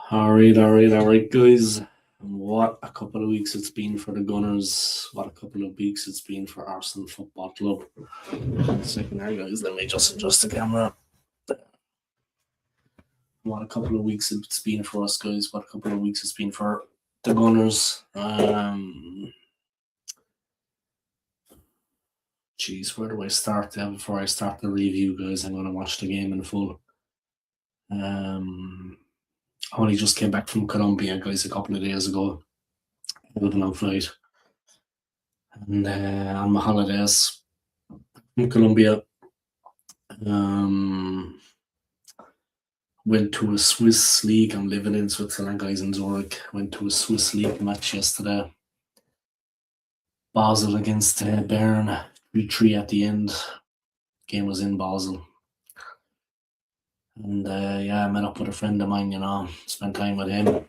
All right, guys. What a couple of weeks it's been for the Gunners. What a couple of weeks it's been for Arsenal Football Club. Second here, guys. Let me just adjust the camera. What a couple of weeks it's been for us, guys. What a couple of weeks it's been for the Gunners. Jeez, where do I start? Before I start the review, guys, I'm going to watch the game in full. I only just came back from Colombia, guys, a couple of days ago. On flight. And on my holidays in Colombia, went to a Swiss league. I'm living in Switzerland, guys, in Zurich. Went to a Swiss league match yesterday. Basel against Bern, 3-3 at the end. Game was in Basel. And I met up with a friend of mine, spent time with him.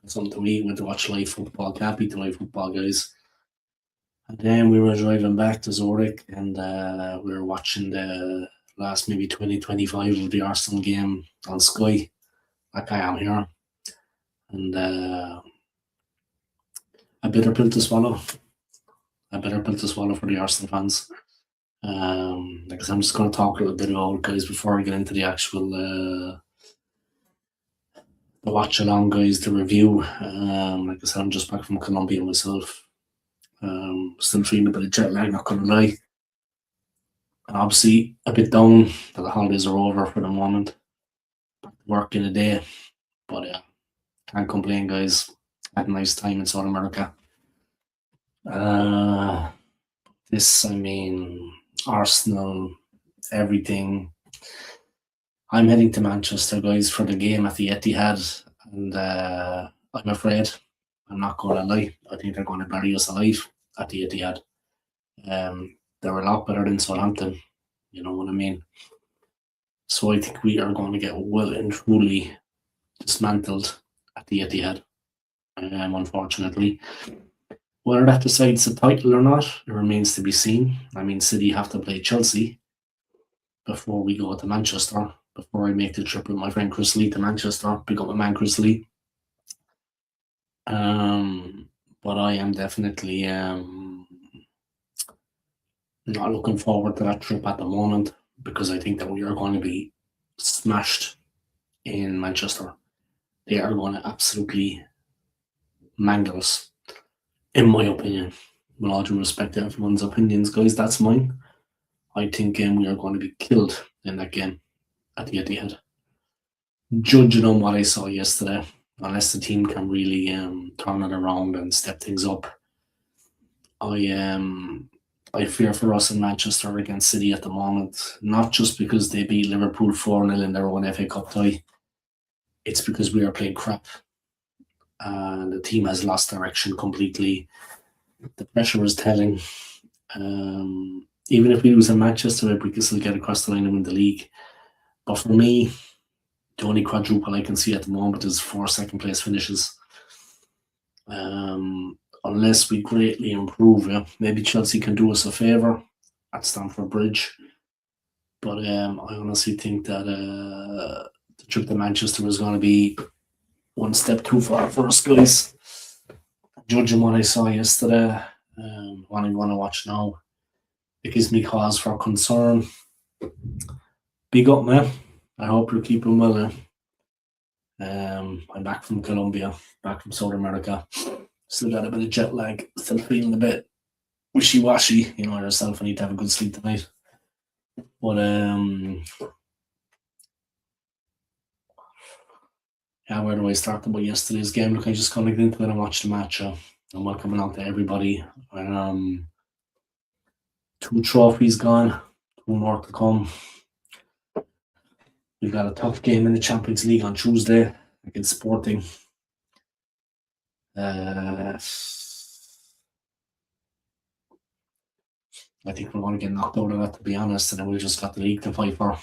Something to eat, went to watch live football. Can't beat the live football, guys. And then we were driving back to Zurich and we were watching the last maybe 20-25 of the Arsenal game on Sky, like I am here. And a bitter pill to swallow. A bitter pill to swallow for the Arsenal fans. Like I said, I'm just going to talk a little bit about it, guys, before I get into the actual the watch-along, guys, the review. Like I said, I'm just back from Colombia myself. Still feeling a bit of jet lag, not gonna lie. And obviously a bit down that the holidays are over for the moment. Back to work in a day. But can't complain, guys. Had a nice time in South America. Arsenal, everything. I'm heading to Manchester, guys, for the game at the Etihad, and I'm afraid, I'm not going to lie, I think they're going to bury us alive at the Etihad. They're a lot better than Southampton, you know what I mean? So I think we are going to get well and truly dismantled at the Etihad, unfortunately. Whether that decides the title or not, it remains to be seen. I mean, City have to play Chelsea before we go to Manchester, before I make the trip with my friend Chris Lee to Manchester, pick up my man Chris Lee. But I am definitely not looking forward to that trip at the moment, because I think that we are going to be smashed in Manchester. They are going to absolutely mangle us, in my opinion. With all due respect to everyone's opinions, guys, that's mine. I think we are going to be killed in that game at the Etihad. Judging on what I saw yesterday, unless the team can really turn it around and step things up, I fear for us in Manchester against City at the moment, not just because they beat Liverpool 4-0 in their own FA Cup tie. It's because we are playing crap. And the team has lost direction completely. The pressure is telling. Even if we lose in Manchester, we can still get across the line and win the league. But for me, the only quadruple I can see at the moment is 4 second place finishes. Unless we greatly improve, maybe Chelsea can do us a favour at Stamford Bridge. But I honestly think that the trip to Manchester is going to be one step too far for us, guys. Judging what I saw yesterday, what I want to watch now, it gives me cause for concern. Big up, man. I hope you're keeping well. I'm back from Colombia, back from South America. Still got a bit of jet lag, still feeling a bit wishy-washy. You know yourself, I need to have a good sleep tonight. But where do I start about yesterday's game? Look, I just kind of get into it and watch the match. And welcome along to everybody. 2 trophies gone, 2 more to come. We've got a tough game in the Champions League on Tuesday against Sporting. I think we're going to get knocked out of that, to be honest, and then we've just got the league to fight for.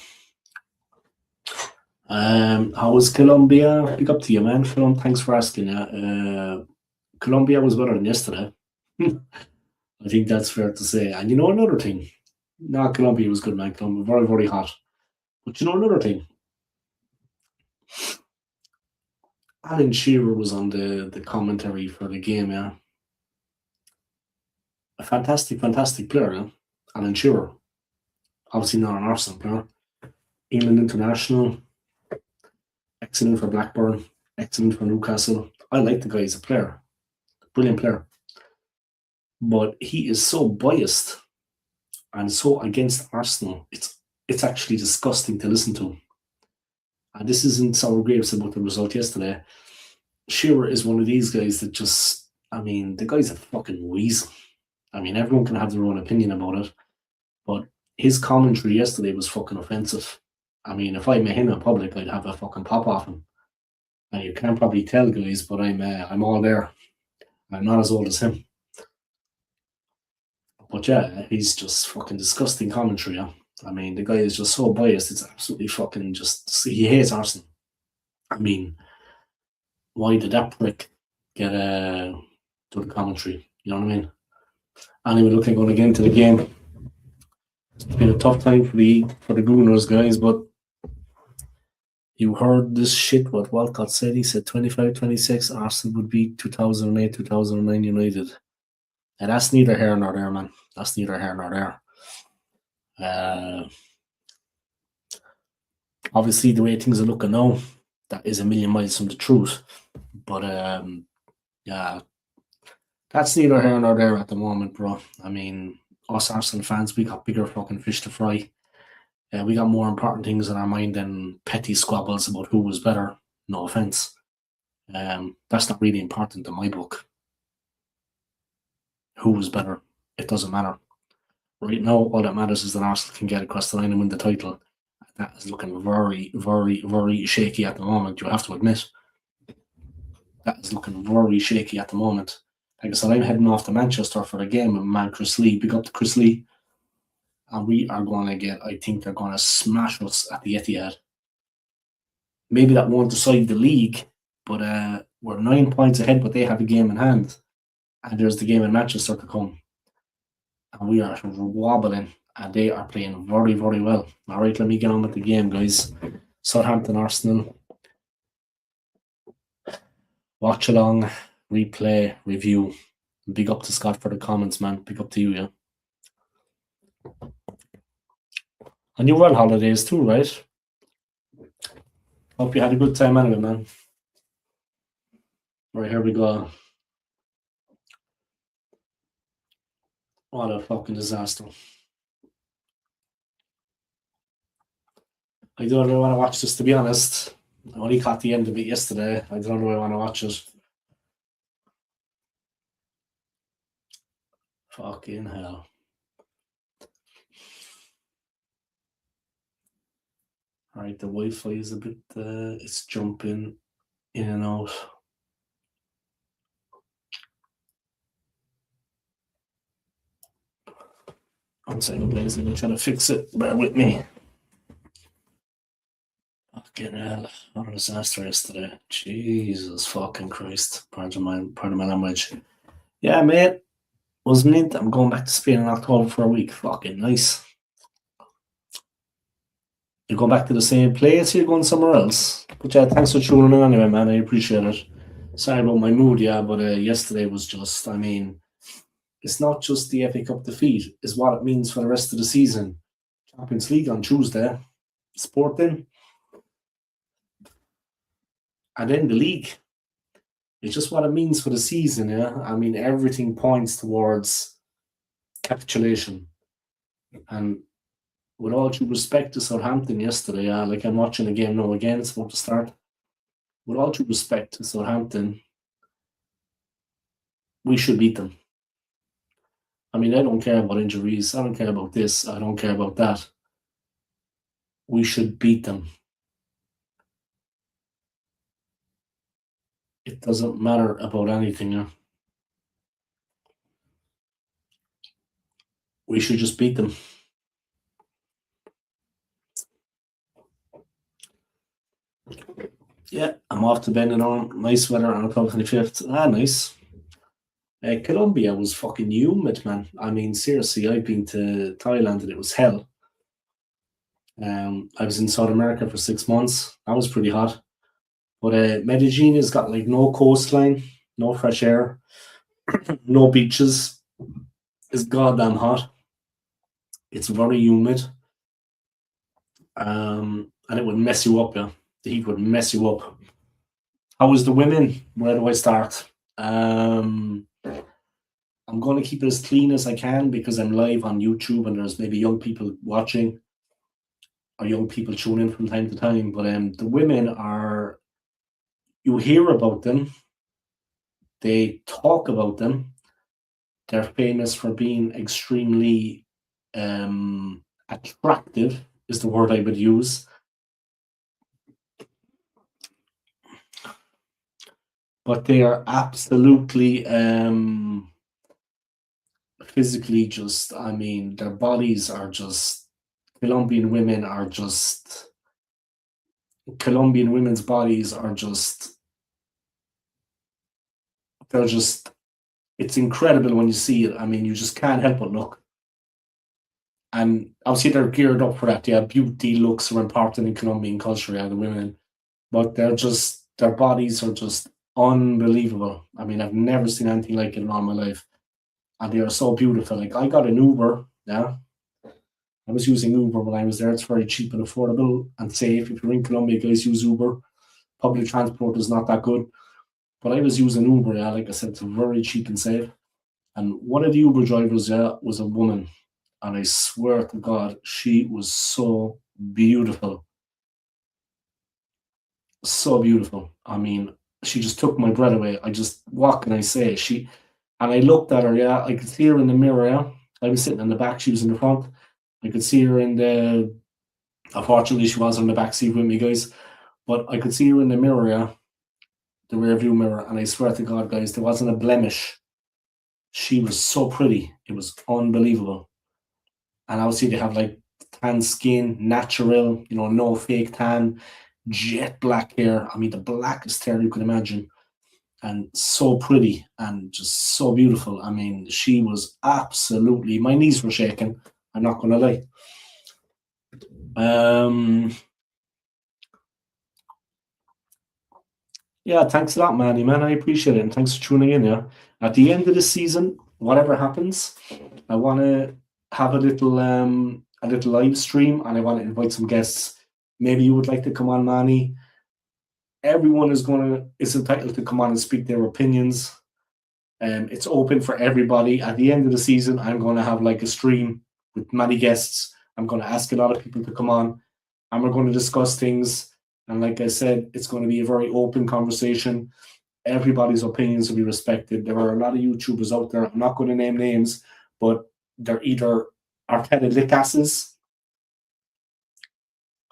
How was Colombia? Big up to you, man. Phil, thanks for asking. Colombia was better than yesterday. I think that's fair to say. And you know another thing? No, Colombia was good, man. Colombia, very, very hot. But you know another thing? Alan Shearer was on the commentary for the game, yeah. A fantastic, fantastic player, yeah. Alan Shearer. Obviously not an Arsenal player. England international, excellent for Blackburn, excellent for Newcastle. I like the guy as a player. Brilliant player. But he is so biased and so against Arsenal. It's actually disgusting to listen to. And this isn't sour grapes about the result yesterday. Shearer is one of these guys that just, I mean, the guy's a fucking weasel. I mean, everyone can have their own opinion about it, but his commentary yesterday was fucking offensive. I mean, if I met him in public, I'd have a fucking pop off him. And you can't probably tell, guys, but I'm all there. I'm not as old as him. But yeah, he's just fucking disgusting commentary. Yeah? I mean, the guy is just so biased. It's absolutely fucking just. He hates Arsenal. I mean, why did that prick get do the commentary? You know what I mean? Anyway, looking going again to the game. It's been a tough time for the Gooners, guys, but you heard this shit what Walcott said. He said 25-26 Arsenal would beat 2008-2009 United. And that's neither here nor there, man. That's neither here nor there. Obviously, the way things are looking now, that is a million miles from the truth. But yeah, that's neither here nor there at the moment, bro. I mean, us Arsenal fans, we got bigger fucking fish to fry. We got more important things in our mind than petty squabbles about who was better. No offense. That's not really important in my book. Who was better? It doesn't matter. Right now, all that matters is that Arsenal can get across the line and win the title. That is looking very, very, very shaky at the moment, you have to admit. That is looking very shaky at the moment. Like I said, I'm heading off to Manchester for a game with man Chris Lee. Big up to Chris Lee. And we are going to get, I think they're going to smash us at the Etihad. Maybe that won't decide the league, but we're 9 points ahead, but they have a game in hand. And there's the game in Manchester to come. And we are wobbling, and they are playing very, very well. All right, let me get on with the game, guys. Southampton, Arsenal. Watchalong, replay, review. Big up to Scott for the comments, man. Big up to you, yeah. And you were on holidays too, right? Hope you had a good time anyway, man. Right, here we go. What a fucking disaster. I don't really want to watch this, to be honest. I only caught the end of it yesterday. I don't really want to watch it. Fucking hell. Alright, the Wi-Fi is a bit, it's jumping in and out. One second, please. I'm trying to fix it. Bear with me. Fucking hell. What a disaster yesterday. Jesus fucking Christ. Pardon my language. Yeah, mate. Wasn't it? I'm going back to Spain in October for a week. Fucking nice. You're going back to the same place, you're going somewhere else. But yeah, thanks for tuning in anyway, man. I appreciate it. Sorry about my mood, yeah, but yesterday was just, I mean, it's not just the FA Cup defeat, it's what it means for the rest of the season. Champions League on Tuesday, Sporting, and then the league. It's just what it means for the season, yeah. I mean, everything points towards capitulation. And with all due respect to Southampton yesterday, like I'm watching a game now again, it's about to start. With all due respect to Southampton, we should beat them. I mean, I don't care about injuries. I don't care about this. I don't care about that. We should beat them. It doesn't matter about anything. Yeah? We should just beat them. Yeah, I'm off to Benidorm. Nice weather on October 25th. Nice. Colombia was fucking humid, man. I mean, seriously, I've been to Thailand and it was hell. I was in South America for 6 months. That was pretty hot. But Medellin has got like no coastline, no fresh air, no beaches. It's goddamn hot. It's very humid. And it would mess you up, yeah. The heat would mess you up. How is the women? Where do I start? I'm going to keep it as clean as I can because I'm live on YouTube and there's maybe young people watching or young people tune in from time to time. But the women are, you hear about them, they talk about them. They're famous for being extremely attractive, is the word I would use. But they are absolutely physically just, I mean, their bodies are just, Colombian women's bodies are just, they're just, it's incredible when you see it. I mean, you just can't help but look. And obviously they're geared up for that. Yeah, beauty looks are important in Colombian culture, yeah, the women. But their bodies are just unbelievable. I mean, I've never seen anything like it in all my life. And they are so beautiful. Like I got an Uber, yeah. I was using Uber when I was there. It's very cheap and affordable and safe. If you're in Colombia, guys, use Uber. Public transport is not that good. But I was using Uber, yeah, like I said, it's very cheap and safe. And one of the Uber drivers, yeah, was a woman. And I swear to God, she was so beautiful. So beautiful. I mean, she just took my breath away. What can I say? And I looked at her, yeah, I could see her in the mirror, yeah. I was sitting in the back, she was in the front. I could see her unfortunately, she was on the back seat with me, guys. But I could see her in the mirror, yeah, the rear view mirror. And I swear to God, guys, there wasn't a blemish. She was so pretty. It was unbelievable. And obviously, they have like tan skin, natural, no fake tan, jet black hair. I mean, the blackest hair you can imagine. And so pretty and just so beautiful. I mean, she was absolutely, my knees were shaking. I'm not going to lie. Yeah, thanks a lot, Manny, man. I appreciate it. And thanks for tuning in. Yeah. At the end of the season, whatever happens, I want to have a little live stream and I want to invite some guests. Maybe you would like to come on, Manny. Everyone is entitled to come on and speak their opinions. It's open for everybody. At the end of the season, I'm going to have like a stream with many guests. I'm going to ask a lot of people to come on and we're going to discuss things. And like I said, it's going to be a very open conversation. Everybody's opinions will be respected. There are a lot of YouTubers out there. I'm not going to name names, but they're either Arteta lickasses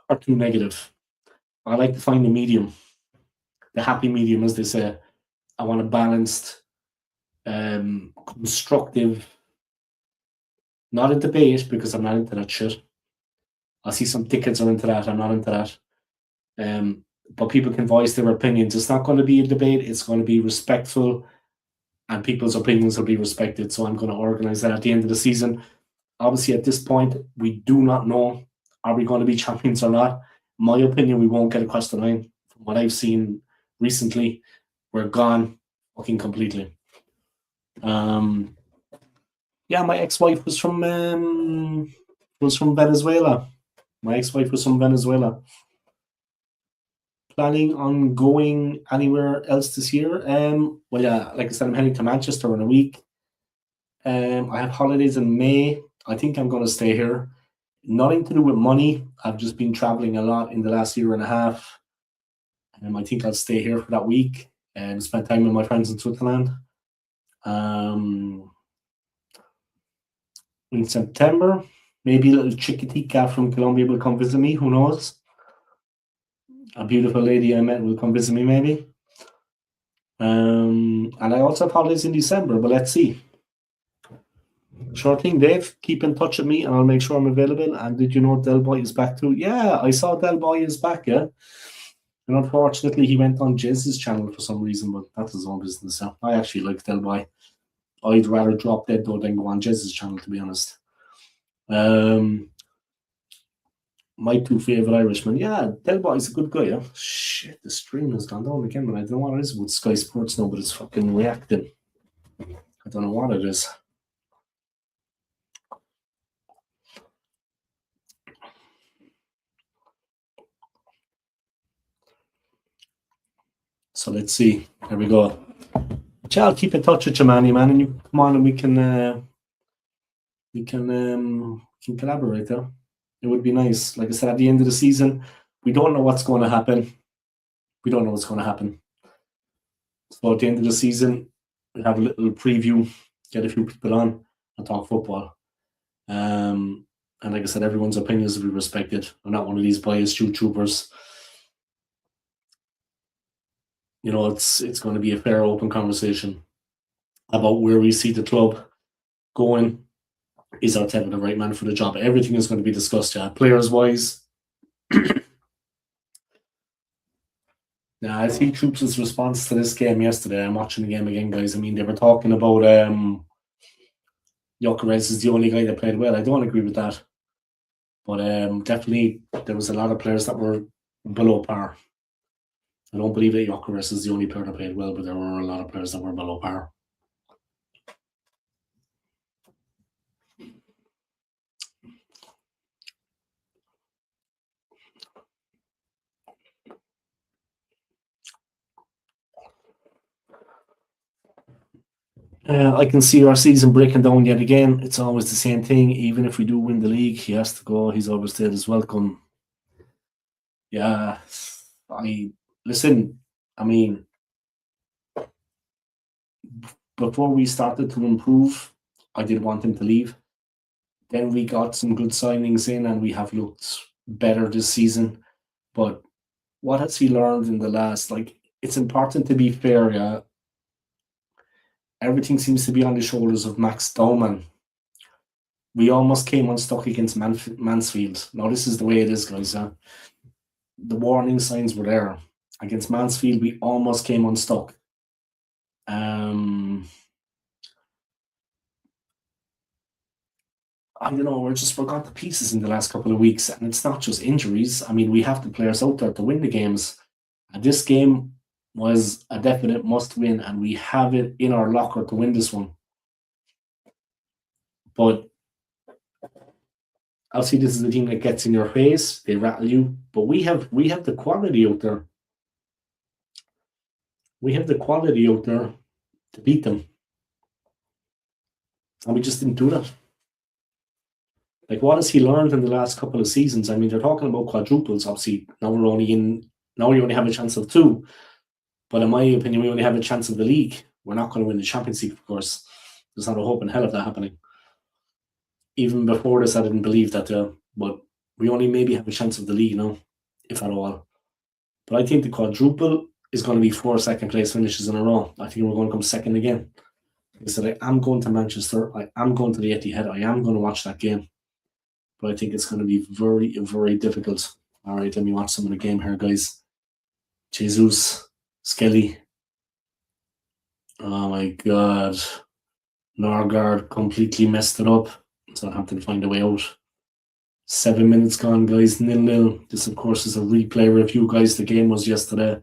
or too negative. I like to find the medium, the happy medium, as they say. I want a balanced, constructive, not a debate because I'm not into that shit. I see some dickheads are into that. I'm not into that. But people can voice their opinions. It's not going to be a debate. It's going to be respectful and people's opinions will be respected. So I'm going to organize that at the end of the season. Obviously, at this point, we do not know, are we going to be champions or not? In my opinion, we won't get across the line. From what I've seen recently, we're gone fucking completely. Yeah, my ex-wife was from Venezuela. My ex-wife was from Venezuela. Planning on going anywhere else this year? Well, yeah, like I said, I'm heading to Manchester in a week. I have holidays in May. I think I'm going to stay here. Nothing to do with money. I've just been traveling a lot in the last year and a half. I think I'll stay here for that week and spend time with my friends in Switzerland. In September, maybe a little Chiquitica from Colombia will come visit me. Who knows? A beautiful lady I met will come visit me, maybe. And I also have holidays in December, but let's see. Sure thing, Dave. Keep in touch with me and I'll make sure I'm available. And did you know Del Boy is back too? Yeah, I saw Del Boy is back, yeah. And unfortunately, he went on Jez's channel for some reason, but that's his own business. So I actually like Del Boy. I'd rather drop Dead though than go on Jez's channel, to be honest. My two favourite Irishmen. Yeah, Del Boy's a good guy. Yeah? Shit, the stream has gone down again, but I don't know what it is with Sky Sports now, but it's fucking reacting. I don't know what it is. So let's see. There we go. I'll keep in touch with you, man, and you come on and we can collaborate there. It would be nice. Like I said, at the end of the season, we don't know what's going to happen. We don't know what's going to happen. So at the end of the season, we'll have a little preview, get a few people on and talk football. And like I said, everyone's opinions will be respected. I'm not one of these biased YouTubers. You know, it's going to be a fair, open conversation about where we see the club going. Is Arteta the right man for the job? Everything is going to be discussed, yeah. Players-wise. Yeah, I see Troops' response to this game yesterday. I'm watching the game again, guys. I mean, they were talking about Gyökeres is the only guy that played well. I don't agree with that. But definitely there was a lot of players that were below par. I don't believe that Gyökeres is the only player that played well, but there were a lot of players that were below par. I can see our season breaking down yet again. It's always the same thing. Even if we do win the league, he has to go. He's always said as welcome. Yeah, listen. I mean, before we started to improve, I did want him to leave. Then we got some good signings in, and we have looked better this season. But what has he learned in the last? Like, it's important to be fair. Yeah, everything seems to be on the shoulders of Max Dolman. We almost came unstuck against Mansfield. Now, this is the way it is, guys. The warning signs were there. Against Mansfield, we almost came unstuck. I don't know, we're got the pieces in the last couple of weeks, and it's not just injuries. I mean, we have the players out there to win the games. And this game was a definite must win, and we have it in our locker to win this one. But obviously, this is the team that gets in your face, they rattle you. But we have the quality out there. We have the quality out there to beat them. And we just didn't do that. Like, what has he learned in the last couple of seasons? I mean, they're talking about quadruples. Obviously, now we only have a chance of 2. But in my opinion, we only have a chance of the league. We're not going to win the Champions League, of course. There's not a hope in hell of that happening. Even before this, I didn't believe that, but we only maybe have a chance of the league now, if at all. But I think the quadruple is going to be 4 second-place finishes in a row. I think we're going to come second again. Like I said, I am going to Manchester. I am going to the Etihad. I am going to watch that game. But I think it's going to be very, very difficult. All right, let me watch some of the game here, guys. Jesus, Skelly. Oh my God. Norgard completely messed it up. Southampton find a way out. 7 minutes gone, guys. 0-0. This, of course, is a replay review, guys. The game was yesterday.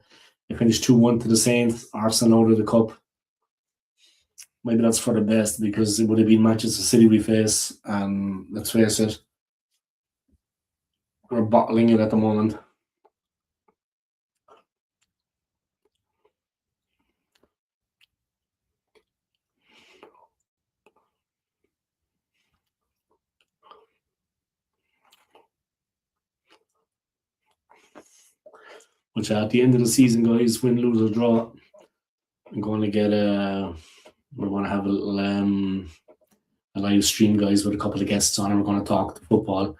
They finished 2-1 to the Saints. Arsenal out of the cup. Maybe that's for the best, because it would have been Manchester City we face, and let's face it, we're bottling it at the moment. Which at the end of the season, guys, win, lose or draw, I'm going to get we're going to have a little a live stream, guys, with a couple of guests on, and we're going to talk to football.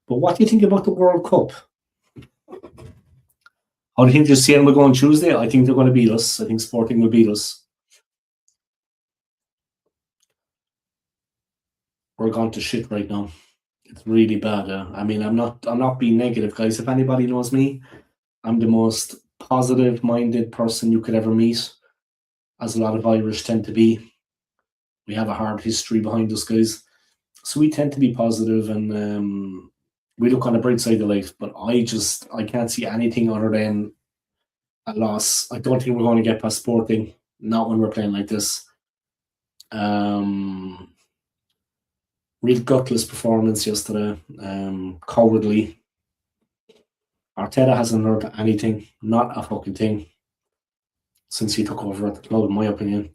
But what do you think about the World Cup? How do you think they're seeing we're going Tuesday? I think they're going to beat us. I think Sporting will beat us. We're gone to shit right now. It's really bad. I mean, I'm not being negative, guys. If anybody knows me, I'm the most positive-minded person you could ever meet, as a lot of Irish tend to be. We have a hard history behind us, guys. So we tend to be positive, and we look on the bright side of life, but I can't see anything other than a loss. I don't think we're going to get past Sporting, not when we're playing like this. Real gutless performance yesterday. Cowardly. Arteta hasn't learned anything, not a fucking thing, since he took over at the club, in my opinion.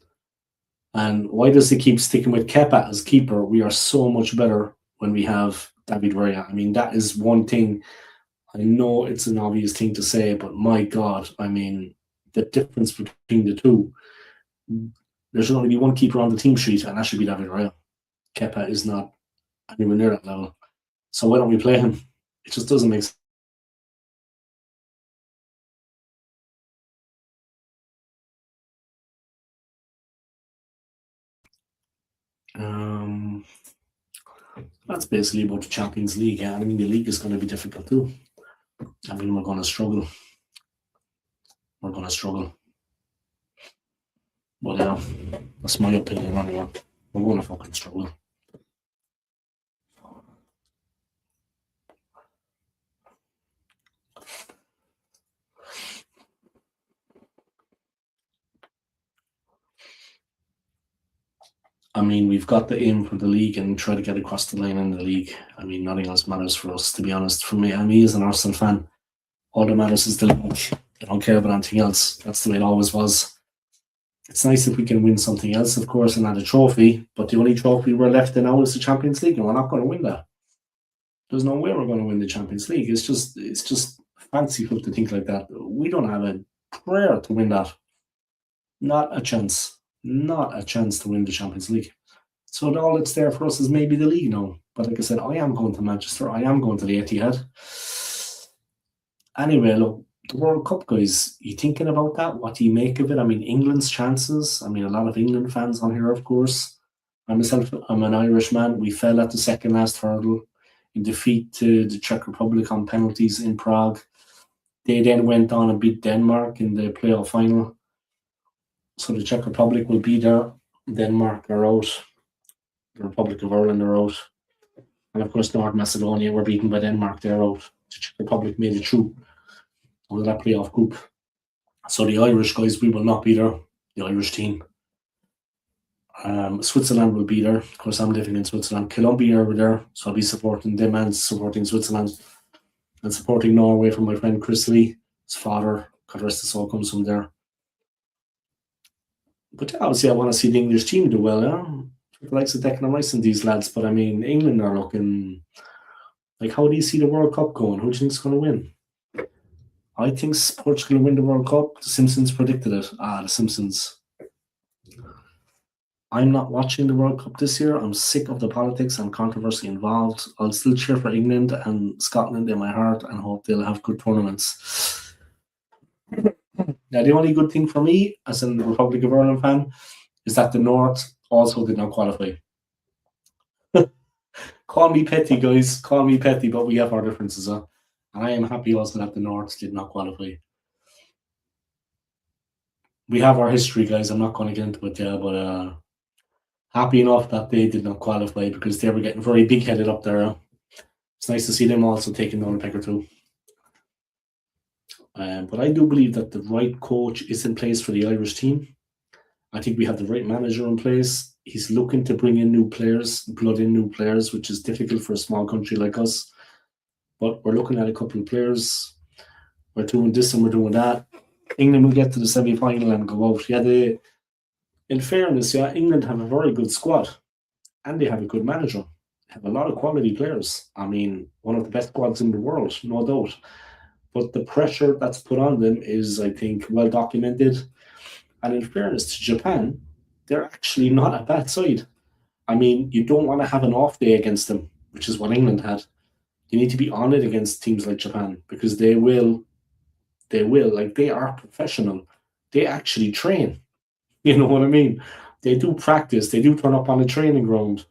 And why does he keep sticking with Kepa as keeper? We are so much better when we have David Raya. I mean, that is one thing. I know it's an obvious thing to say, but my God, I mean, the difference between the two. There should only be one keeper on the team sheet, and that should be David Raya. Kepa is not anywhere near that level. So why don't we play him? It just doesn't make sense. That's basically about the Champions League. Yeah, I mean, the league is going to be difficult too. I mean, we're going to struggle. We're going to struggle. But yeah, that's my opinion anyway. We're going to fucking struggle. I mean, we've got the aim for the league and try to get across the line in the league. I mean, nothing else matters for us, to be honest. For me, as an Arsenal fan, all that matters is the league. I don't care about anything else. That's the way it always was. It's nice if we can win something else, of course, and not a trophy. But the only trophy we're left in now is the Champions League, and we're not going to win that. There's no way we're going to win the Champions League. It's just fanciful to think like that. We don't have a prayer to win that. Not a chance. Not a chance to win the Champions League. So all that's there for us is maybe the league now. But like I said, I am going to Manchester. I am going to the Etihad. Anyway, look, the World Cup, guys, you thinking about that? What do you make of it? I mean, England's chances. I mean, a lot of England fans on here, of course. I'm an Irishman. We fell at the second last hurdle in defeat to the Czech Republic on penalties in Prague. They then went on and beat Denmark in the playoff final. So the Czech Republic will be there. Denmark are out. The Republic of Ireland are out. And of course, North Macedonia were beaten by Denmark. They're out. The Czech Republic made it through on that playoff group. So the Irish guys, we will not be there. The Irish team. Switzerland will be there. Of course, I'm living in Switzerland. Colombia are there. So I'll be supporting them and supporting Switzerland. And supporting Norway from my friend Chris Lee. His father, God rest his soul, comes from there. But obviously, I want to see the English team do well. The likes of Declan Rice and these lads. But I mean, England are looking like, how do you see the World Cup going? Who do you think is going to win? I think Portugal will win the World Cup. The Simpsons predicted it. The Simpsons. I'm not watching the World Cup this year. I'm sick of the politics and controversy involved. I'll still cheer for England and Scotland in my heart and hope they'll have good tournaments. Now, the only good thing for me, as a Republic of Ireland fan, is that the North also did not qualify. Call me petty, guys. Call me petty, but we have our differences. And I am happy also that the North did not qualify. We have our history, guys. I'm not going to get into it, but happy enough that they did not qualify because they were getting very big-headed up there. It's nice to see them also taking down a peg or two. But I do believe that the right coach is in place for the Irish team. I think we have the right manager in place. He's looking to bring in new players, blood in new players, which is difficult for a small country like us. But we're looking at a couple of players. We're doing this and we're doing that. England will get to the semi-final and go out. In fairness, England have a very good squad. And they have a good manager. They have a lot of quality players. I mean, one of the best squads in the world, no doubt. But the pressure that's put on them is, I think, well documented. And in fairness to Japan, they're actually not a bad side. I mean, you don't want to have an off day against them, which is what England had. You need to be on it against teams like Japan because they will, like they are professional. They actually train. You know what I mean? They do practice. They do turn up on the training ground.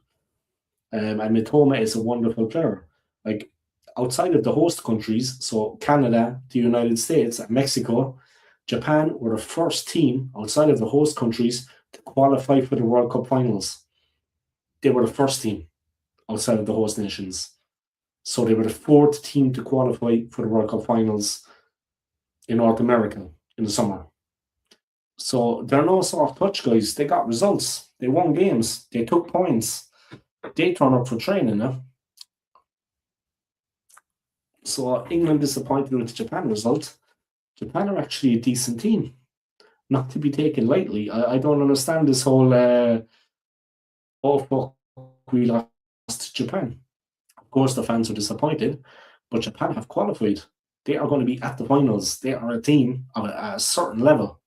And Mitoma is a wonderful player. Like, outside of the host countries, so Canada, the United States, and Mexico, Japan were the first team outside of the host countries to qualify for the World Cup finals. They were the first team outside of the host nations. So they were the fourth team to qualify for the World Cup finals in North America in the summer. So they're no soft touch guys. They got results. They won games. They took points. They turn up for training now. So England disappointed with the Japan result. Japan are actually a decent team, not to be taken lightly. I don't understand this whole oh fuck, we lost to Japan. Of course, the fans are disappointed, but Japan have qualified. They are going to be at the finals. They are a team of a certain level.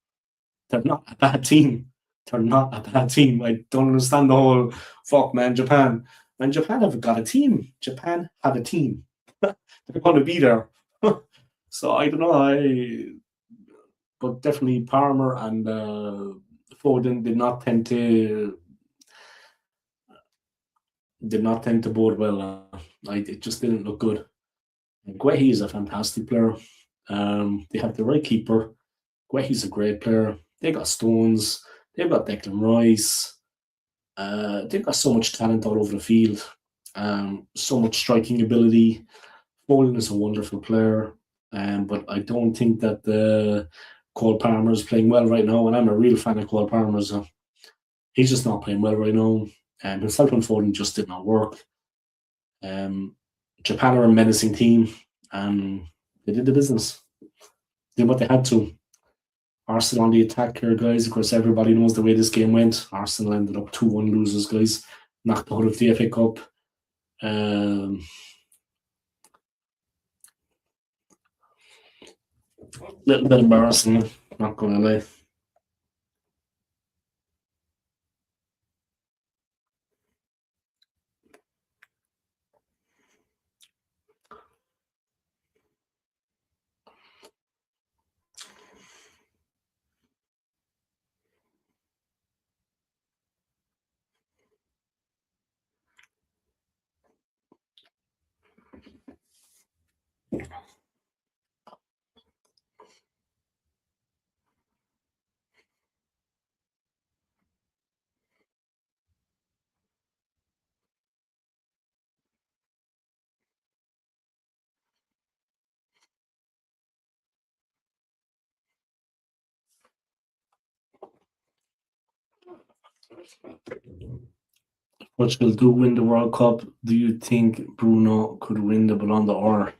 They're not a bad team. They're not a bad team. I don't understand the whole fuck, man. Japan. Man, Japan have got a team. Japan have a team. They're going to be there. So I don't know. But definitely Palmer and Foden did not tend to bode well. It just didn't look good. Guehi is a fantastic player. They have the right keeper. Guehi's a great player. They got Stones. They've got Declan Rice. They've got so much talent all over the field. So much striking ability. Foden is a wonderful player. But I don't think that Cole Palmer is playing well right now. And I'm a real fan of Cole Palmer. So he's just not playing well right now. Himself and Foden just did not work. Japan are a menacing team, and they did the business. Did what they had to. Arsenal on the attack here, guys. Of course, everybody knows the way this game went. Arsenal ended up 2-1 losers, guys. Knocked out of the FA Cup. Little bit embarrassing, not going to lie. Portugal do win the World Cup. Do you think Bruno could win the Ballon d'Or?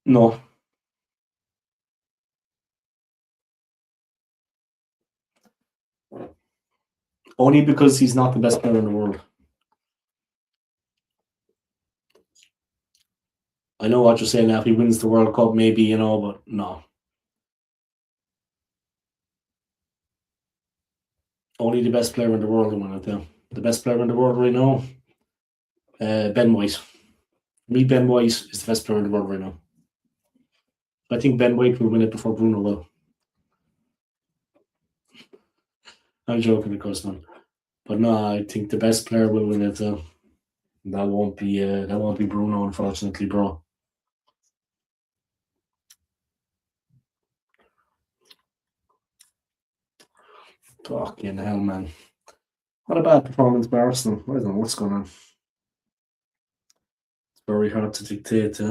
No. Only because he's not the best player in the world. I know what you're saying now. If he wins the World Cup, maybe, but no. Only the best player in the world will win it, though. The best player in the world right now, Ben White. For me, Ben White is the best player in the world right now. I think Ben White will win it before Bruno will. I'm joking, of course, man. But no, I think the best player will win it. That won't be Bruno, unfortunately, bro. Fucking hell, man. What a bad performance by Arsenal. I don't know what's going on. It's very hard to dictate.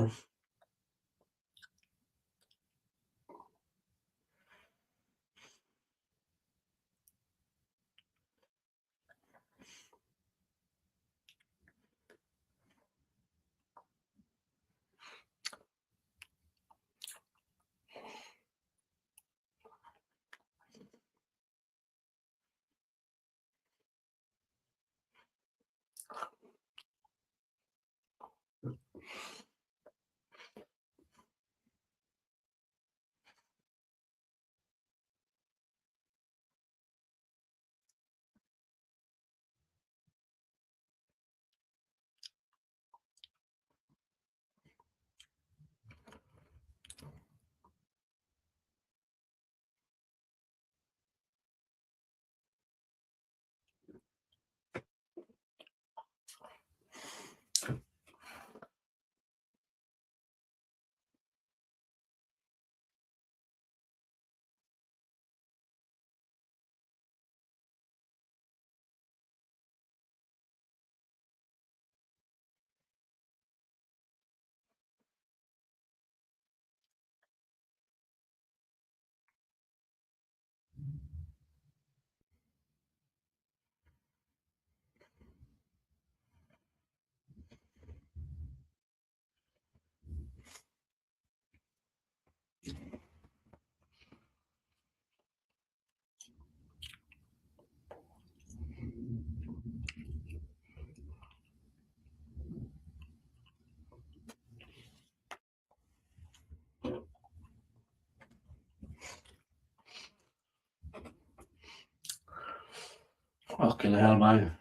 Fucking hell, man.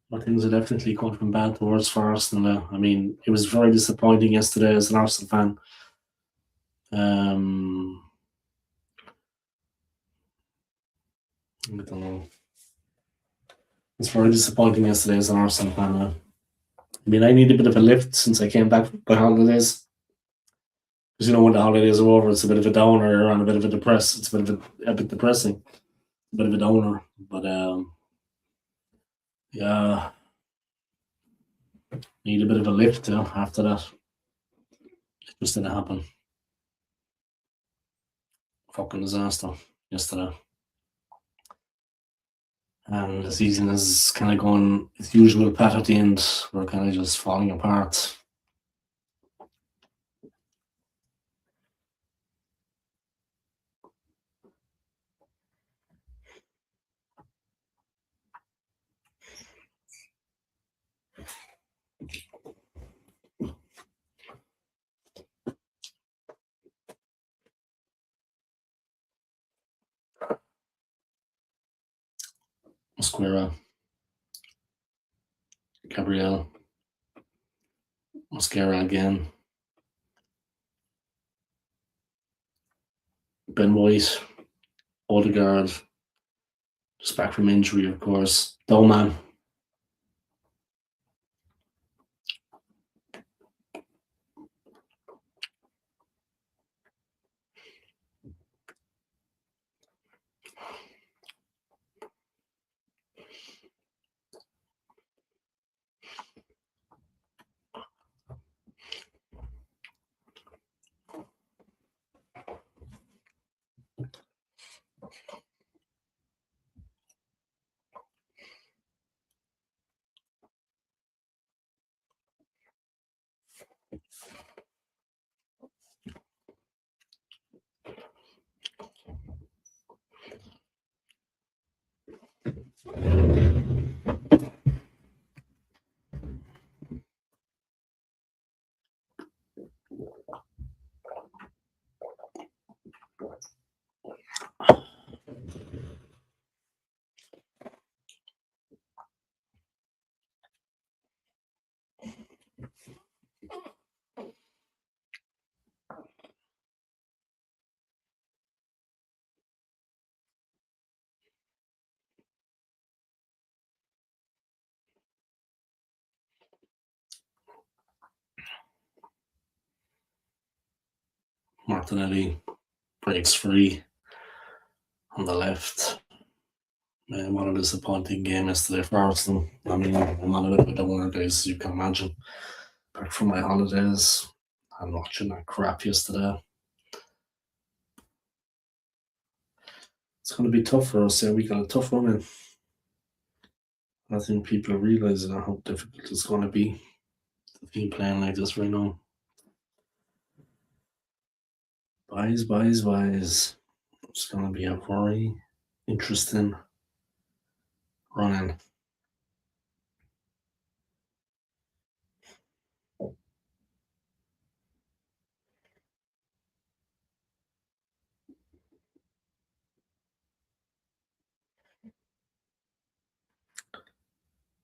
But things are definitely going from bad to worse for Arsenal now. I mean, it was very disappointing yesterday as an Arsenal fan. Um, I don't know. It's very disappointing yesterday as an Arsenal fan now. I mean, I need a bit of a lift since I came back from the holidays. Because when the holidays are over, it's a bit of a downer and a bit of a depress. It's a bit depressing, a bit of a downer. But yeah, need a bit of a lift after that. It just didn't happen. Fucking disaster yesterday. And the season is kind of going its usual path at the end. We're kind of just falling apart. Mosquera, Gabriel, Mosquera again, Ben White, Odegaard, just back from injury, of course. Doman. Martinelli breaks free on the left. What a disappointing game yesterday for Arsenal. I mean, I'm on a bit of a downer, guys, as you can imagine. Back from my holidays and watching that crap yesterday. It's going to be tough for us. Yeah, we got a tough run in. I think people are realizing how difficult it's going to be to be playing like this right now. Buys. It's going to be a very interesting run in.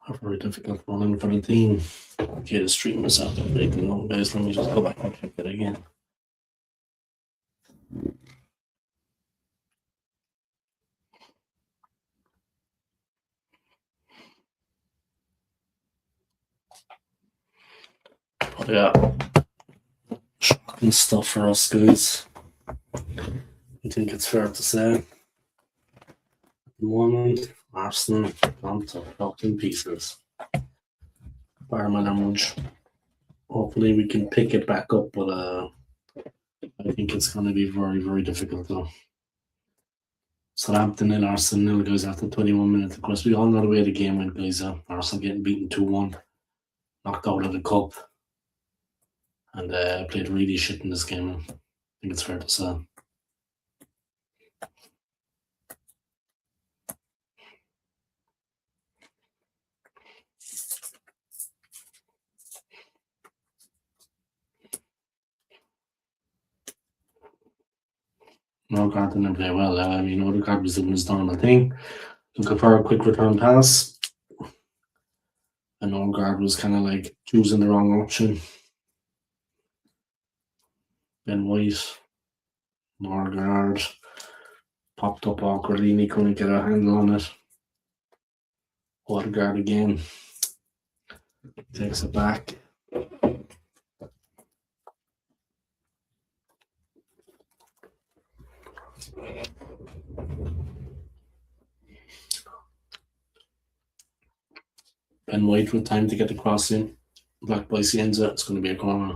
A very difficult run in for the team. Okay, the stream is out of date now, guys. Let me just go back and check it again. But yeah, shocking stuff for us, guys. I think it's fair to say. At the moment, Arsenal gone to fucking pieces. Much. Hopefully, we can pick it back up, but I think it's going to be very, very difficult though. Southampton and Arsenal guys after 21 minutes. Of course, we all know the way the game went, guys. Arsenal getting beaten 2-1, knocked out of the cup, and played really shit in this game. I think it's fair to say. Odegaard didn't play well. I mean, Odegaard was doing his normal thing. looking for a quick return pass. And Norgard was kind of like choosing the wrong option. Ben White, Norgard popped up awkwardly and he couldn't get a handle on it. Odegaard again takes it back. Ben White with time to get the cross in. Black by Cienza, it's going to be a corner.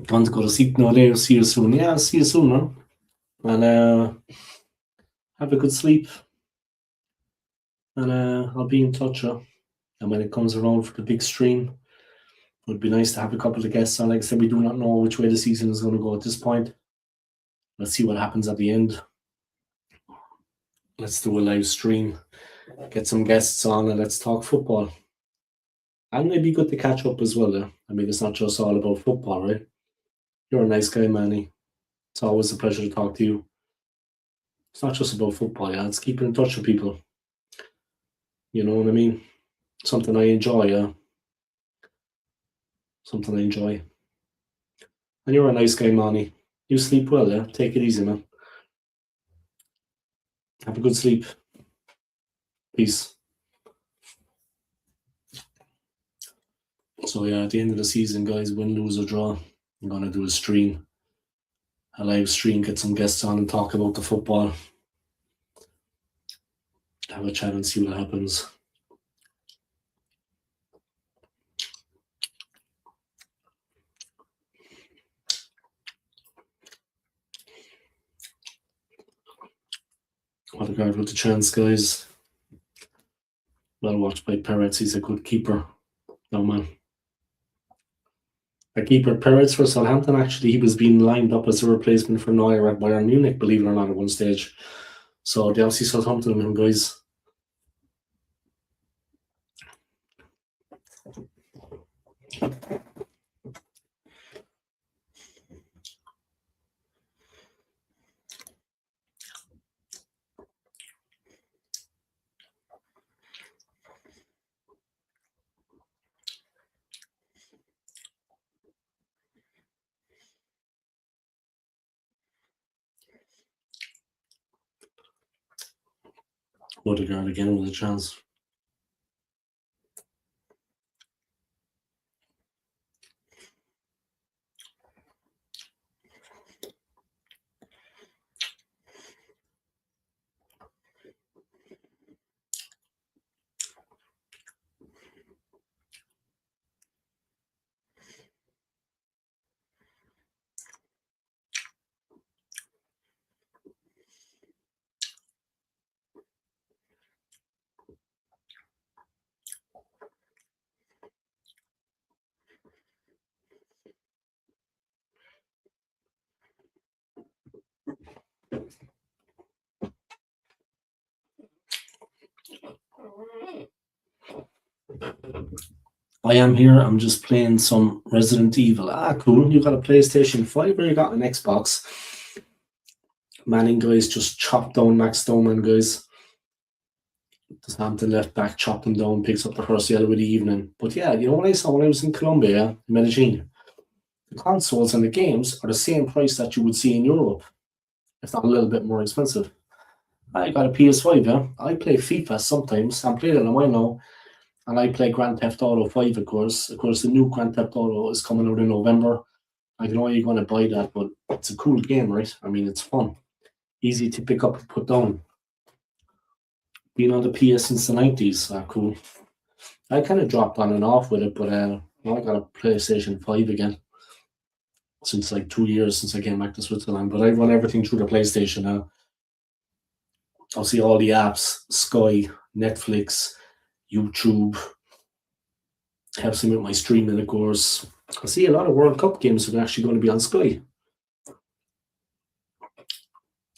Want to go to sleep now, Dave? See you soon. Yeah, see you soon, man. And have a good sleep. And I'll be in touch. And when it comes around for the big stream, it would be nice to have a couple of guests on. Like I said, we do not know which way the season is going to go at this point. Let's see what happens at the end. Let's do a live stream, get some guests on, and let's talk football. And it'd be good to catch up as well. I mean, it's not just all about football, right? You're a nice guy, Manny. It's always a pleasure to talk to you. It's not just about football, yeah. It's keeping in touch with people. You know what I mean? Something I enjoy, yeah. Something I enjoy. And you're a nice guy, Manny. You sleep well, yeah? Take it easy, man. Have a good sleep. Peace. So, yeah, at the end of the season, guys, win, lose, or draw, I'm going to do a stream. A live stream, get some guests on and talk about the football. Have a chat and see what happens. Odegaard with the chance, guys. Well watched by Perez. He's a good keeper. No, man. A keeper, Perez for Southampton, actually, he was being lined up as a replacement for Neuer at Bayern Munich, believe it or not, at one stage. So they obviously Southampton him, guys. Odegaard again with a chance. I am here. I'm just playing some Resident Evil. Ah, cool. You got a PlayStation 5 or you got an Xbox? Manning, guys, just chopped down Max Stoneman, guys. The Southampton left back chopped him down, picks up the first yellow of the evening. But yeah, you know what I saw when I was in Colombia, Medellin? The consoles and the games are the same price that you would see in Europe, if not a little bit more expensive. I got a PS5, yeah. I play FIFA sometimes. I'm playing it on mine now. And I play Grand Theft Auto 5, of course. Of course, the new Grand Theft Auto is coming out in November. I don't know you're going to buy that, but it's a cool game, right? I mean, it's fun. Easy to pick up and put down. Been on the PS since the 90s. Cool. I kind of dropped on and off with it, but I got a PlayStation 5 again. Since like 2 years since I came back to Switzerland. But I run everything through the PlayStation now. I'll see all the apps, Sky, Netflix, YouTube. Helps me with my streaming, of course. I see a lot of World Cup games are actually going to be on Sky.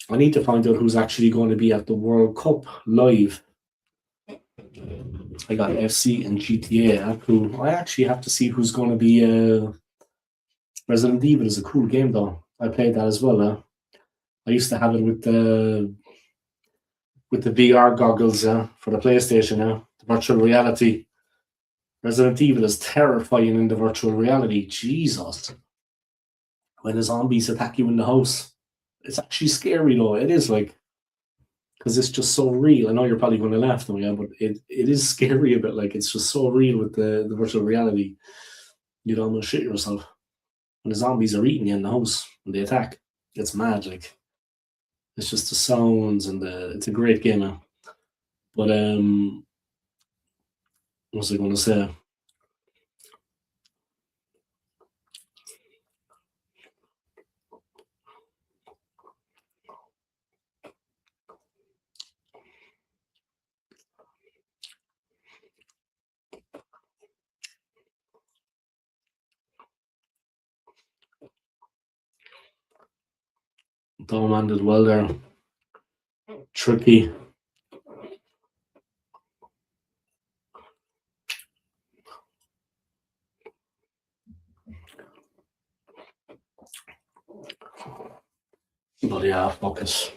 I need to find out who's actually going to be at the World Cup live. I got FC and GTA app, who I actually have to see who's going to be. Resident Evil is a cool game, though. I played that as well. I used to have it with the VR goggles for the PlayStation. The virtual reality. Resident Evil is terrifying in the virtual reality. Jesus, when the zombies attack you in the house, it's actually scary though. It is like, because it's just so real. I know you're probably going to laugh though, yeah, but it is scary a bit. Like it's just so real with the virtual reality. You'd almost shit yourself when the zombies are eating you in the house when they attack. It's mad. Like it's just the sounds and it's a great game. But what was I going to say? Dom did well there. Tricky. But yeah, fuck it.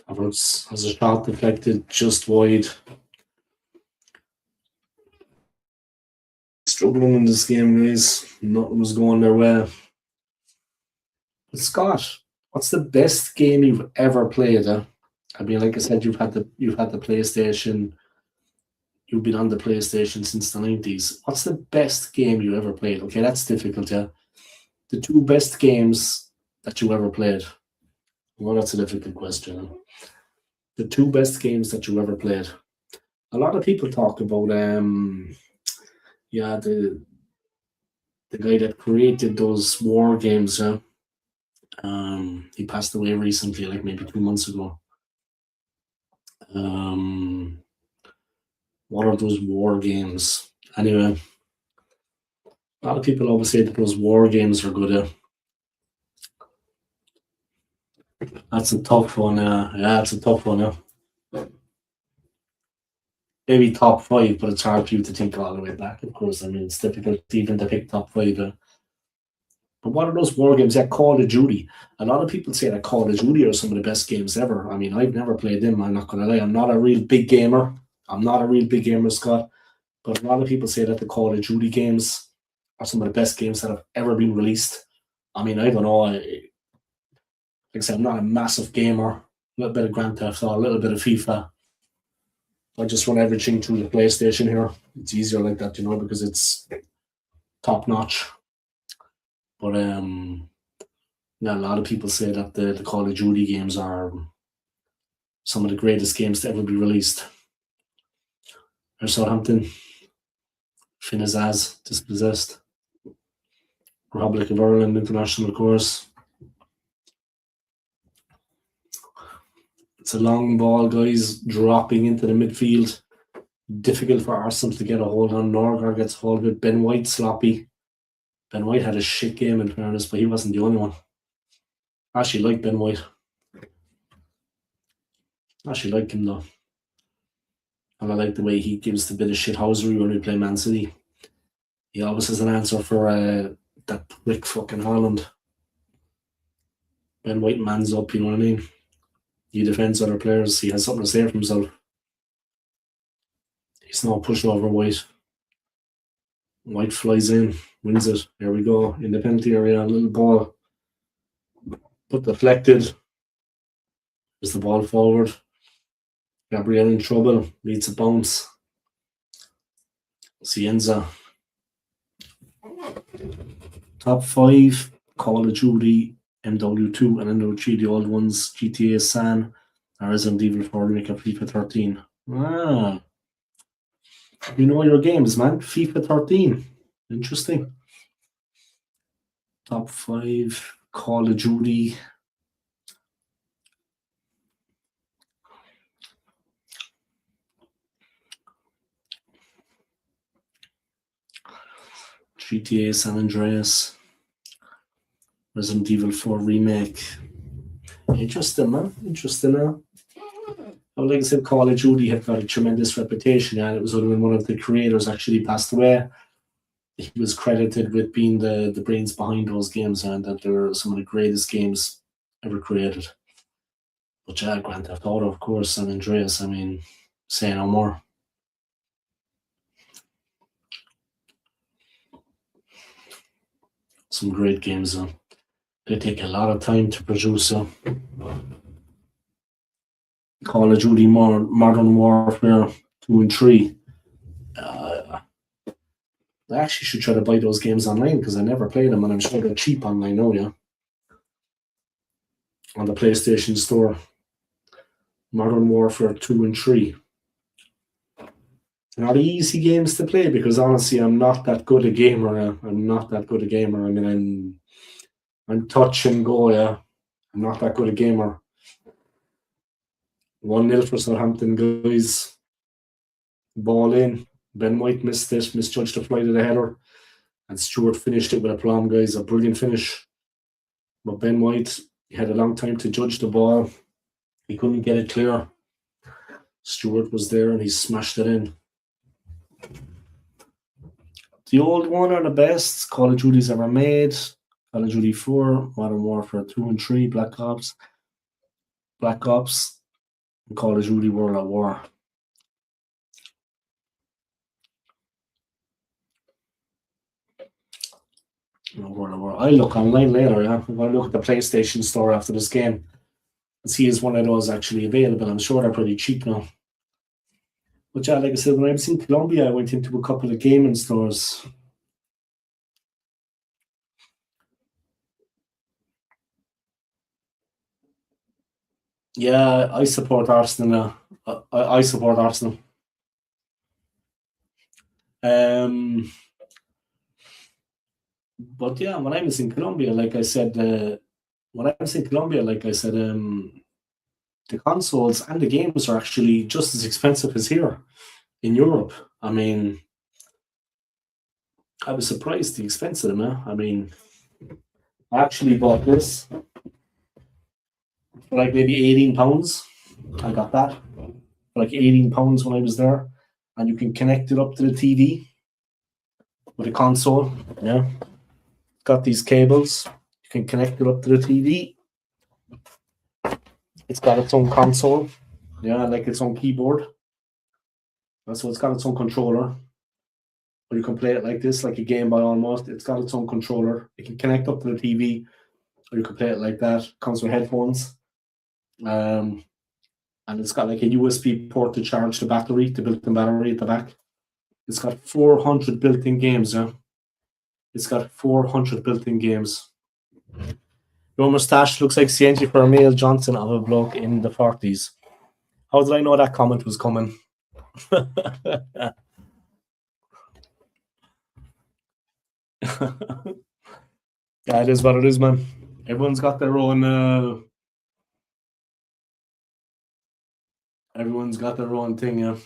Havertz has a shot deflected just wide. Struggling in this game, guys. Nothing was going their way. But Scott, what's the best game you've ever played? I mean, like I said, you've had the PlayStation. You've been on the PlayStation since the 90s. What's the best game you ever played? Okay, that's difficult, yeah. The two best games that you ever played. Well, that's a difficult question. The two best games that you ever played. A lot of people talk about yeah, the guy that created those war games, he passed away recently, like maybe 2 months ago. What are those war games? Anyway, a lot of people always say that those war games are good. That's a tough one. Yeah, it's a tough one. Maybe top five, but it's hard for you to think all the way back. Of course, I mean it's difficult even to pick top five. But what are those war games? Yeah, Call of Duty. A lot of people say that Call of Duty are some of the best games ever. I mean, I've never played them. I'm not going to lie. I'm not a real big gamer. I'm not a real big gamer, Scott. But a lot of people say that the Call of Duty games are some of the best games that have ever been released. I mean, I don't know. Like I said, I'm not a massive gamer. A little bit of Grand Theft Auto, a little bit of FIFA. I just run everything through the PlayStation here. It's easier like that, because it's top notch. But yeah, a lot of people say that the Call of Duty games are some of the greatest games to ever be released. There's Southampton, Finazaz, Dispossessed, Republic of Ireland, International course. It's a long ball, guys, dropping into the midfield. Difficult for Arsenal to get a hold on. Norgard gets a hold of it. Ben White sloppy. Ben White had a shit game in fairness, but he wasn't the only one. I actually like Ben White. I actually like him though. And I like the way he gives the bit of shithousery when we play Man City. He always has an answer for that prick fucking Haaland. Ben White mans up, you know what I mean? He defends other players. He has something to say for himself. He's not pushing over White. White flies in, wins it. There we go. In the penalty area, a little ball. But deflected. There's the ball forward. Gabriel in trouble. Needs a bounce. Cienza. Top 5. Call of Duty, MW2, and MW3, the old ones. GTA San. Resident Evil 4 remake of FIFA 13. Ah. You know your games, man. FIFA 13. Interesting. Top 5. Call of Duty. GTA San Andreas. Resident Evil 4 remake. Interesting, man. Interesting now. Like I said, Call of Duty had got a tremendous reputation, and it was only when one of the creators actually passed away. He was credited with being the brains behind those games, and that they were some of the greatest games ever created. But yeah, Grand Theft Auto, of course, San Andreas, I mean, say no more. Some great games, they take a lot of time to produce. Call of Duty Modern Warfare 2 and 3. I actually should try to buy those games online because I never played them, and I'm sure they're cheap online now, yeah. On the PlayStation Store. Modern Warfare 2 and 3. Not easy games to play because honestly, I'm not that good a gamer. I'm not that good a gamer. I mean, I'm touch and go, yeah. I'm not that good a gamer. 1-0 for Southampton, guys. Ball in. Ben White missed it, misjudged the flight of the header. And Stewart finished it with a plum, guys. A brilliant finish. But Ben White, he had a long time to judge the ball. He couldn't get it clear. Stewart was there and he smashed it in. The old one are the best Call of Duty's ever made. Call of Duty 4, Modern Warfare 2 and 3, Black Ops, and Call of Duty World at War. World at War. I'll look online later, yeah. I'm going to look at the PlayStation Store after this game and see is one of those actually available. I'm sure they're pretty cheap now. But yeah, like I said, when I was in Colombia, I went into a couple of gaming stores. Yeah, I support Arsenal now. I support Arsenal. But yeah, when I was in Colombia, like I said, the consoles and the games are actually just as expensive as here in Europe. I mean, I was surprised the expense of them. I mean, I actually bought this for like maybe £18. I got that for like £18 when I was there, and you can connect it up to the TV with a console. Yeah, got these cables. You can connect it up to the TV. It's got its own console. Yeah, like its own keyboard. So it's got its own controller. Or you can play it like this, like a Game Boy almost. It's got its own controller. It can connect up to the TV, or you can play it like that. Comes with headphones. and it's got like a USB port to charge the battery, the built-in battery at the back. It's got 400 built-in games, yeah. It's got 400 built-in games. Your moustache looks like CNG for a male Johnson of a bloke in the 40s. How did I know that comment was coming? Yeah, it is what it is, man. Everyone's got their own. Everyone's got their own thing, yeah.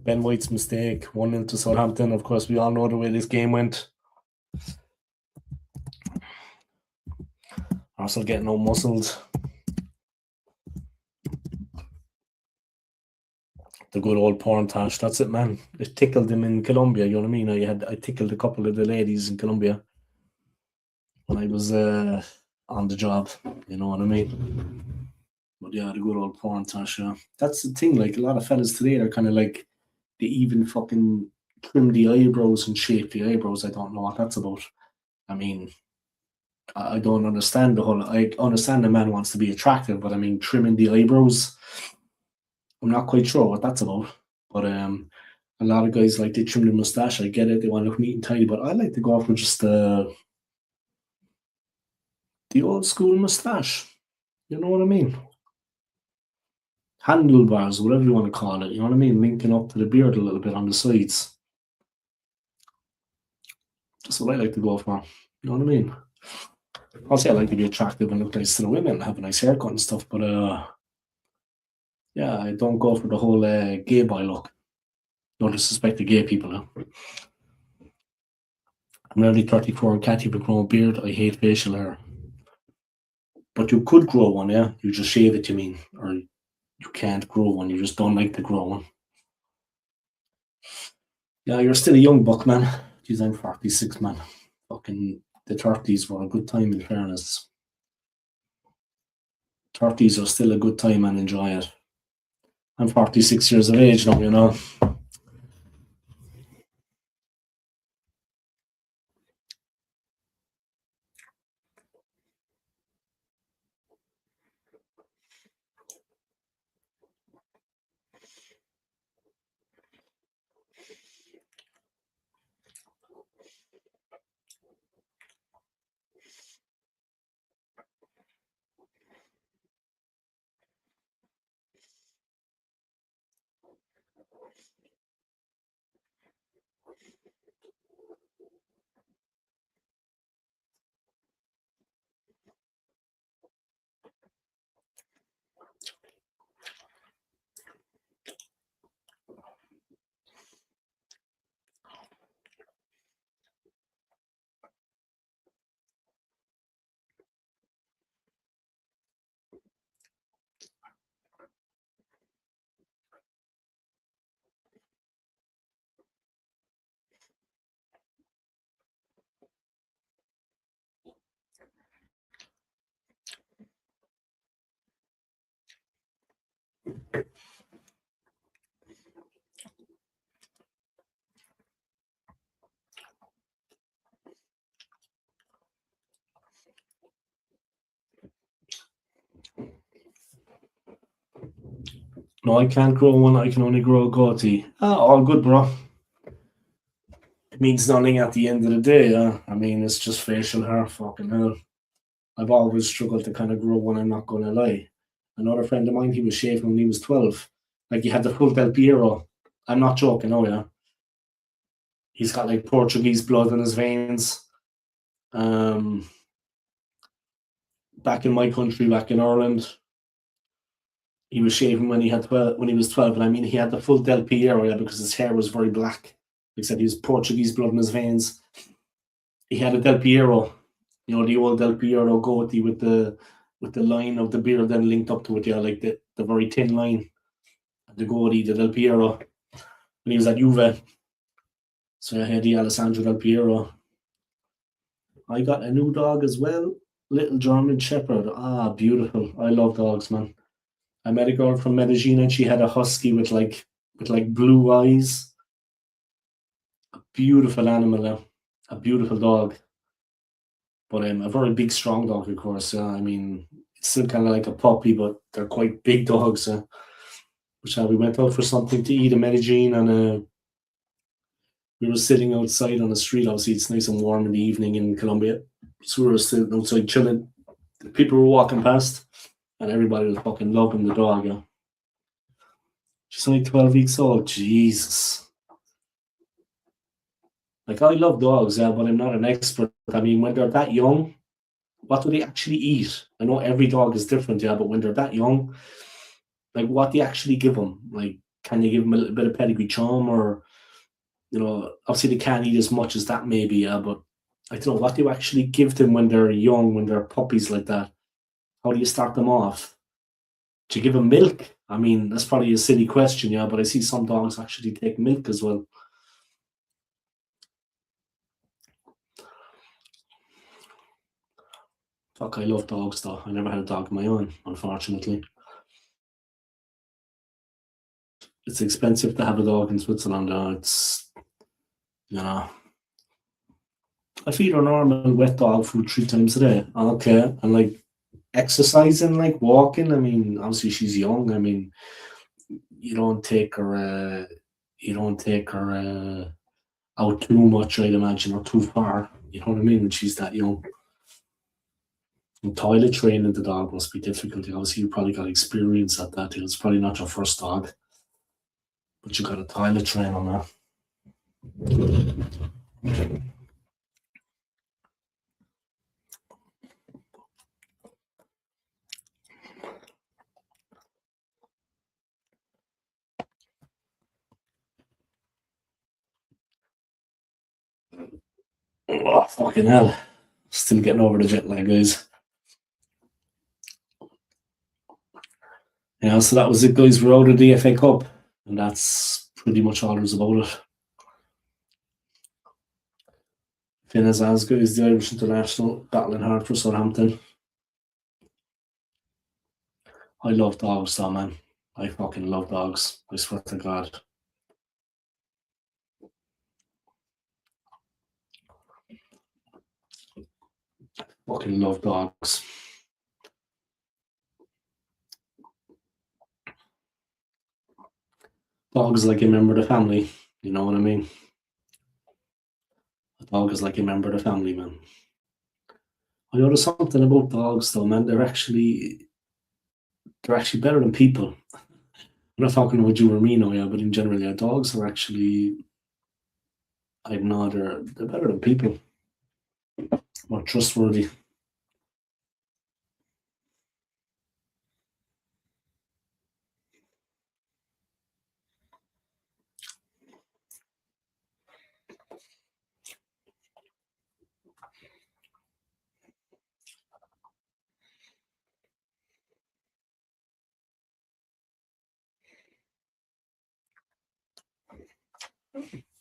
Ben White's mistake, 1-0 to Southampton. Of course, we all know the way this game went. Arsenal getting all muscled. The good old porn tash. That's it, man. It tickled him in Colombia, you know what I mean? I tickled a couple of the ladies in Colombia when I was on the job, you know what I mean? But yeah, the good old porn tash, yeah. That's the thing, like a lot of fellas today are kind of like, they even fucking trim the eyebrows and shape the eyebrows. I don't know what that's about. I mean, I don't understand the whole. I understand the man wants to be attractive, but I mean, trimming the eyebrows, I'm not quite sure what that's about. But a lot of guys like they trim their mustache. I get it; they want to look neat and tidy. But I like to go for just the old school mustache. You know what I mean? Handlebars, whatever you want to call it. You know what I mean? Linking up to the beard a little bit on the sides. That's what I like to go for. You know what I mean? Also, I like to be attractive and look nice to the women and have a nice haircut and stuff. But yeah, I don't go for the whole gay boy look. No disrespect to gay people. Now. I'm nearly 34 and can't even grow a beard. I hate facial hair. But you could grow one, yeah? You just shave it, you mean? Or you can't grow one. You just don't like to grow one. Yeah, you're still a young buck, man. Jeez, I'm 46, man. Fucking the 30s were a good time, in fairness. 30s are still a good time and enjoy it. I'm 46 years of age now, you know. No, I can't grow one. I can only grow a goatee. All good, bro. It means nothing at the end of the day. I mean, it's just facial hair. Fucking hell. I've always struggled to kind of grow one. I'm not going to lie. Another friend of mine, he was shaving when he was 12. Like he had the full Del Piero. I'm not joking. Oh yeah. He's got like Portuguese blood in his veins. Um, back in my country, back in Ireland, he was shaving when he was 12, and I mean he had the full Del Piero, yeah, because his hair was very black. He said he was Portuguese blood in his veins. He had a Del Piero, you know, the old Del Piero goatee with the line of the beard then linked up to it, yeah, like the very thin line. The goatee, the Del Piero. When he was at Juve. So I had the Alessandro Del Piero. I got a new dog as well. Little German Shepherd. Ah, beautiful. I love dogs, man. I met a girl from Medellin and she had a husky with blue eyes. A beautiful animal now. A beautiful dog. But a very big, strong dog, of course. I mean, it's still kind of like a puppy, but they're quite big dogs. Which we went out for something to eat in Medellin, and we were sitting outside on the street. Obviously, it's nice and warm in the evening in Colombia, so we were sitting outside chilling. People were walking past, and everybody was fucking loving the dog. Yeah. She's only 12 weeks old. Jesus. Like, I love dogs, yeah, but I'm not an expert. I mean, when they're that young, what do they actually eat? I know every dog is different, yeah, but when they're that young, like, what do you actually give them? Like, can you give them a little bit of pedigree charm, or, obviously they can't eat as much as that, maybe, yeah, but I don't know, what do you actually give them when they're young, when they're puppies like that? How do you start them off? Do you give them milk? I mean, that's probably a silly question, yeah, but I see some dogs actually take milk as well. Fuck, I love dogs, though. I never had a dog of my own, unfortunately. It's expensive to have a dog in Switzerland. It's, I feed her normal wet dog food 3 times a day. Okay, and like exercising, like walking. I mean, obviously she's young. I mean, you don't take her. Out too much, I'd imagine, or too far. You know what I mean? When she's that young. And toilet training the dog must be difficult. Obviously, you probably got experience at that. It's probably not your first dog, but you got a toilet train on that. Oh, fucking hell. Still getting over the jet lag, guys. Yeah, so that was it, guys. We're out of the FA Cup, and that's pretty much all there's about it. Finn is as good as the Irish international, battling hard for Southampton. I love dogs, though, man. I fucking love dogs. I swear to God. Fucking love dogs. Dog is like a member of the family. You know what I mean? A dog is like a member of the family, man. I know there's something about dogs, though, man. They're actually better than people. I'm not talking about you or me now, yeah, but in general, yeah, dogs are actually, I don't know, they're better than people. More trustworthy.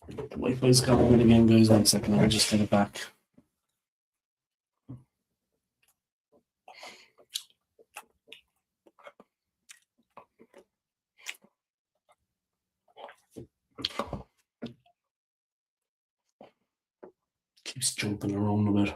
The Wi-Fi's coming in again, guys. 1 second, I'll just get it back. Keeps jumping around a bit.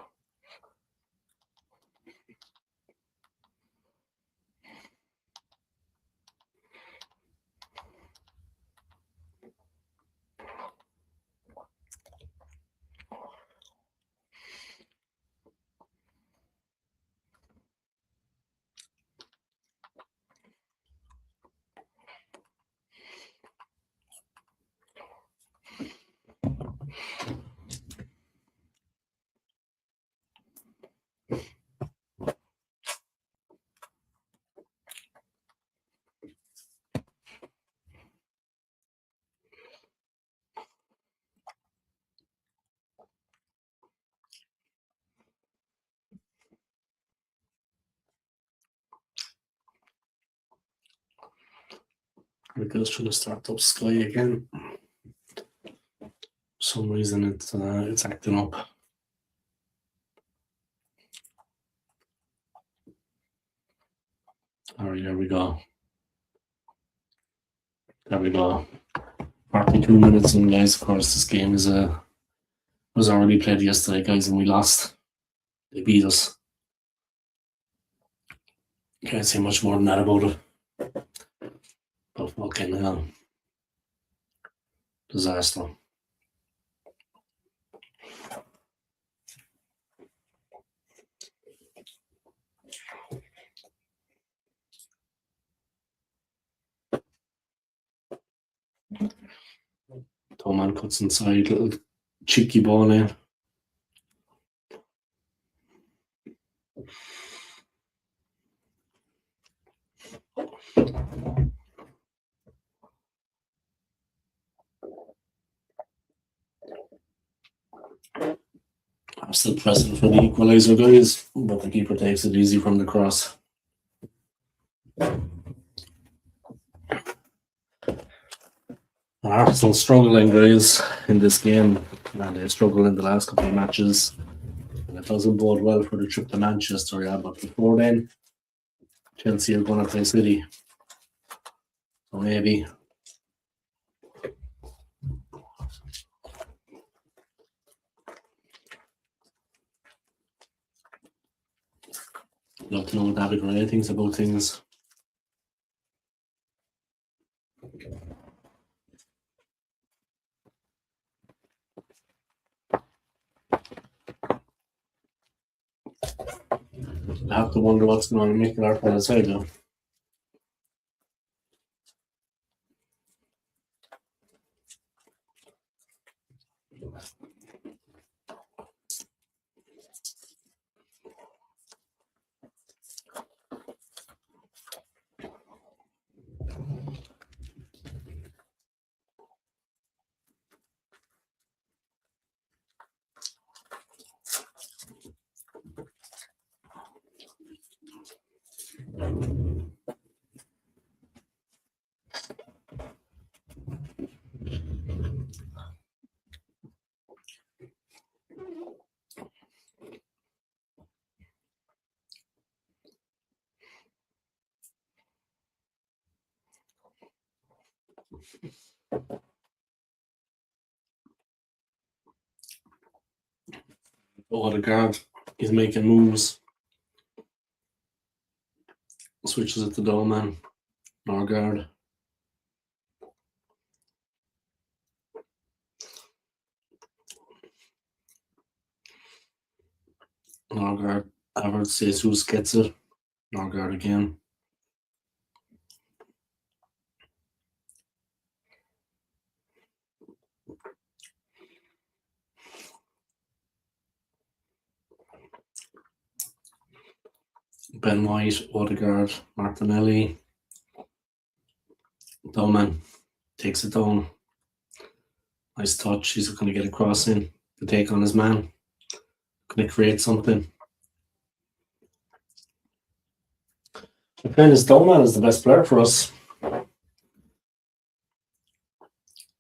It goes trying to start up Sky again. For some reason it's acting up. Alright, there we go. There we go. 42 minutes in, guys. Of course, this game was already played yesterday, guys, and we lost. They beat us. Can't say much more than that about it. But fucking hell. Disaster. Toman cuts inside, little cheeky ball in. I'm still pressing for the equaliser, guys, but the keeper takes it easy from the cross. Arsenal struggling, guys, in this game, and they struggled in the last couple of matches. And it doesn't bode well for the trip to Manchester, yeah. But before then, Chelsea are going to play City, so maybe. Love to know what David Ray thinks about things. I have to wonder what's going on in Mikel Arteta's side though. Odegaard is making moves. Switches it to Dolman. Norgard. Norgard. Havertz Jesus gets it. Norgard again. Ben White, Odegaard, Martinelli. Dolman takes it down. Nice touch. He's going to get a cross in to take on his man. Going to create something. In fairness, Dolman is the best player for us.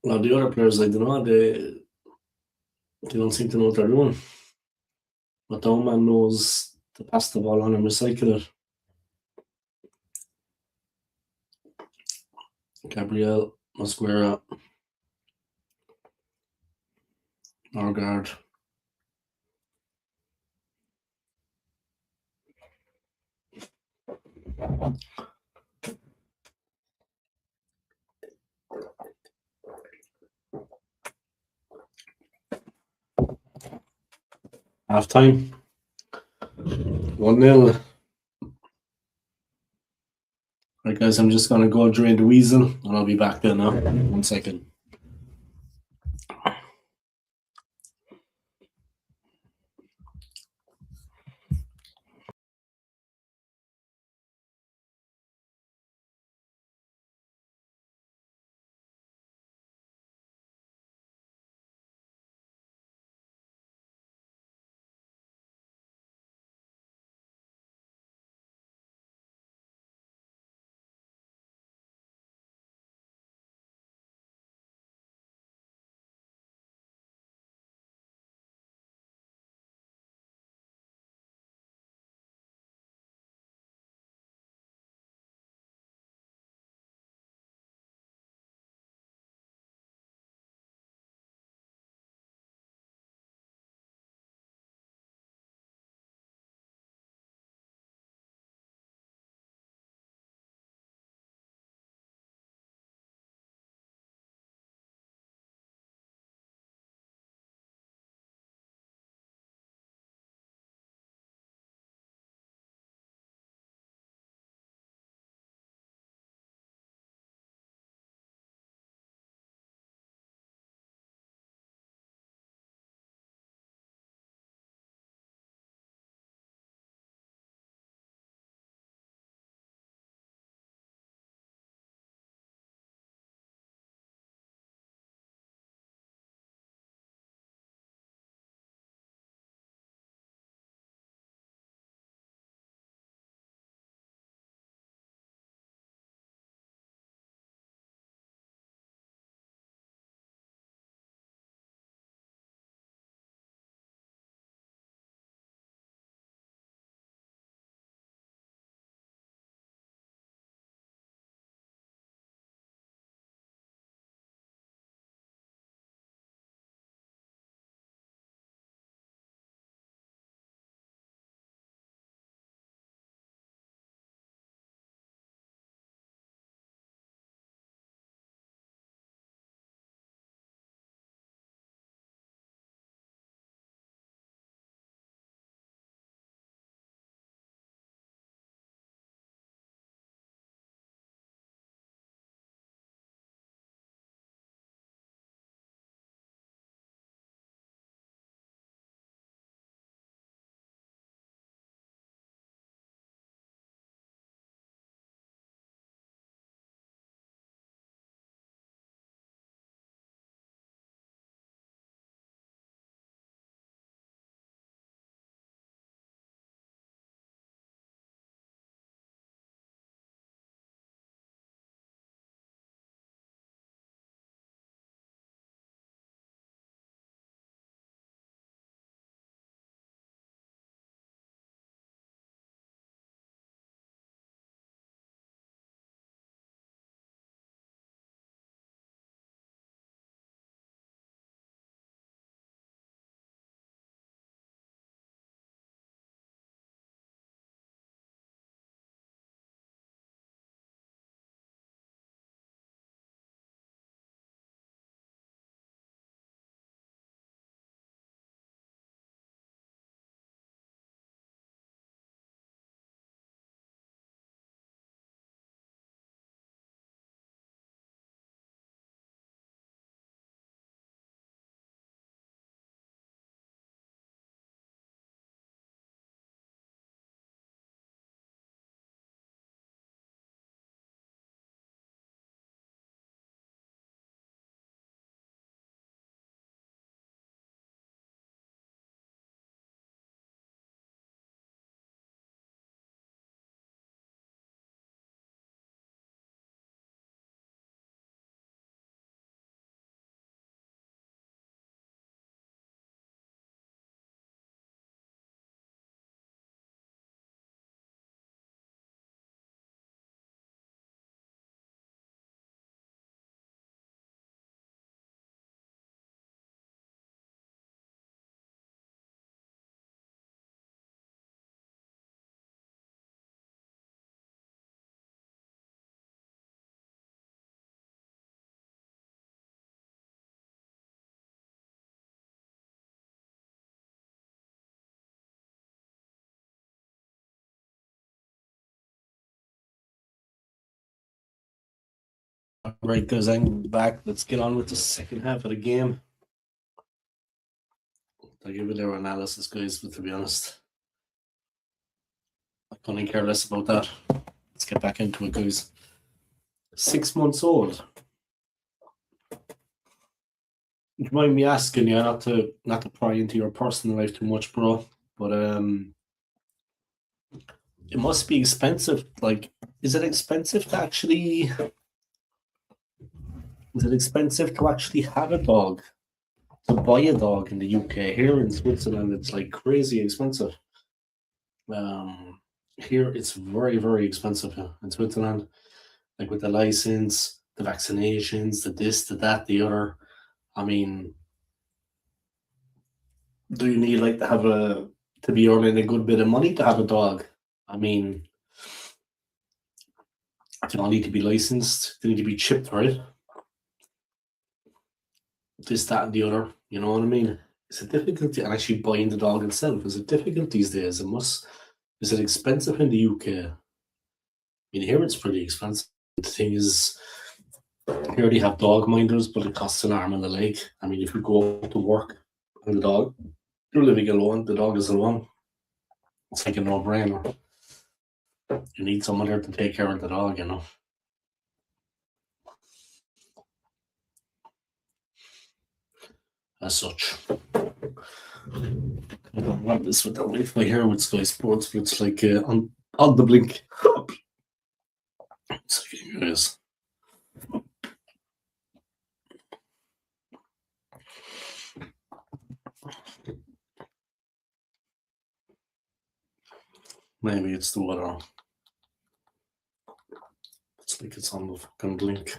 Well, the other players, I don't know, they don't seem to know what they're doing. But Dolman knows to pass the ball on and recycle it. Gabriel, Mosquera, Norgard. Half time. 1-0. Right, guys, I'm just going to go drain the weasel and I'll be back then now. 1 second. Right, guys, I'm back. Let's get on with the second half of the game. I'll give it their analysis, guys, but to be honest, I couldn't care less about that. Let's get back into it, guys. 6 months old. You mind me asking you not to pry into your personal life too much, bro, but it must be expensive. Like, is it expensive to actually have a dog? To buy a dog in the UK? Here in Switzerland, it's like crazy expensive. Here it's very, very expensive in Switzerland. Like with the license, the vaccinations, the this, the that, the other. I mean, do you need like to be earning a good bit of money to have a dog? I mean, they all need to be licensed. They need to be chipped, right? This, that, and the other. You know what I mean? It's a difficulty, and actually buying the dog itself is a difficult these days. Is it expensive in the UK? I mean, here it's pretty expensive. The thing is, here they have dog minders, but it costs an arm and a leg. I mean, if you go to work and you're living alone, the dog is alone. It's like a no-brainer. You need someone there to take care of the dog, you know. As such. I don't want this with the Wi-Fi here with Sky Sports, but it's like on the blink. So, guys. Maybe it's the weather. It's like it's on the fucking blink.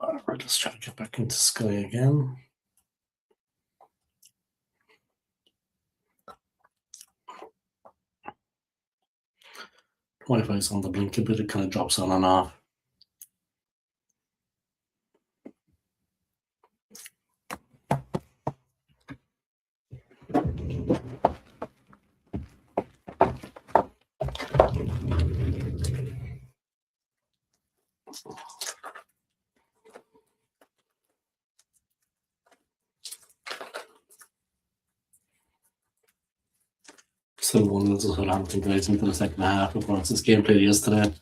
Alright, let's try to get back into Sky again. Wi-Fi is on the blink a bit, it kind of drops on and off. Still 1-0 to Southampton, guys, into the second half. Of course, this game played yesterday.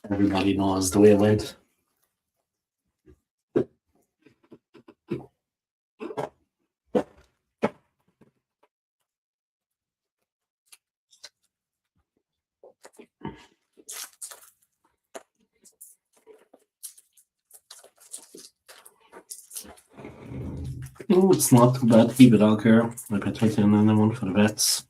Everybody knows the way it went. Oh, it's not too bad. Keep it out here. I bet 29 for the bets.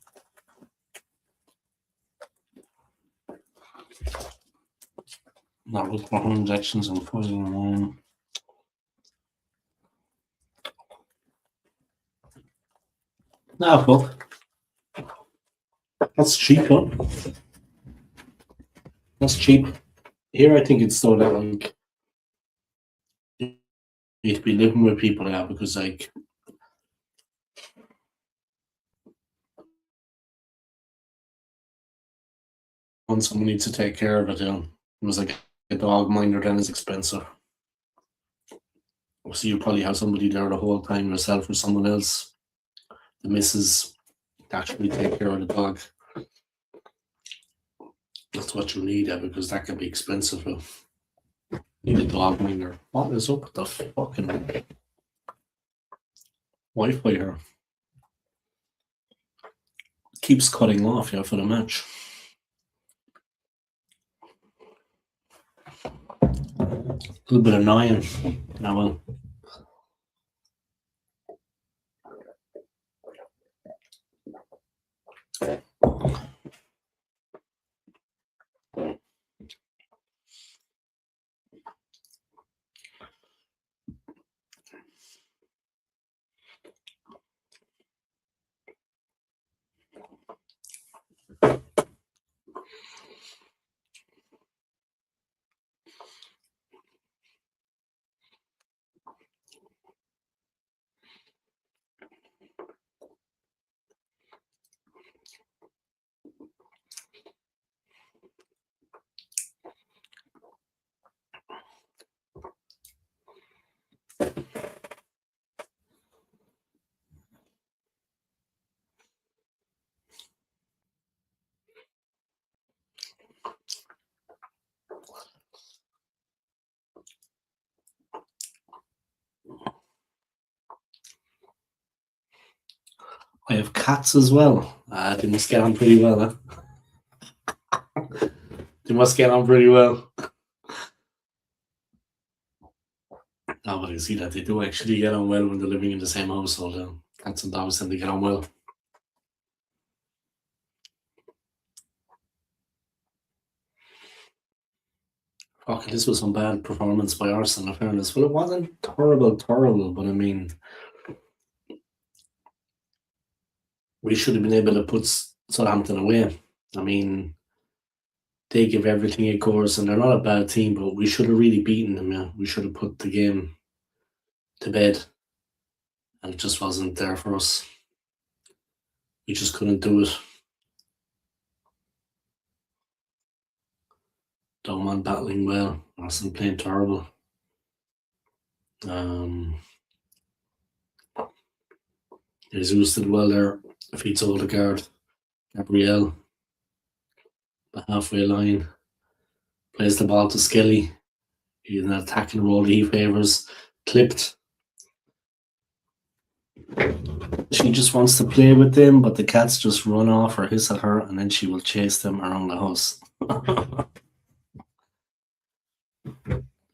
Not with more injections and poison. Nah, fuck. That's cheap, huh? That's cheap. Here, I think it's so that like you need to be living with people now because like when someone needs to take care of it, it was like a dog minder then is expensive. So you probably have somebody there the whole time yourself or someone else. The missus to actually take care of the dog. That's what you need, because that can be expensive. Need a dog minder. What is up with the fucking Wi-Fi here? Keeps cutting off here for the match. A little bit annoying. Now, well. I have cats as well. They must get on pretty well, huh? They must get on pretty well. Oh, but I see that they do actually get on well when they're living in the same household. Cats and dogs tend to get on well. Okay, this was some bad performance by Arsenal, in fairness. Well, it wasn't terrible, but I mean, we should have been able to put Southampton away. I mean, they give everything, of course, and they're not a bad team, but we should have really beaten them. Yeah, we should have put the game to bed, and it just wasn't there for us. We just couldn't do it. Dortmund battling well, Arsenal playing terrible. Um, Jesus did well there. Feeds Odegaard. Gabriel, the halfway line, plays the ball to Skelly. He's an attacking role he favours. Clipped. She just wants to play with them, but the cats just run off or hiss at her, and then she will chase them around the house.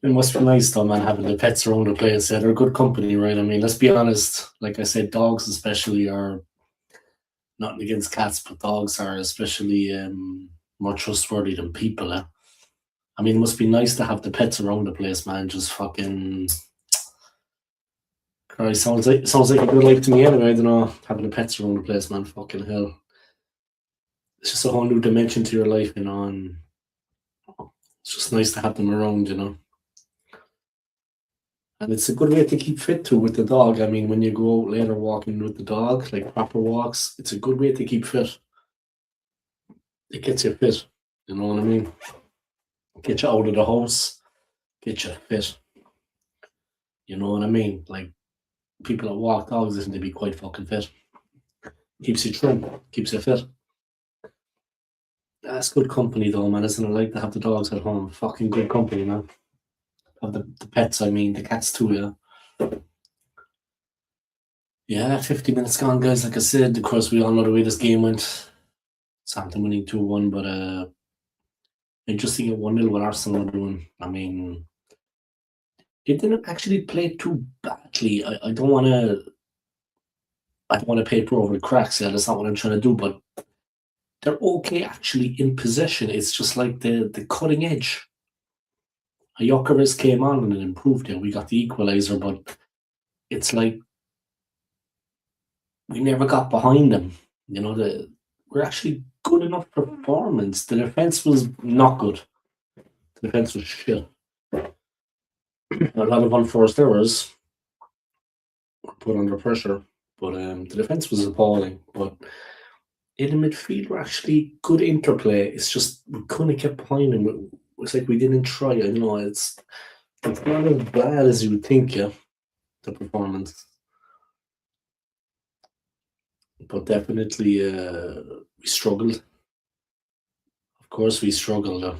It must be nice though, man, having the pets around the place. Yeah, they're good company, right? I mean, let's be honest. Like I said, dogs especially are nothing against cats, but dogs are especially more trustworthy than people. I mean, it must be nice to have the pets around the place, man. Just fucking. Christ, sounds like a good life to me anyway. I don't know, having the pets around the place, man. Fucking hell, it's just a whole new dimension to your life, you know. And it's just nice to have them around, you know. And it's a good way to keep fit too with the dog. I mean, when you go out later walking with the dog, like proper walks, it's a good way to keep fit. It gets you fit. You know what I mean? Get you out of the house, get you fit. You know what I mean? Like people that walk dogs isn't to be quite fucking fit. Keeps you trim, keeps you fit. That's good company though, man. Isn't it like to have the dogs at home? Fucking good company, man. Have the pets, I mean, the cats too, yeah. Yeah, 50 minutes gone, guys. Like I said, of course, we all know the way this game went. Southampton winning 2-1, but interesting at 1-0 what Arsenal were doing. I mean, they didn't actually play too badly. I don't wanna paper over the cracks, yeah, that's not what I'm trying to do, but they're okay actually in possession. It's just like the cutting edge. Jokeris came on and it improved it. We got the equalizer, but it's like we never got behind them. You know, we're actually good enough performance. The defense was not good. The defense was shit. A lot of unforced errors were put under pressure, but the defense was appalling. But in the midfield, we're actually good interplay. It's just we couldn't get behind them. It's like we didn't try. I know it's not as bad as you would think. Yeah, the performance, but definitely we struggled. Of course, we struggled. I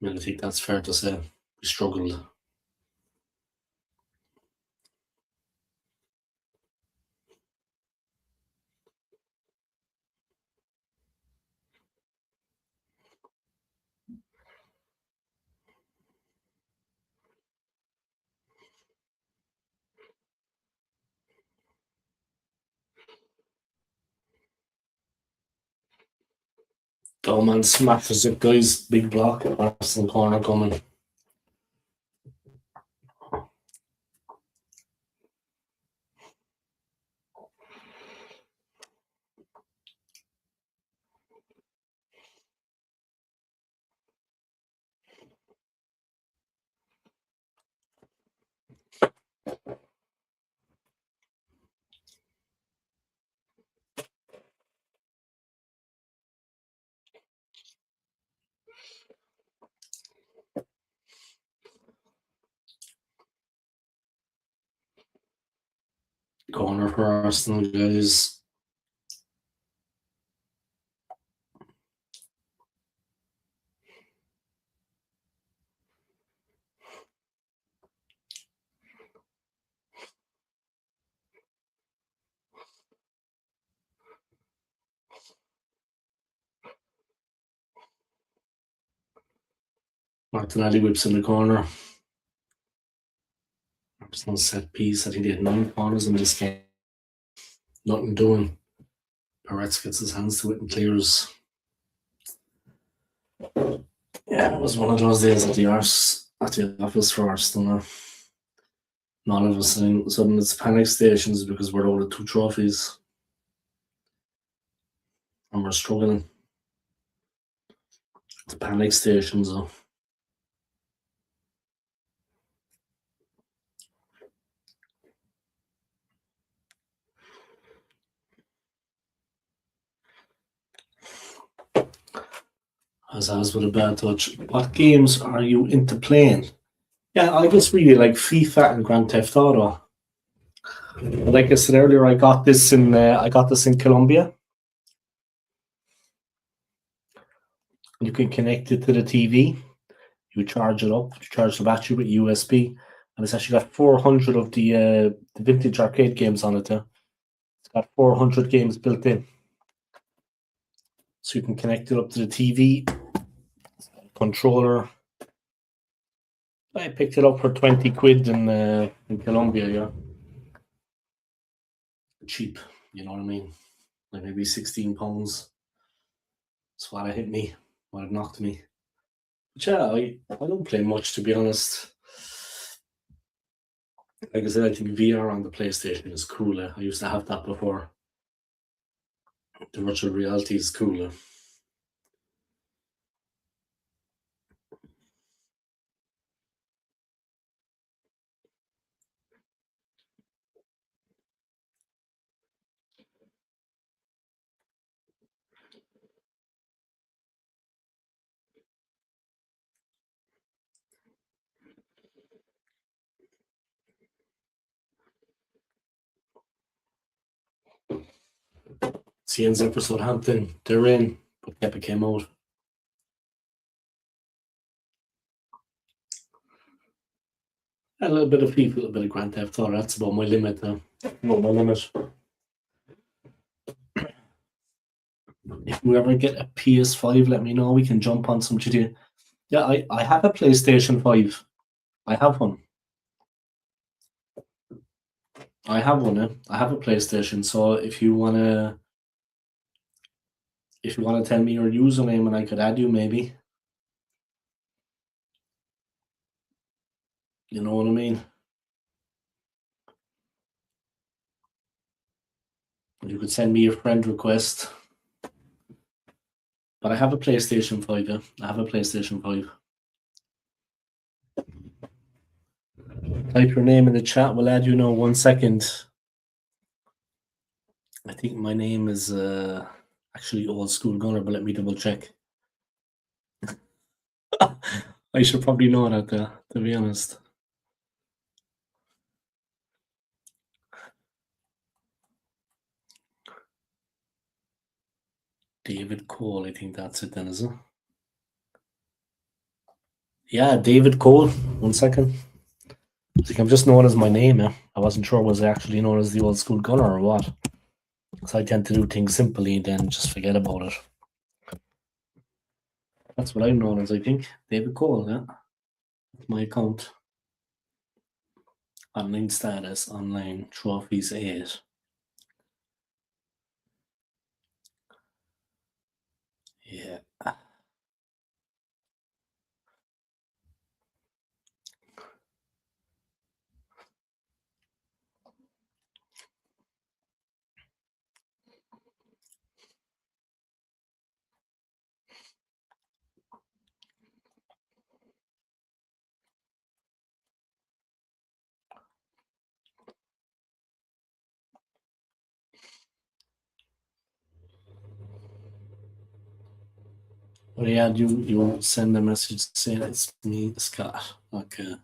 mean, I think that's fair to say. We struggled. Oh man, smashes it, guys. Big block. Arsenal corner coming. Corner for Arsenal, guys. Martinelli whips in the corner. There's no set piece. I think they had 9 corners in this game. Nothing doing. Peretz gets his hands to it and clears. Yeah, it was one of those days at the office for Arsenal. None of us sudden it's panic stations because we're out of 2 trophies and we're struggling. It's panic stations though. As with a bad touch. What games are you into playing? Yeah, I just really like FIFA and Grand Theft Auto. Like I said earlier, I got this in Colombia. You can connect it to the TV. You charge it up. You charge the battery with USB, and it's actually got 400 of the vintage arcade games on it. It's got 400 games built in, so you can connect it up to the TV controller. I picked it up for 20 quid in Colombia. Yeah, cheap. You know what I mean? Like maybe £16. That's what it hit me. What it knocked me. But yeah, I don't play much, to be honest. Like I said, I think VR on the PlayStation is cooler. I used to have that before. The virtual reality is cooler. CNZ for Southampton, they're in, but Kepa came out. A little bit of FIFA, a little bit of Grand Theft Auto. That's about my limit now. About my limit. If we ever get a PS5, let me know. We can jump on some GTA. Yeah, I have a PlayStation 5. I have one. I have one. I have a PlayStation. So if you wanna tell me your username and I could add you, maybe. You know what I mean? You could send me your friend request. But I have a PlayStation 5. Yeah, I have a PlayStation 5. Type your name in the chat. We'll add you now. 1 second. I think my name is actually Old School Gunner, but let me double check. I should probably know that, to be honest. David Cole, I think that's it then, is it? Yeah, David Cole. 1 second. I think I'm just known as my name. I wasn't sure was I actually known as the Old School Gunner or what. Because I tend to do things simply and then just forget about it. That's what I'm known as, I think. David Cole, yeah. That's my account. Online status, online trophies 8. Yeah. But yeah, you send a message saying it's me, Scott. Okay.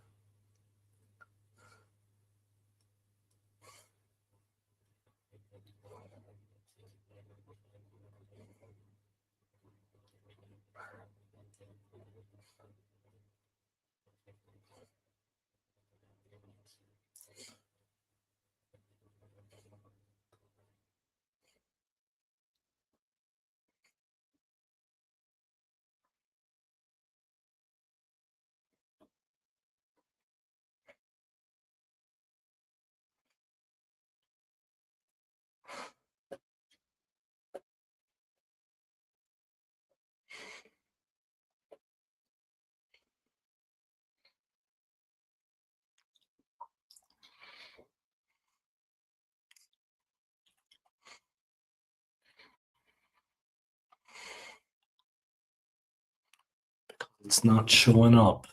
It's not showing up.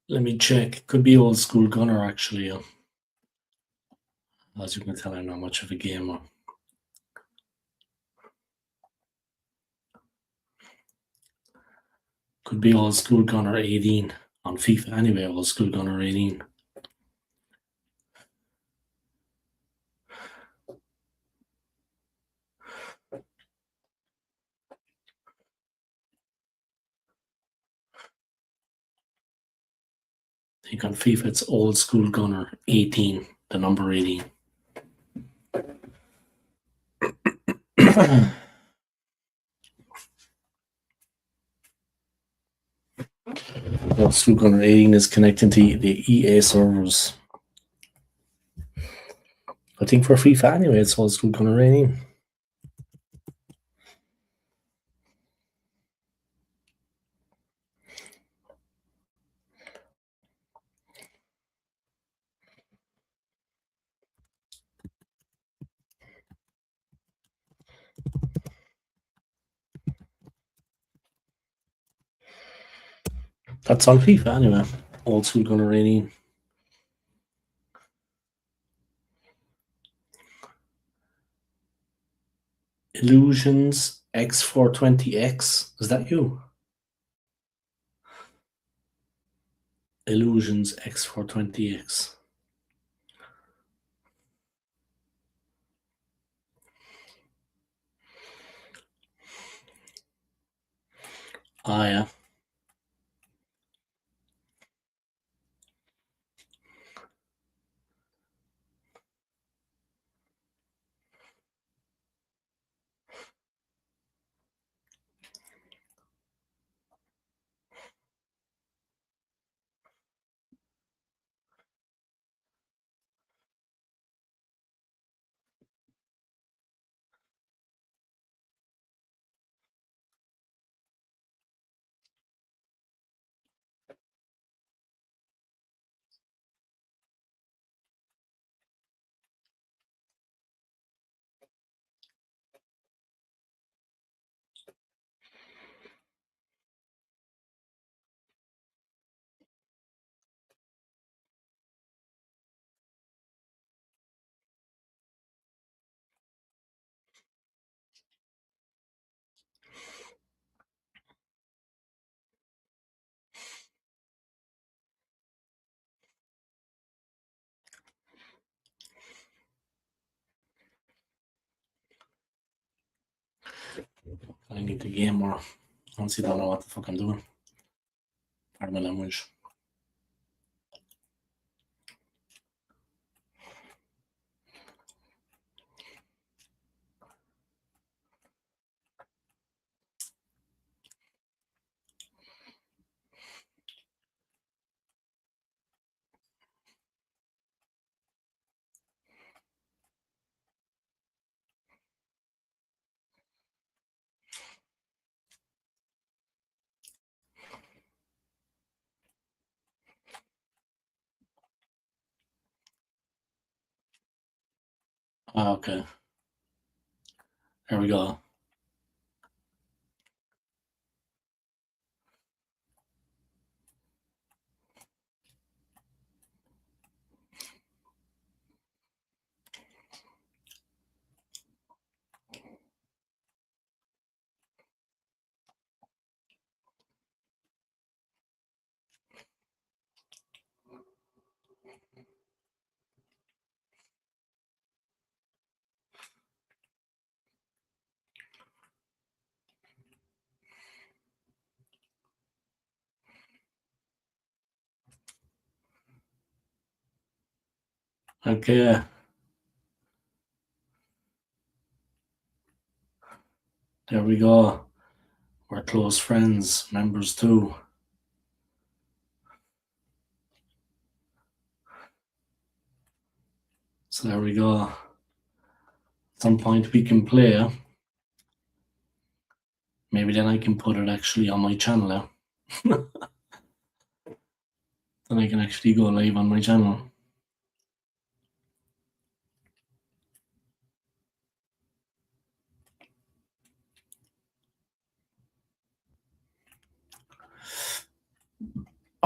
Let me check. Could be old school gunner actually. As you can tell, I'm not much of a gamer. Could be old school gunner 18 on FIFA anyway. Old school gunner 18. I think on FIFA it's old school gunner 18, the number 18. Old school gunner 18 is connecting to the EA servers. I think for FIFA anyway, it's old school gunner 18. That's on FIFA anyway. Old school gunner 18. Illusions X420X. Is that you? Illusions X420X. Ah, yeah. I need to game more. Honestly, don't know what the fuck I'm doing. Pardon my language. Ah, okay. There we go. Okay. There we go. We're close friends, members too. So there we go. At some point we can play. Maybe then I can put it actually on my channel. Then I can actually go live on my channel.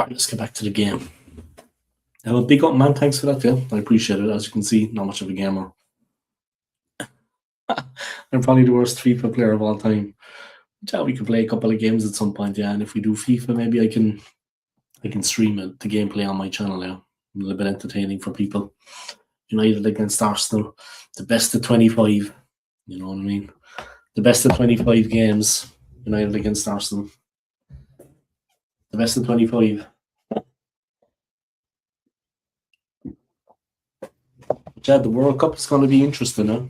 All right, let's get back to the game. Now, a big up, man. Thanks for that, Phil. I appreciate it. As you can see, not much of a gamer. I'm probably the worst FIFA player of all time. Yeah, we could play a couple of games at some point, yeah. And if we do FIFA, maybe I can stream it, the gameplay on my channel, yeah. A little bit entertaining for people. United against Arsenal, the best of 25. You know what I mean? The best of 25 games. United against Arsenal. The best of 25. But yeah, the World Cup is going to be interesting, huh?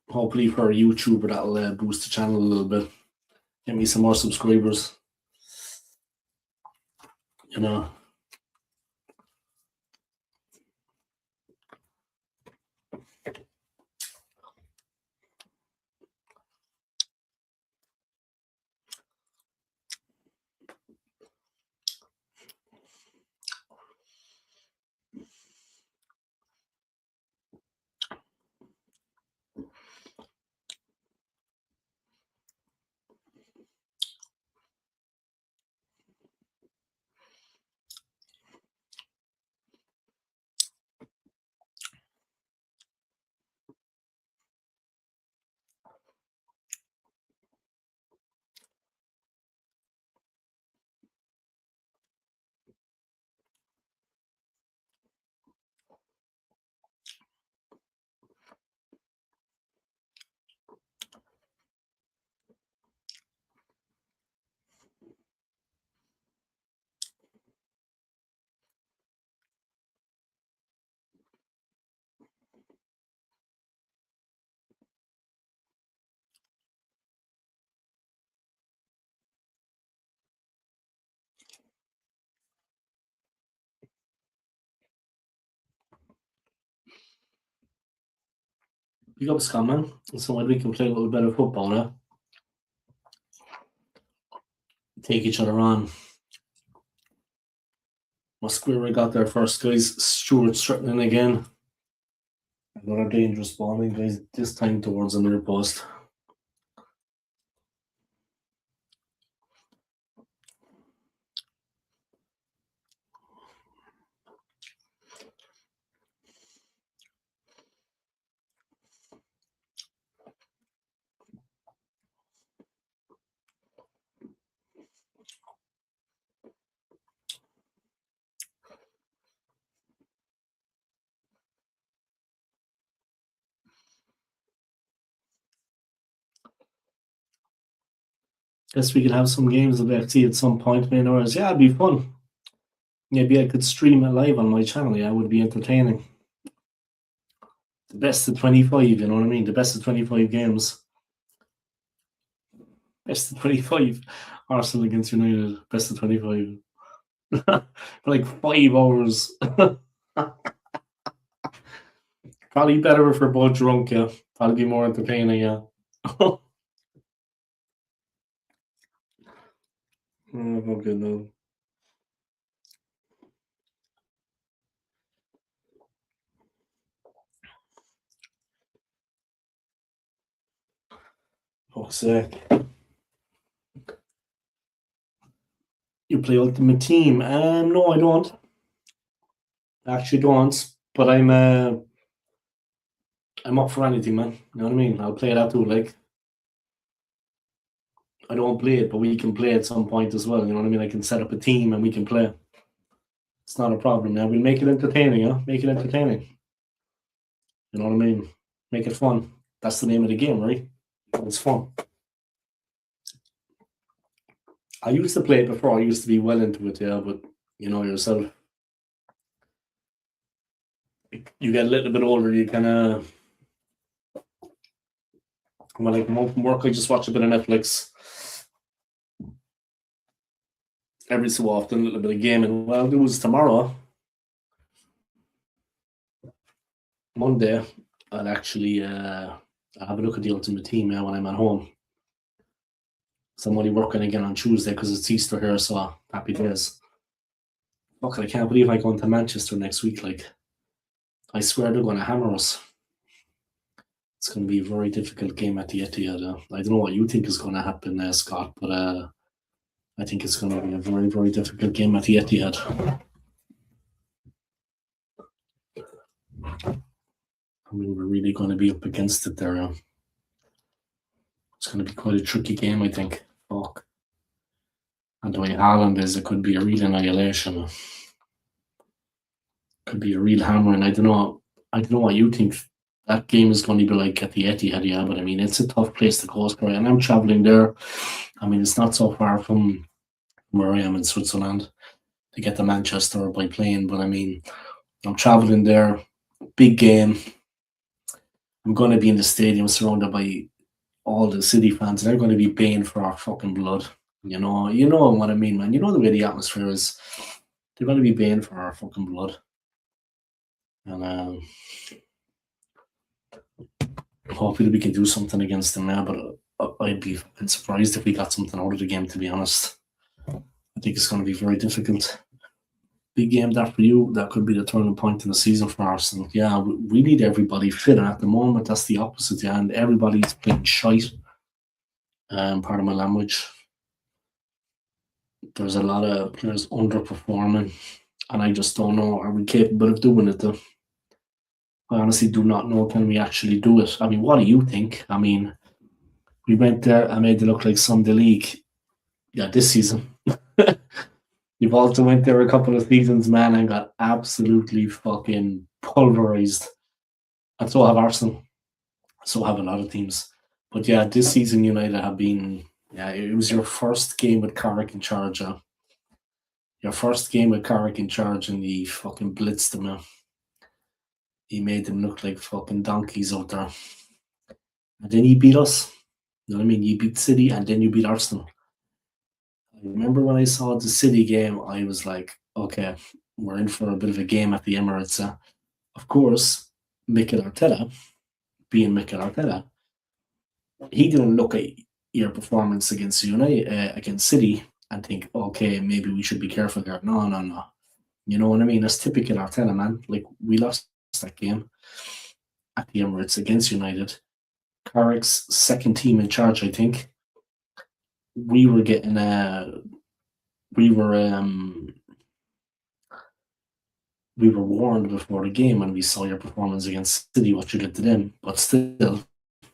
Hopefully for a YouTuber that'll boost the channel a little bit. Get me some more subscribers. You know. Big up, Scott, man. So when we can play a little bit of football now. Take each other on. Musquera got there first, guys. Stewart threatening again. Another dangerous ball, guys. This time towards the near post. Guess we could have some games of FT at some point, man. Or yeah, it'd be fun. Maybe I could stream it live on my channel. Yeah, it would be entertaining. The best of 25, you know what I mean? The best of 25 games. Best of 25. Arsenal against United. Best of 25. For like 5 hours. Probably better if we're both drunk, yeah. Probably be more entertaining, yeah. Oh, okay, no. Fuck's sake. You play Ultimate Team? No, I don't. I actually don't. But I'm up for anything, man. You know what I mean? I'll play that too. Like, I don't play it, but we can play at some point as well. You know what I mean? I can set up a team and we can play. It's not a problem. Now we'll make it entertaining, huh? Make it entertaining. You know what I mean? Make it fun. That's the name of the game, right? It's fun. I used to play it before. I used to be well into it, yeah. But you know yourself, you get a little bit older. You kind of when I come home from work, I just watch a bit of Netflix. Every so often, a little bit of gaming. Well, I'll do is tomorrow, Monday, I'll actually I'll have a look at the Ultimate Team when I'm at home. So I'm only working again on Tuesday because it's Easter here, so happy days. Look, I can't believe I'm going to Manchester next week. Like, I swear they're going to hammer us. It's going to be a very difficult game at the Etihad. I don't know what you think is going to happen, Scott, but I think it's going to be a very, very difficult game at the Etihad. I mean, we're really going to be up against it there. It's going to be quite a tricky game, I think. Fuck. And the way Haaland is, it could be a real annihilation. Could be a real hammer, and I don't know. I don't know what you think that game is going to be like at the Etihad, yeah. But I mean, it's a tough place to go, and I'm traveling there. I mean, it's not so far from where I am in Switzerland to get to Manchester by plane. But I mean, I'm traveling there. Big game. I'm going to be in the stadium surrounded by all the City fans. They're going to be baying for our fucking blood. You know what I mean, man. You know the way the atmosphere is. They're going to be baying for our fucking blood. And hopefully we can do something against them now, but I'd be surprised if we got something out of the game, to be honest. I think it's going to be very difficult. Big game that for you. That could be the turning point in the season for Arsenal. Yeah, we need everybody fit, and at the moment that's the opposite. Yeah, and everybody's playing shite. Part of my language. There's a lot of players underperforming, and I just don't know, are we capable of doing it though? I honestly do not know, can we actually do it? I mean, what do you think? I mean, we went there and made it look like Sunday League. Yeah, this season. You've also went there a couple of seasons, man, and got absolutely fucking pulverized. And so have Arsenal. So have a lot of teams. But yeah, this season United have been, yeah, it was your first game with Carrick in charge. Your first game with Carrick in charge, and he fucking blitzed them. He made them look like fucking donkeys out there. And then he beat us. You know what I mean? You beat City and then you beat Arsenal. I remember when I saw the City game, I was like, okay, we're in for a bit of a game at the Emirates. Of course, Mikel Arteta, being Mikel Arteta, he didn't look at your performance against against City and think, okay, maybe we should be careful here. No. You know what I mean? That's typical Arteta, man. Like, we lost that game at the Emirates against United. Carrick's second team in charge, I think. We were getting we were warned before the game when we saw your performance against City, what you did to them, but still,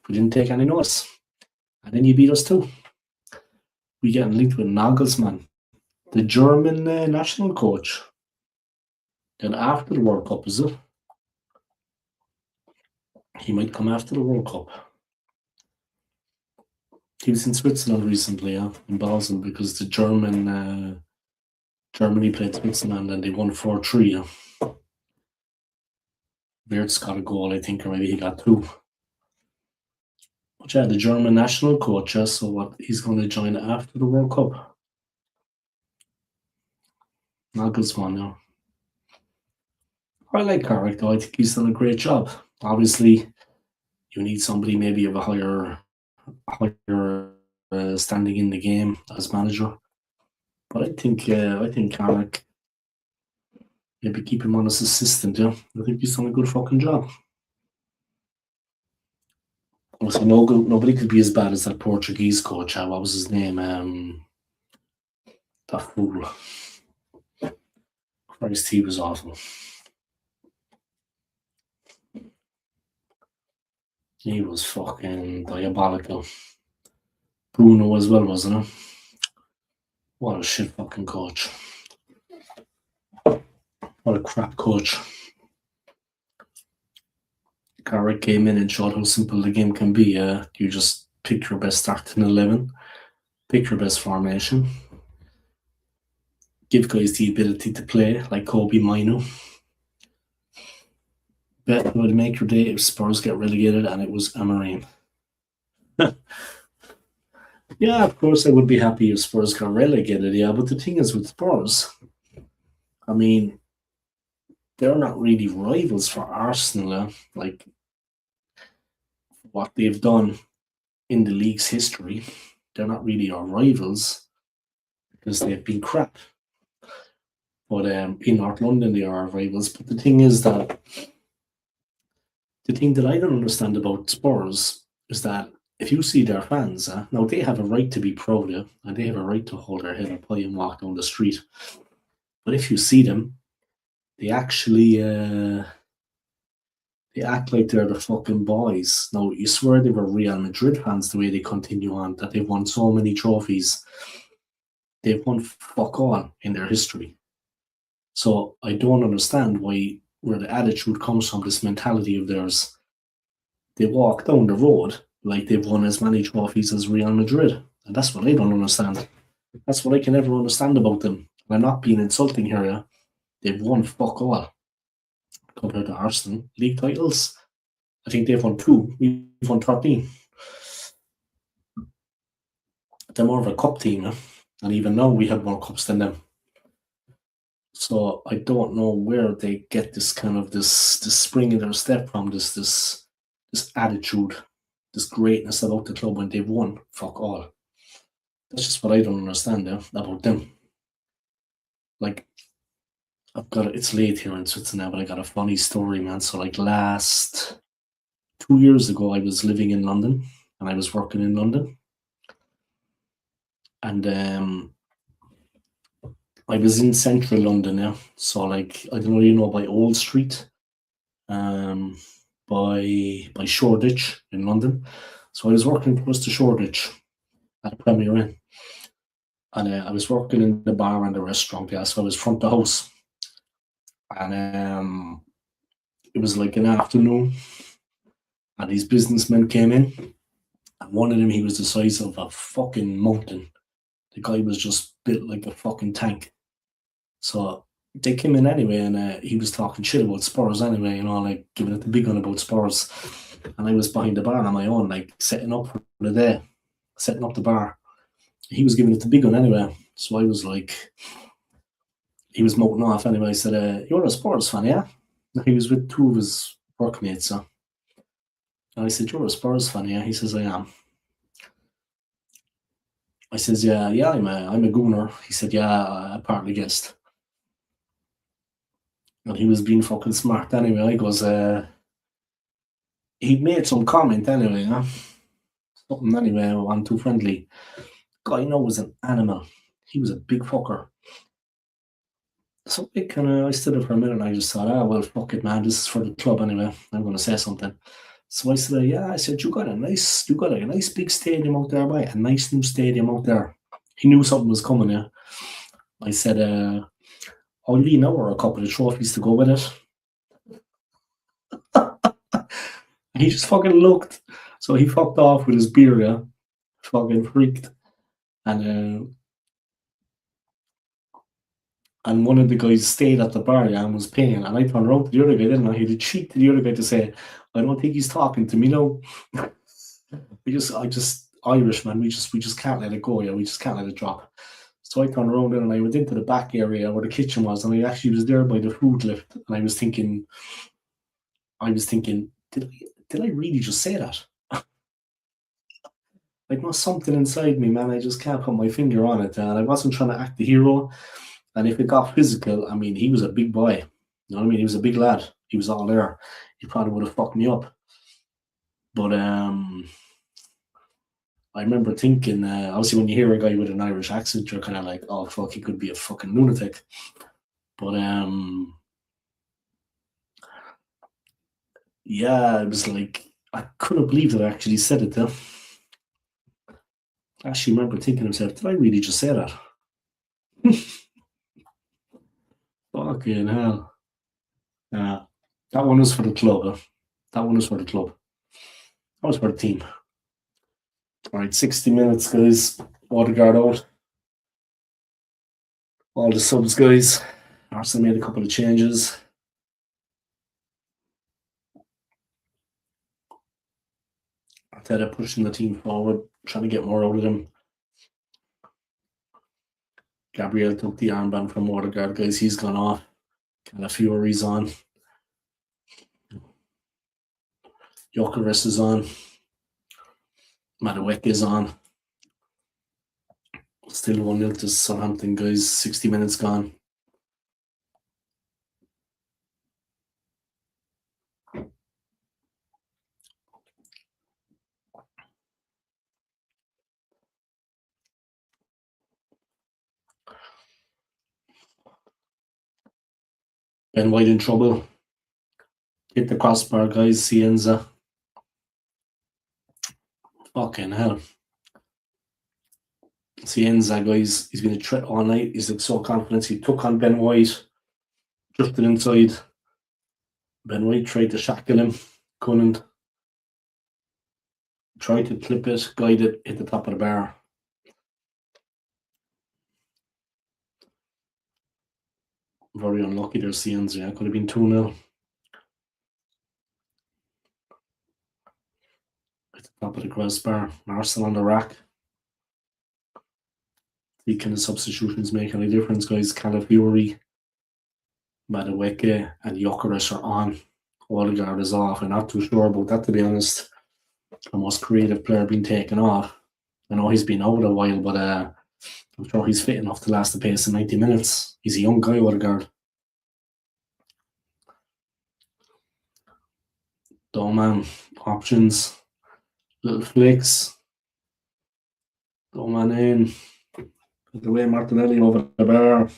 we didn't take any notice. And then you beat us too. We getting linked with Nagelsmann, the German national coach. Then after the World Cup, is it? He might come after the World Cup. He was in Switzerland recently, in Basel, because the Germany played Switzerland and they won 4-3. Wirtz got a goal, I think, or maybe he got 2. But yeah, the German national coach, so what, he's going to join after the World Cup. Nagelsmann, yeah. I like Carrick, though. I think he's done a great job. Obviously, you need somebody maybe of a higher standing in the game as manager. But I think Carrick, maybe keep him on as assistant. Yeah, I think he's done a good fucking job. Also, nobody could be as bad as that Portuguese coach. What was his name? That fool. Christ, he was awful. He was fucking diabolical. Bruno as well, wasn't it? What a shit fucking coach. What a crap coach. Carrick came in and showed how simple the game can be. You just pick your best starting 11, pick your best formation, give guys the ability to play, like Kobe Mino. Bet would make your day if Spurs get relegated, and it was Amarim. Yeah, of course I would be happy if Spurs got relegated, yeah, but the thing is with Spurs, I mean, they're not really rivals for Arsenal. Like, what they've done in the league's history, they're not really our rivals because they've been crap. But in North London, they are our rivals. But the thing is that the thing that I don't understand about Spurs is that if you see their fans, now they have a right to be proud of, and they have a right to hold their head up high and walk down the street. But if you see them, they actually they act like they're the fucking boys. Now you swear they were Real Madrid fans the way they continue on, that they've won so many trophies. They've won fuck all in their history. So I don't understand where the attitude comes from, this mentality of theirs. They walk down the road like they've won as many trophies as Real Madrid. And that's what I don't understand. That's what I can never understand about them. And I'm not being insulting here, yeah. They've won fuck all compared to Arsenal. League titles, I think they've won 2. We've won 13. They're more of a cup team, yeah? And even now we have more cups than them. So I don't know where they get this kind of this spring in their step from, this attitude, this greatness about the club when they've won fuck all. That's just what I don't understand about them. Like, it's late here in Switzerland, but I got a funny story, man. So like last 2 years ago, I was living in London and I was working in London. And I was in central London, yeah. So like, I don't know, by Old Street, by Shoreditch in London. So I was working close to Shoreditch at Premier Inn. And I was working in the bar and the restaurant, yeah. So I was front of house. And it was like an afternoon. And these businessmen came in. And one of them, he was the size of a fucking mountain. The guy was just built like a fucking tank. So they came in anyway, and he was talking shit about Spurs anyway, like giving it the big one about Spurs. And I was behind the bar on my own, like setting up for the day, setting up the bar. He was giving it the big one anyway. So I was like, he was mouthing off anyway. I said, "You're a Spurs fan, yeah?" And he was with 2 of his workmates. So and I said, "You're a Spurs fan, yeah?" He says, "I am." I says, "Yeah, I'm a gooner." He said, "Yeah, I partly guessed." And he was being fucking smart anyway. I goes, he made some comment anyway, something anyway, on too friendly. Guy was an animal. He was a big fucker. So I stood up for a minute and I just thought, well, fuck it, man. This is for the club anyway. I'm going to say something. So I said, I said, you got a nice big stadium out there, boy. A nice new stadium out there. He knew something was coming, yeah. I said, I'll lean over a couple of trophies to go with it. He just fucking looked. So he fucked off with his beer, yeah. Fucking freaked. And one of the guys stayed at the bar, yeah, and was paying. And I turned around to the other guy, didn't I? He had cheat to the other guy to say, "I don't think he's talking to me now." Irish, man, we just can't let it go, yeah. We just can't let it drop. So I turned around and I went into the back area where the kitchen was, and I actually was there by the food lift, and I was thinking, did I really just say that? Like, no, something inside me, man. I just can't put my finger on it, and I wasn't trying to act the hero. And if it got physical, I mean, he was a big boy. You know what I mean? He was a big lad. He was all there. He probably would have fucked me up. But I remember thinking, obviously, when you hear a guy with an Irish accent, you're kind of like, oh, fuck, he could be a fucking lunatic. But yeah, it was like, I couldn't believe that I actually said it, though. I actually remember thinking to myself, did I really just say that? Fucking hell. Yeah. That one was for the club. That one was for the club. That was for the team. All right, 60 minutes, guys. Odegaard out. All the subs, guys. Arsenal made a couple of changes. Arteta pushing the team forward, trying to get more out of them. Gabriel took the armband from Odegaard, guys. He's gone off. Calafiori's on. Jokeris is on. Madueke is on. Still 1-0 to Southampton, guys. 60 minutes gone. Ben White in trouble. Hit the crossbar, guys. Cienza. Fucking hell. Cienza, guys, he's been a threat all night. He's so confident. He took on Ben White, drifted inside. Ben White tried to shackle him, couldn't. Tried to clip it, guide it, hit the top of the bar. Very unlucky there, Cienza. Yeah, could have been 2-0. At the top of the crossbar. Marcel on the rack. See, can the substitutions make any difference, guys? Calafiori, Madueke, and Gyökeres are on. Odegaard is off. I'm not too sure about that, to be honest. The most creative player being taken off. I know he's been out a while, but I'm sure he's fit enough to last the pace in 90 minutes. He's a young guy, Odegaard. Doman, options, little flicks. Doman in. Put away Martinelli over the bar.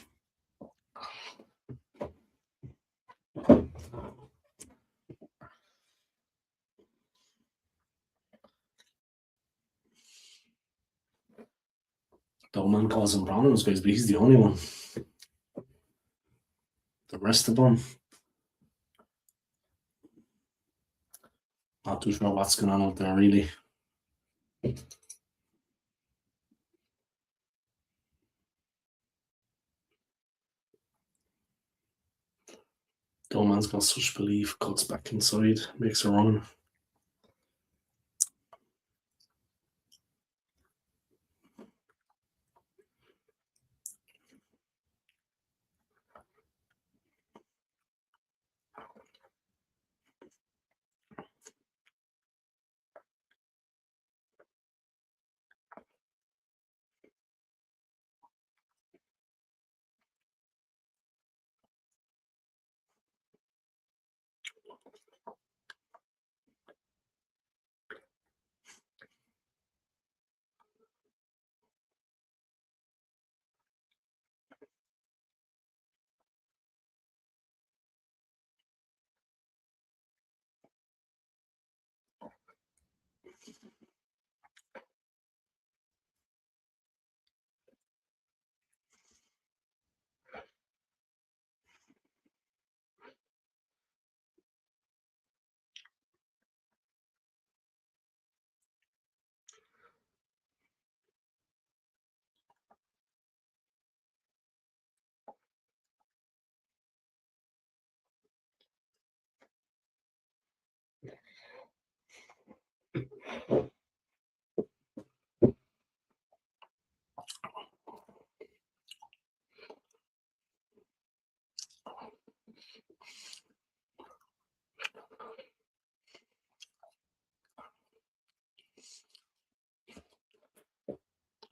Doman causing problems, guys, but he's the only one. The rest of them, not too sure what's going on out there, really. Doman's got such belief, cuts back inside, makes a run.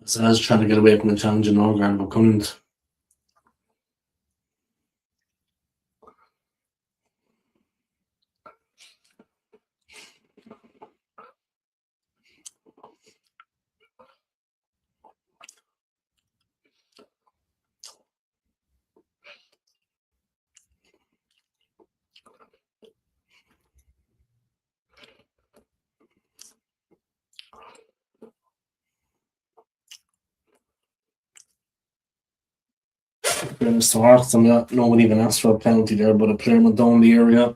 So I was trying to get away from the challenge in Norgard, but couldn't. Fairness to Hearts, nobody even asked for a penalty there, but a player went down the area.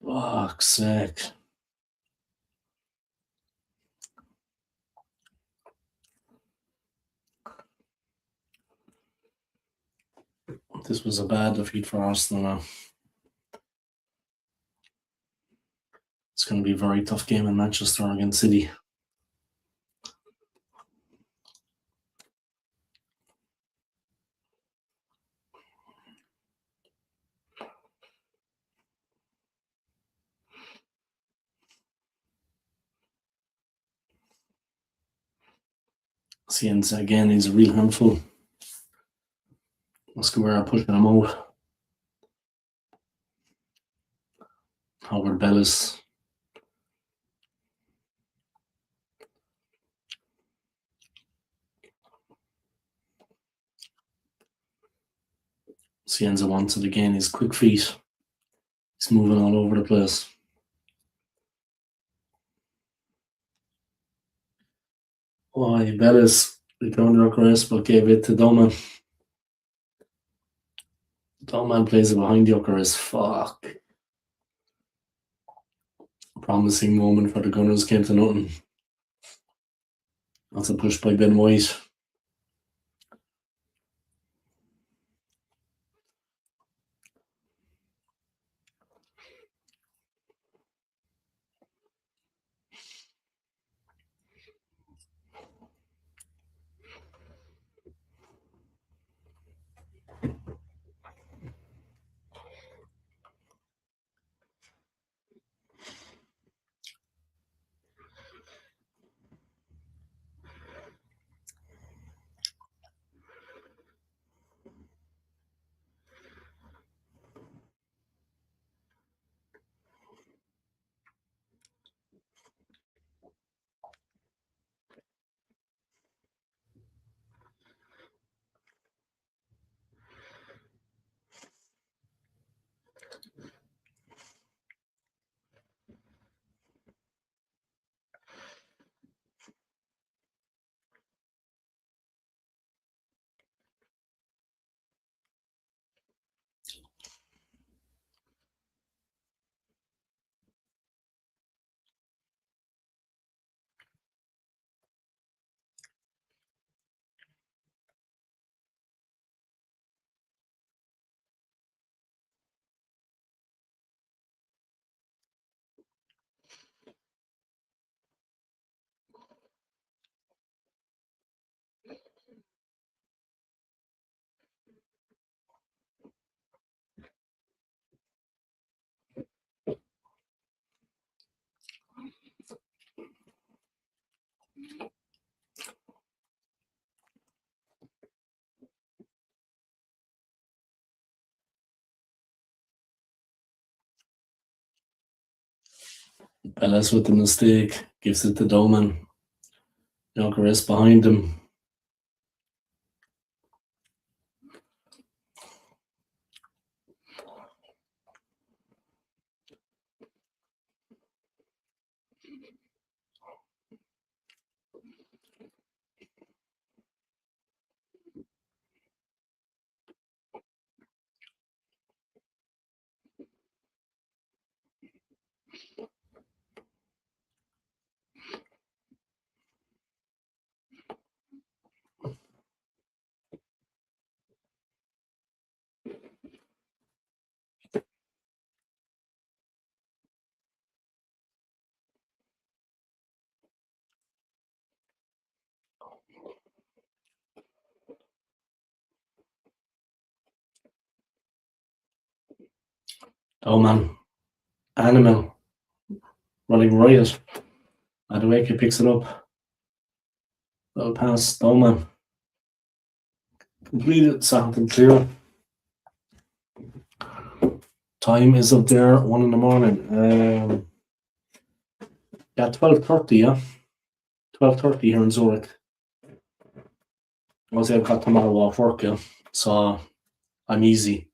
Fuck's sake. This was a bad defeat for Arsenal now. It's going to be a very tough game in Manchester against City. Cienza again is a real handful. Mascara pushing him out. Howard Bellis. Cienza wants it again. His quick feet. He's moving all over the place. Oh, Bellis returned the Eucharist, but gave it to Doman. Doman plays it behind the Eucharist. Fuck. Promising moment for the Gunners came to nothing. That's a push by Ben White. Bellis with the mistake. Gives it to Doman. Eucharist behind him. Doman. Animal. Running riot. Adueke picks it up. Little pass. Doman. Completed. Southampton clear. Time is up there. 1 in the morning. Yeah, 12:30. Yeah, 12:30 here in Zurich. Obviously, I've got tomorrow off work. Yeah, so I'm easy,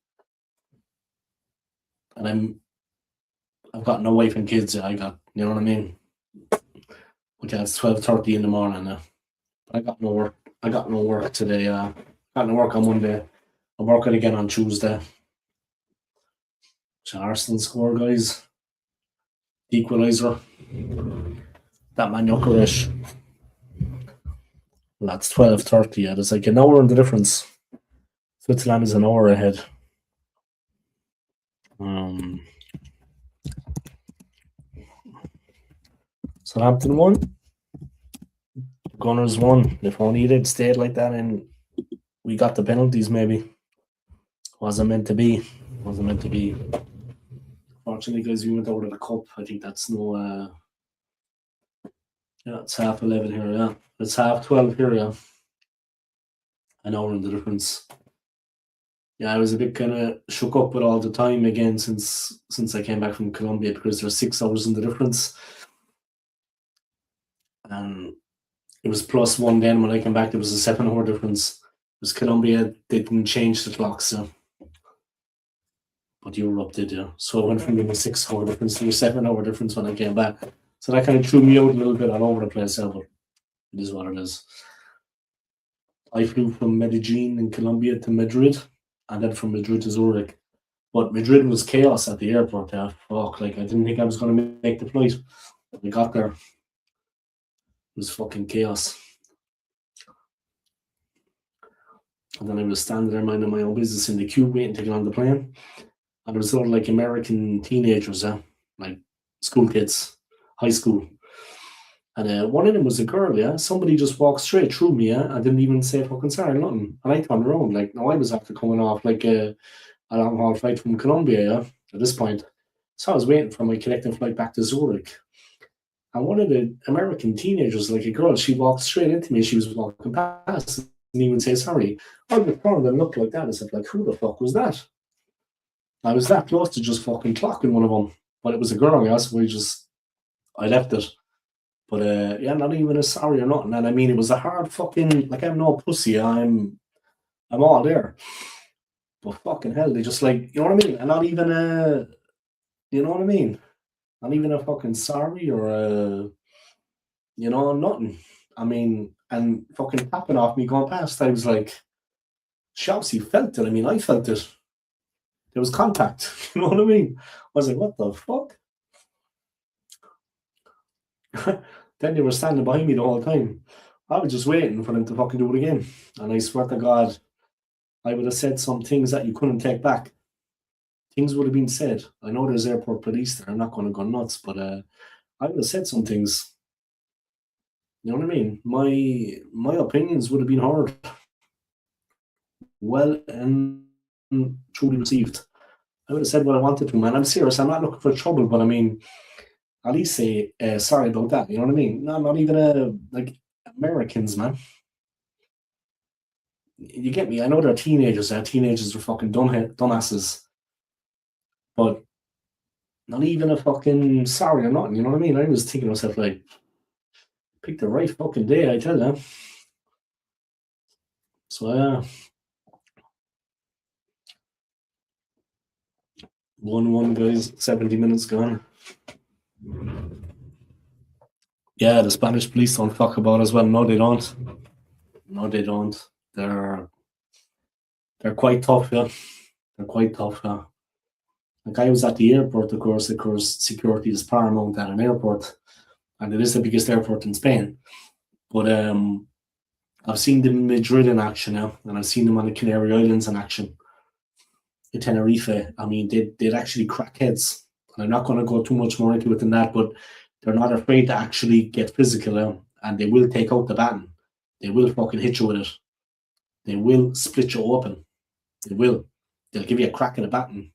and I've got no wife and kids. Yeah, you know what I mean. But yeah, it's 12:30 in the morning. Yeah. I got no work. I got no work today. Got no work on Monday. I'm working again on Tuesday. Arsenal score, guys. Equaliser. That man Jokeres. Well, that's 12:30. Yeah, there's like an hour in the difference. Switzerland is an hour ahead. Southampton won. Gunners won. If only they'd stayed like that and we got the penalties, maybe. Wasn't meant to be. Wasn't meant to be. Fortunately, guys, we went over to the cup. I think that's no. Yeah, it's 11:30 here. Yeah, it's 12:30 here. Yeah, an hour in the difference. Yeah, I was a bit kind of shook up with all the time again since I came back from Colombia because there's 6 hours in the difference, and it was +1 then when I came back. There was a 7-hour difference. It was Colombia. They didn't change the clock, so but Europe did, yeah. So I went from being a 6 hour difference to a 7 hour difference when I came back. So that kind of threw me out a little bit all over the place, yeah, but it is what it is. I flew from Medellin in Colombia to Madrid, and then from Madrid to Zurich. But Madrid was chaos at the airport. Yeah, fuck! Like I didn't think I was going to make the flight. We got there, it was fucking chaos. And then I was standing there minding my own business in the queue, waiting to get on the plane. And it was sort of like American teenagers, like school kids, high school. And one of them was a girl, yeah. Somebody just walked straight through me, yeah. I didn't even say fucking sorry, nothing. And I turned around, like, now I was after coming off like a long haul flight from Colombia, yeah, at this point. So I was waiting for my connecting flight back to Zurich. And one of the American teenagers, like a girl, she walked straight into me. She was walking past and even say sorry. I was turned and looked like that. I said, like, who the fuck was that? I was that close to just fucking clocking one of them. But it was a girl, yeah, so I left it. But yeah, not even a sorry or nothing. And I mean, it was a hard fucking, like, I'm no pussy. I'm all there. But fucking hell, they just like, you know what I mean? And not even a, you know what I mean? Not even a fucking sorry or a, you know, nothing. I mean, and fucking tapping off me going past, I was like, she obviously felt it. I mean, I felt it. There was contact. You know what I mean? I was like, what the fuck? Then they were standing behind me the whole time. I was just waiting for them to fucking do it again. And I swear to God, I would have said some things that you couldn't take back. Things would have been said. I know there's airport police there. I'm not going to go nuts, but I would have said some things. You know what I mean? My opinions would have been heard, well and truly received. I would have said what I wanted to, man. I'm serious. I'm not looking for trouble, but I mean, at least say sorry about that. You know what I mean? No, not even like Americans, man. You get me? I know they're teenagers. Teenagers are fucking dumbasses, but not even a fucking sorry or nothing. You know what I mean? I was thinking to myself like, pick the right fucking day. I tell you. So 1-1, guys. 70 minutes gone. Yeah, the Spanish police don't fuck about as well. No, they don't. No, they don't. They're quite tough, yeah. They're quite tough, yeah. Like I was at the airport, of course, security is paramount at an airport, and it is the biggest airport in Spain. But I've seen them in Madrid in action now, and I've seen them on the Canary Islands in action. In Tenerife, I mean, they'd actually crack heads. And I'm not going to go too much more into it than that, but they're not afraid to actually get physical, and they will take out the baton. They will fucking hit you with it. They will split you open. They will. They'll give you a crack in the baton.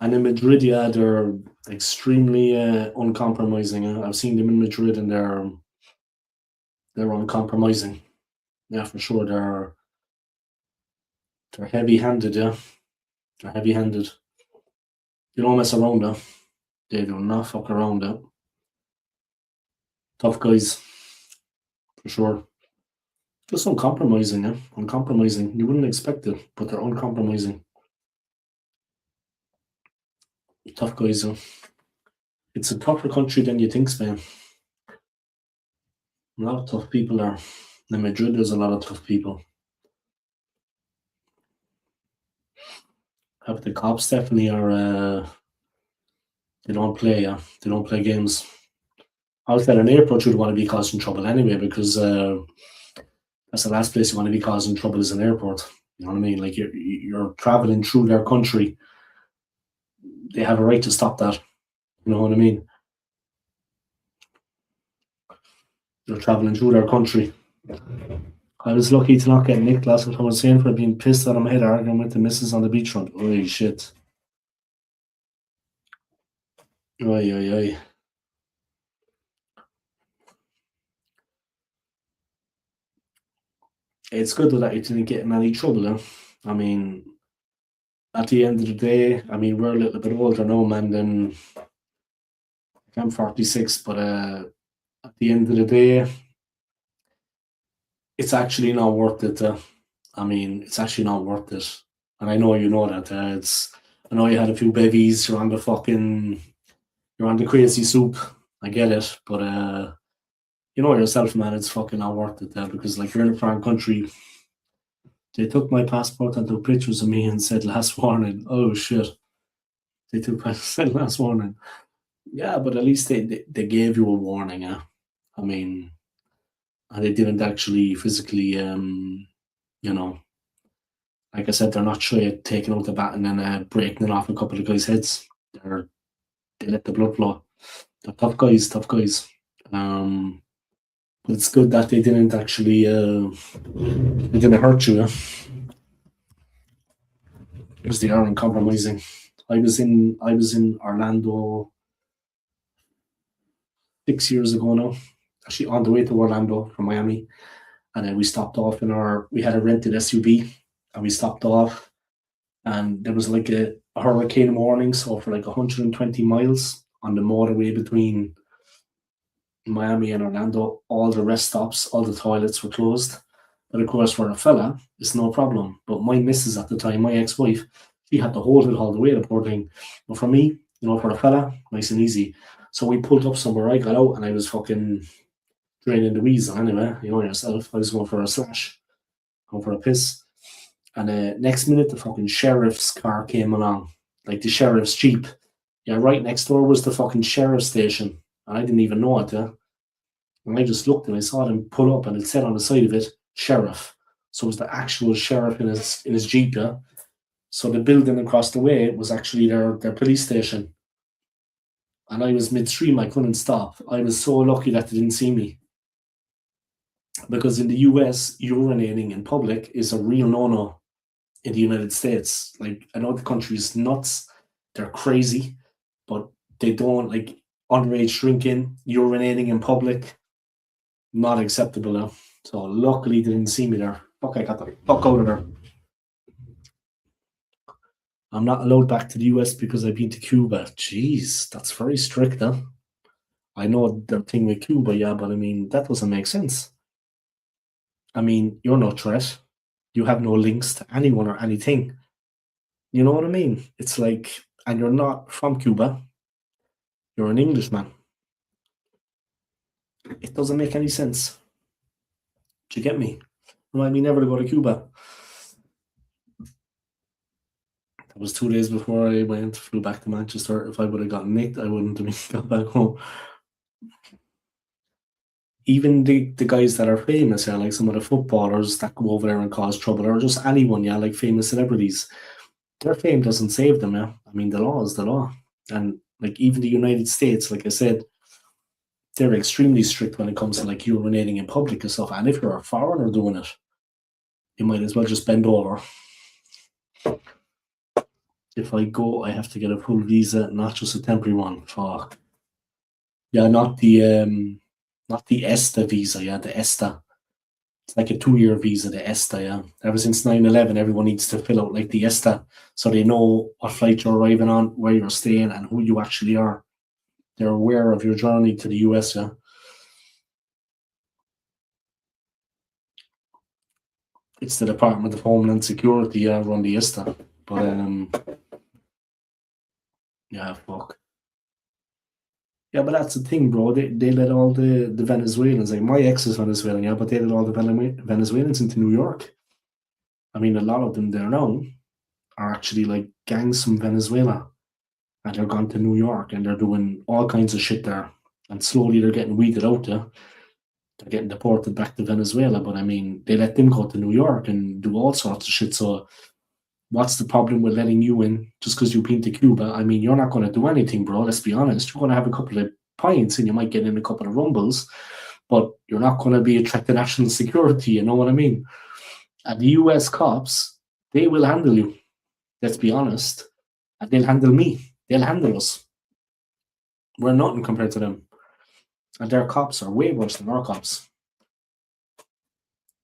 And in Madrid, yeah, they're extremely uncompromising. I've seen them in Madrid, and they're uncompromising. Yeah, for sure. They're heavy-handed. Yeah, they're heavy-handed. You don't mess around. They do not fuck around. Tough guys, for sure. Just uncompromising. Yeah, uncompromising. You wouldn't expect it, but they're uncompromising. Tough guys. It's a tougher country than you think, Spain. A lot of tough people there. In Madrid, there's a lot of tough people. But the cops definitely are. They don't play. Yeah, they don't play games. Outside an airport, you'd want to be causing trouble anyway, because that's the last place you want to be causing trouble is an airport. You know what I mean? Like you're traveling through their country. They have a right to stop that. You know what I mean? You're traveling through their country. I was lucky to not get nicked last time I was saying for being pissed out of my head arguing with the missus on the beachfront. Holy shit. Oi, oi, oi. It's good that you didn't get in any trouble, though. I mean, at the end of the day, I mean, we're a little bit older now, man, than I'm 46, but at the end of the day, it's actually not worth it. I mean, it's actually not worth it. And I know you know that. I know you had a few babies. You're on the crazy soup. I get it, but you know yourself, man. It's fucking not worth it, because like you're in a foreign country. They took my passport and took pictures of me and said last warning. Oh shit! They took my said last warning. Yeah, but at least they gave you a warning. Yeah, I mean, and they didn't actually physically, you know, like I said, they're not shy at taking out the baton and breaking it off a couple of guys' heads. They let the blood flow. They're tough guys, tough guys. Um, but it's good that they didn't actually, they didn't hurt you, yeah? Because they aren't compromising. I was in Orlando 6 years ago now. Actually, on the way to Orlando from Miami, and then we stopped off we had a rented SUV, and we stopped off, and there was like a hurricane warning, so for like 120 miles on the motorway between Miami and Orlando, all the rest stops, all the toilets were closed. But of course, for a fella, it's no problem. But my missus at the time, my ex-wife, she had to hold it all the way, the poor thing. But for me, for a fella, nice and easy. So we pulled up somewhere. I got out and I was fucking draining the weasel anyway. You know yourself. I was going for a slash, going for a piss. And next minute, the fucking sheriff's car came along, like the sheriff's jeep. Yeah, right next door was the fucking sheriff's station. And I didn't even know it, yeah. And I just looked and I saw them pull up and it said on the side of it, sheriff. So it was the actual sheriff in his jeep, yeah. So the building across the way was actually their police station. And I was midstream, I couldn't stop. I was so lucky that they didn't see me. Because in the US, urinating in public is a real no-no in the United States. Like, I know the country is nuts, they're crazy, but they don't like underage drinking, urinating in public, not acceptable now. So luckily they didn't see me there. Fuck, I got the fuck out of there. I'm not allowed back to the US because I've been to Cuba. Jeez, that's very strict, huh? I know the thing with Cuba, yeah, but I mean, that doesn't make sense. I mean, you're no threat. You have no links to anyone or anything. You know what I mean? It's like, and you're not from Cuba, you're an Englishman. It doesn't make any sense. Do you get me? Remind me never to go to Cuba. That was 2 days before I flew back to Manchester. If I would have gotten nicked, I wouldn't have got back home. Even the guys that are famous, yeah, like some of the footballers that go over there and cause trouble, or just anyone, yeah, like famous celebrities, their fame doesn't save them, yeah. I mean, the law is the law. And like even the United States, like I said, they're extremely strict when it comes to like urinating in public and stuff. And if you're a foreigner doing it, you might as well just bend over. If I go, I have to get a full visa, not just a temporary one. Fuck. Yeah, not the ESTA visa, yeah, the ESTA. It's like a 2-year visa, the ESTA, yeah. Ever since 9/11, everyone needs to fill out like the ESTA so they know what flight you're arriving on, where you're staying, and who you actually are. They're aware of your journey to the US, yeah. It's the Department of Homeland Security, yeah, run the ESTA. But yeah, fuck. Yeah, but that's the thing, bro. They let all the Venezuelans, like my ex is Venezuelan, yeah, but they let all the Venezuelans into New York. I mean, a lot of them there now are actually like gangs from Venezuela, and they're gone to New York and they're doing all kinds of shit there. And slowly they're getting weeded out there. They're getting deported back to Venezuela, but I mean, they let them go to New York and do all sorts of shit. So what's the problem with letting you in just because you've been to Cuba? I mean, you're not going to do anything, bro. Let's be honest. You're going to have a couple of pints and you might get in a couple of rumbles, but you're not going to be a threat to national security. You know what I mean? And the US cops, they will handle you. Let's be honest. And they'll handle me. They'll handle us. We're nothing compared to them. And their cops are way worse than our cops.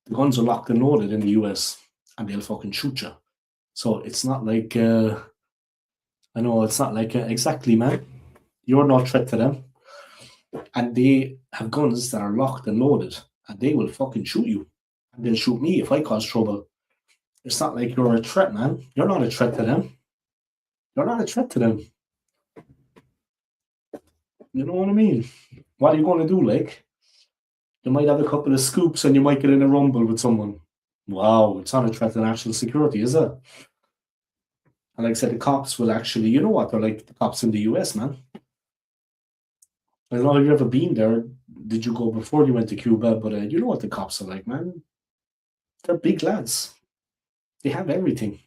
The guns are locked and loaded in the US and they'll fucking shoot you. So it's not like, I know it's not like, exactly, man. You're no threat to them. And they have guns that are locked and loaded and they will fucking shoot you. And they'll shoot me if I cause trouble. It's not like you're a threat, man. You're not a threat to them. You're not a threat to them. You know what I mean? What are you going to do? Like, you might have a couple of scoops and you might get in a rumble with someone. Wow, it's not a threat to national security, is it? And like I said, the cops will actually, you know what? They're like the cops in the US, man. I don't know if you've ever been there. Did you go before you went to Cuba? But you know what the cops are like, man. They're big lads. They have everything.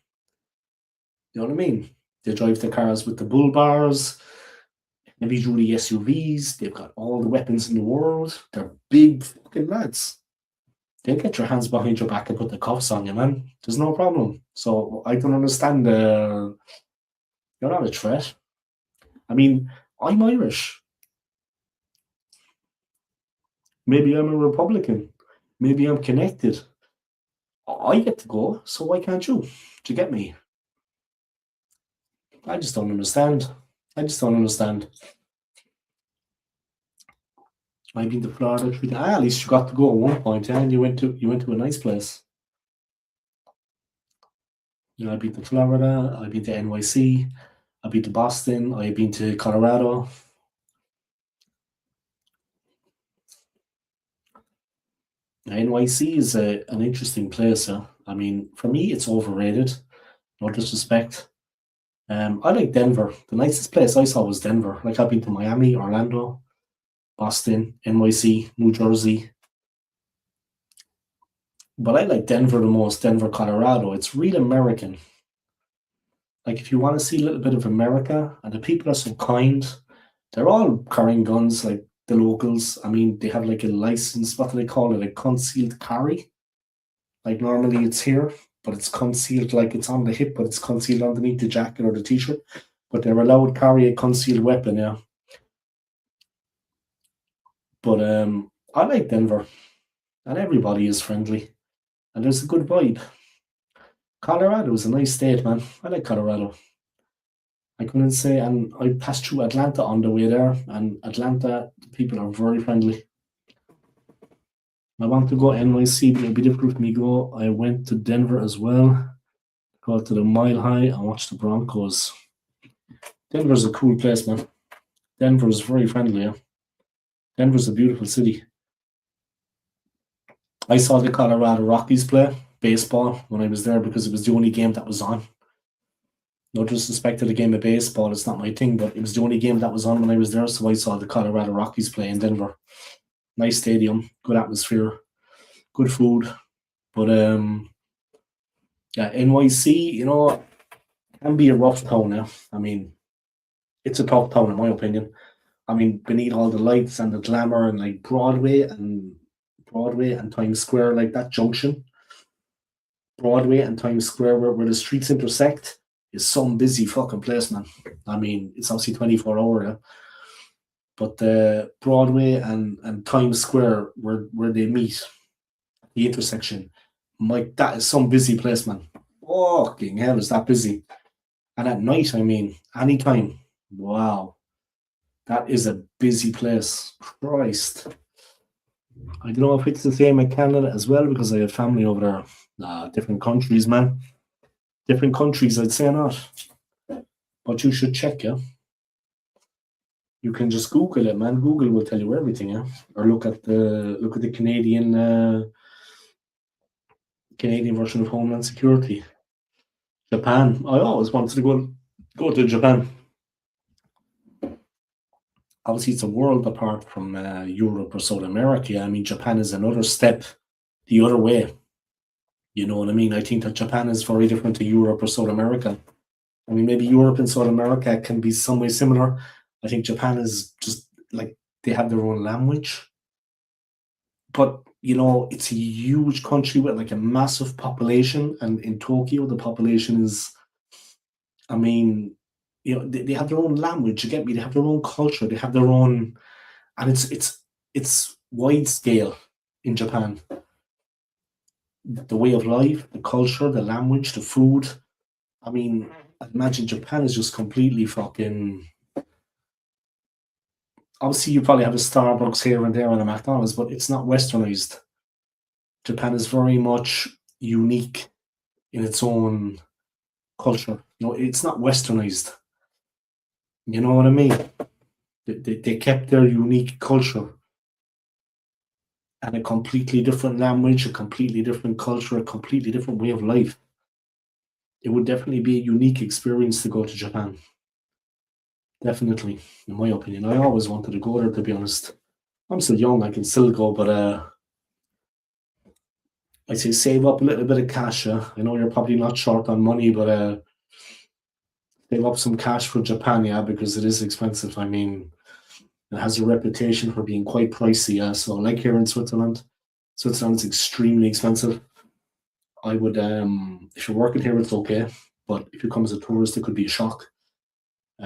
You know what I mean? They drive the cars with the bull bars, heavy duty SUVs. They've got all the weapons in the world. They're big fucking lads. They'll get your hands behind your back and put the cuffs on you, man. There's no problem. So I don't understand. You're not a threat. I mean, I'm Irish. Maybe I'm a Republican. Maybe I'm connected. I get to go, so why can't you? Do you get me? I just don't understand. I just don't understand. I've been to Florida 3 times. At least you got to go at one point, yeah, and you went to a nice place. You know, I've been to Florida, I've been to NYC, I've been to Boston, I've been to Colorado. NYC is an interesting place. I mean, for me, it's overrated. No disrespect. I like Denver. The nicest place I saw was Denver. Like I've been to Miami, Orlando, Boston, NYC, New Jersey. But I like Denver the most, Denver, Colorado. It's real American. Like if you want to see a little bit of America, and the people are so kind, they're all carrying guns like the locals. I mean, they have like a license, what do they call it? A concealed carry. Like normally it's here, but it's concealed, like it's on the hip, but it's concealed underneath the jacket or the t-shirt. But they're allowed to carry a concealed weapon, yeah. But I like Denver, and everybody is friendly, and there's a good vibe. Colorado is a nice state, man. I like Colorado. I couldn't say, and I passed through Atlanta on the way there, and Atlanta people are very friendly. I want to go NYC, but it'll be difficult for me to go. I went to Denver as well. Go to the Mile High and watch the Broncos. Denver's a cool place, man. Denver is very friendly. Yeah? Denver's a beautiful city. I saw the Colorado Rockies play baseball when I was there because it was the only game that was on. No disrespect to the game of baseball, it's not my thing, but it was the only game that was on when I was there, so I saw the Colorado Rockies play in Denver. Nice stadium, good atmosphere, good food. But yeah, NYC, can be a rough town now. I mean, it's a tough town in my opinion. I mean, beneath all the lights and the glamour and like Broadway and Times Square, like that junction, Broadway and Times Square, where the streets intersect, is some busy fucking place, man. I mean, it's obviously 24-hour, yeah? But Broadway and Times Square, where they meet, the intersection, Mike, that is some busy place, man. Fucking hell, is that busy? And at night, I mean, anytime. Wow, that is a busy place. Christ. I don't know if it's the same in Canada as well because I have family over there. Different countries, man. Different countries, I'd say not. But you should check, yeah. You can just Google it, man. Google will tell you everything, yeah. Or look at the Canadian version of Homeland Security. Japan. I always wanted to go to Japan. Obviously, it's a world apart from Europe or South America. I mean, Japan is another step the other way. You know what I mean? I think that Japan is very different to Europe or South America. I mean, maybe Europe and South America can be some way similar. I think Japan is just like they have their own language. But, it's a huge country with like a massive population. And in Tokyo, the population is, I mean, they have their own language. You get me? They have their own culture. They have their own, and it's wide scale in Japan. The way of life, the culture, the language, the food. I mean, I imagine Japan is just completely fucking. Obviously, you probably have a Starbucks here and there and a McDonald's, but it's not westernized. Japan is very much unique in its own culture. It's not westernized. You know what I mean? They kept their unique culture and a completely different language, a completely different culture, a completely different way of life. It would definitely be a unique experience to go to Japan. Definitely, in my opinion. I always wanted to go there, to be honest. I'm still young, I can still go, but I'd say save up a little bit of cash. I know you're probably not short on money, but save up some cash for Japan, yeah, because it is expensive. I mean, it has a reputation for being quite pricey, yeah. So, like here in Switzerland, Switzerland's extremely expensive. I would, if you're working here, it's okay, but if you come as a tourist, it could be a shock.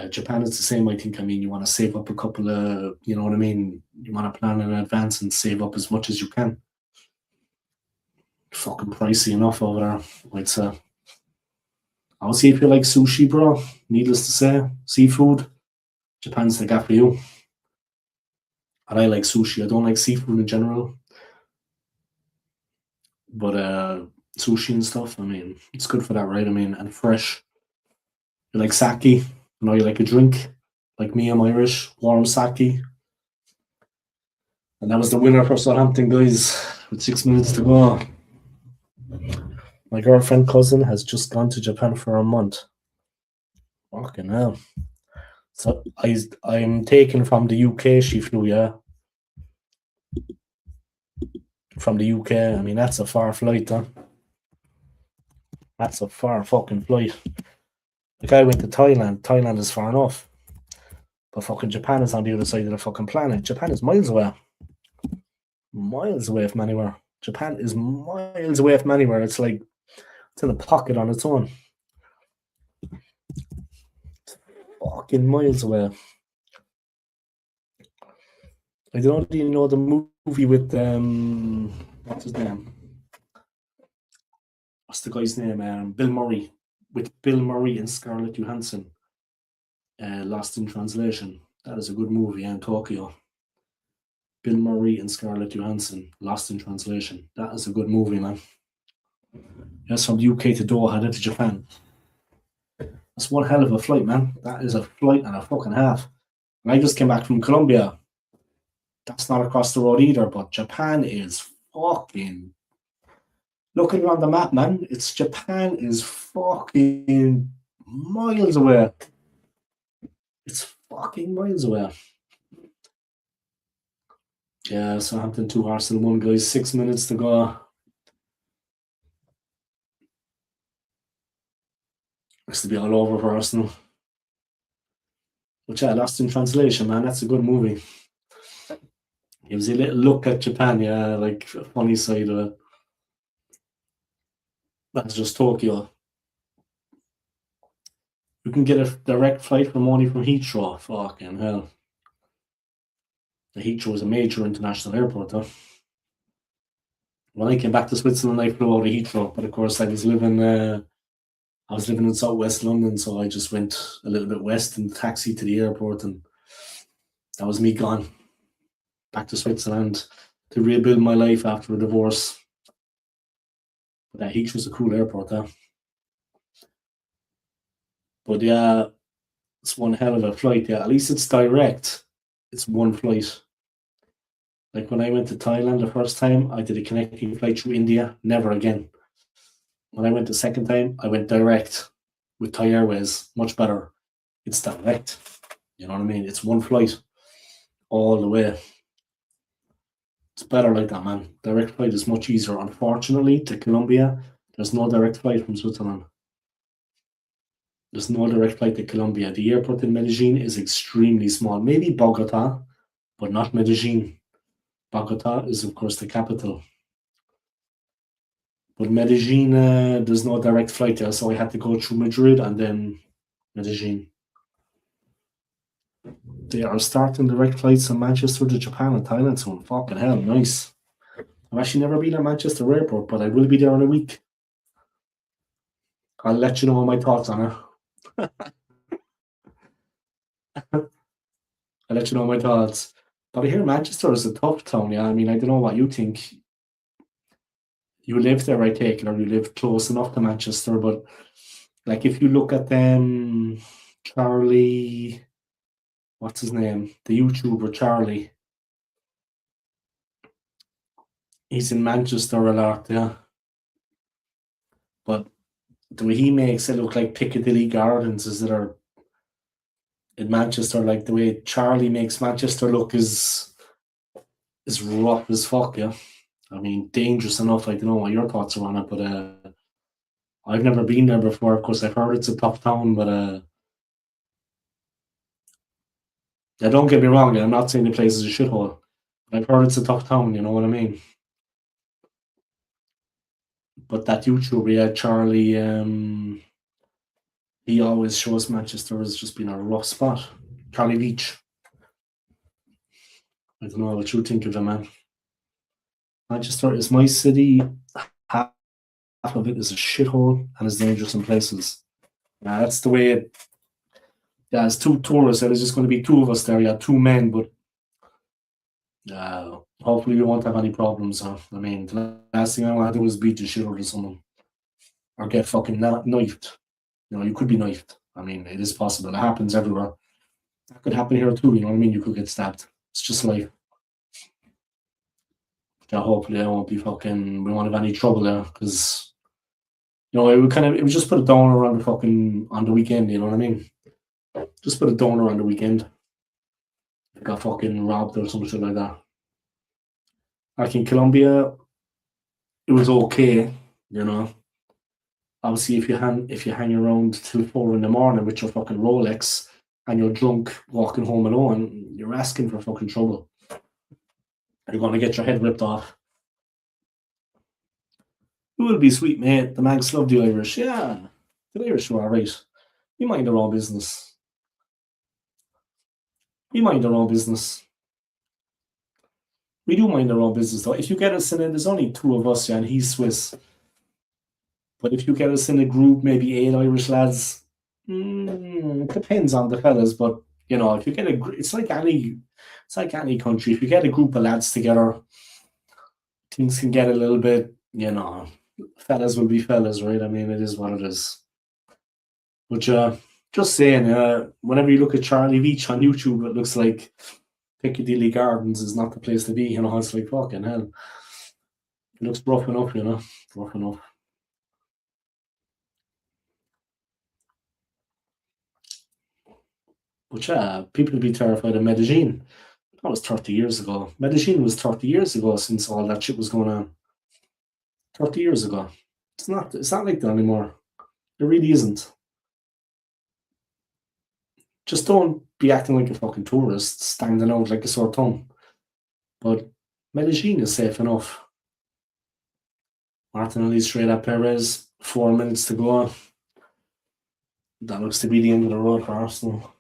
Japan is the same, I think. I mean, you want to save up a couple of, you know what I mean? You want to plan in advance and save up as much as you can. Fucking pricey enough over there, I'd say. I'll see if you like sushi, bro. Needless to say, seafood, Japan's the gap for you. And I like sushi. I don't like seafood in general. But sushi and stuff, I mean, it's good for that, right? I mean, and fresh. You like sake? You like a drink? Like me, I'm Irish. Warm sake. And that was the winner for Southampton, guys, with 6 minutes to go. My girlfriend cousin has just gone to Japan for a month. Fucking hell. So I'm taken from the UK, she flew, yeah. From the UK. I mean, that's a far flight, huh? That's a far fucking flight. Like, I went to Thailand. Thailand is far enough. But fucking Japan is on the other side of the fucking planet. Japan is miles away. Miles away from anywhere. Japan is miles away from anywhere. It's like, it's in a pocket on its own. Fucking miles away. I don't even know the movie with, what's his name? What's the guy's name? Bill Murray. With Bill Murray and Scarlett Johansson. Lost in Translation. That is a good movie, in Tokyo. Bill Murray and Scarlett Johansson, Lost in Translation. That is a good movie, man. Yes, from the UK to Doha, then to Japan. That's one hell of a flight, man. That is a flight and a fucking half. And I just came back from Colombia. That's not across the road either, but Japan is fucking... Looking around the map, man, Japan is fucking miles away. It's fucking miles away. Yeah, Southampton 2, Arsenal 1, guys. 6 minutes to go. Looks to be all over for Arsenal. But yeah, Lost in Translation, man. That's a good movie. Gives you a little look at Japan, yeah, like a funny side of it. That's just Tokyo. You can get a direct flight from Heathrow. Fucking hell. The Heathrow is a major international airport, though. When I came back to Switzerland, I flew out of Heathrow, but of course I was living in southwest London, so I just went a little bit west in the taxi to the airport, and that was me gone. Back to Switzerland to rebuild my life after a divorce. But that Heathrow's a cool airport, huh? But yeah, it's one hell of a flight, yeah. At least it's direct. It's one flight. Like when I went to Thailand the first time, I did a connecting flight through India. Never again. When I went the second time, I went direct with Thai Airways. Much better. It's direct. You know what I mean? It's one flight all the way. It's better like that, man. Direct flight is much easier. Unfortunately, to Colombia, there's no direct flight from Switzerland. There's no direct flight to Colombia. The airport in Medellin is extremely small. Maybe Bogota, but not Medellin. Bogota is, of course, the capital. But Medellin, there's no direct flight there, so I had to go through Madrid and then Medellin. They are starting direct flights from Manchester to Japan and Thailand soon. Fucking hell, nice. I've actually never been at Manchester Airport, but I will be there in a week. I'll let you know my thoughts on it. I'll let you know my thoughts. But I hear Manchester is a tough town, yeah. I mean, I don't know what you think. you live there, I take it, or you live close enough to Manchester. But like, if you look at them, Charlie, what's his name? The YouTuber Charlie. He's in Manchester a lot, yeah. But the way he makes it look like Piccadilly Gardens is that are in Manchester, like the way Charlie makes Manchester look is rough as fuck, yeah. I mean, dangerous enough. I don't know what your thoughts are on it, but I've never been there before. Of course, I've heard it's a tough town, but yeah, don't get me wrong. I'm not saying the place is a shithole. But I've heard it's a tough town. You know what I mean? But that YouTuber, yeah, Charlie, he always shows Manchester as just being a rough spot. Charlie Beach. I don't know what you think of him, man. Manchester is my city. Half of it is a shithole and is dangerous in places. That's the way it. Yeah, it's two tourists. There's just going to be two of us there. Yeah, two men, but hopefully we won't have any problems. I mean, the last thing I want to do is beat the shit out of someone or get fucking knifed. You know, you could be knifed. I mean, it is possible. It happens everywhere. That could happen here too. You know what I mean? You could get stabbed. It's just like, yeah, hopefully I won't be fucking. We won't have any trouble there because it would just put a downer on the fucking on the weekend. You know what I mean? Just put a downer on the weekend. Got fucking robbed or something like that. Like in Colombia, it was okay. You know, obviously if you hang around till 4 in the morning with your fucking Rolex and you're drunk walking home alone, you're asking for fucking trouble. You're going to get your head ripped off. It will be sweet, mate. The Manx love the Irish. Yeah, the Irish are alright. We mind their own business. We mind our own business. We do mind our own business, though. If you get us in it, there's only two of us, yeah, and he's Swiss. But if you get us in a group, maybe 8 Irish lads, it depends on the fellas. But if you get it's like any country. If you get a group of lads together, things can get a little bit, fellas will be fellas, right? I mean, it is what it is. But just saying, whenever you look at Charlie Beach on YouTube, it looks like Piccadilly Gardens is not the place to be. It's like fucking hell. It looks rough enough, rough enough. But yeah, people would be terrified of Medellin. That was 30 years ago. Medellin was 30 years ago since all that shit was going on. 30 years ago. It's not like that anymore. It really isn't. Just don't be acting like a fucking tourist, standing out like a sore thumb. But Medellin is safe enough. Martinelli straight at Perez, 4 minutes to go. That looks to be the end of the road for Arsenal.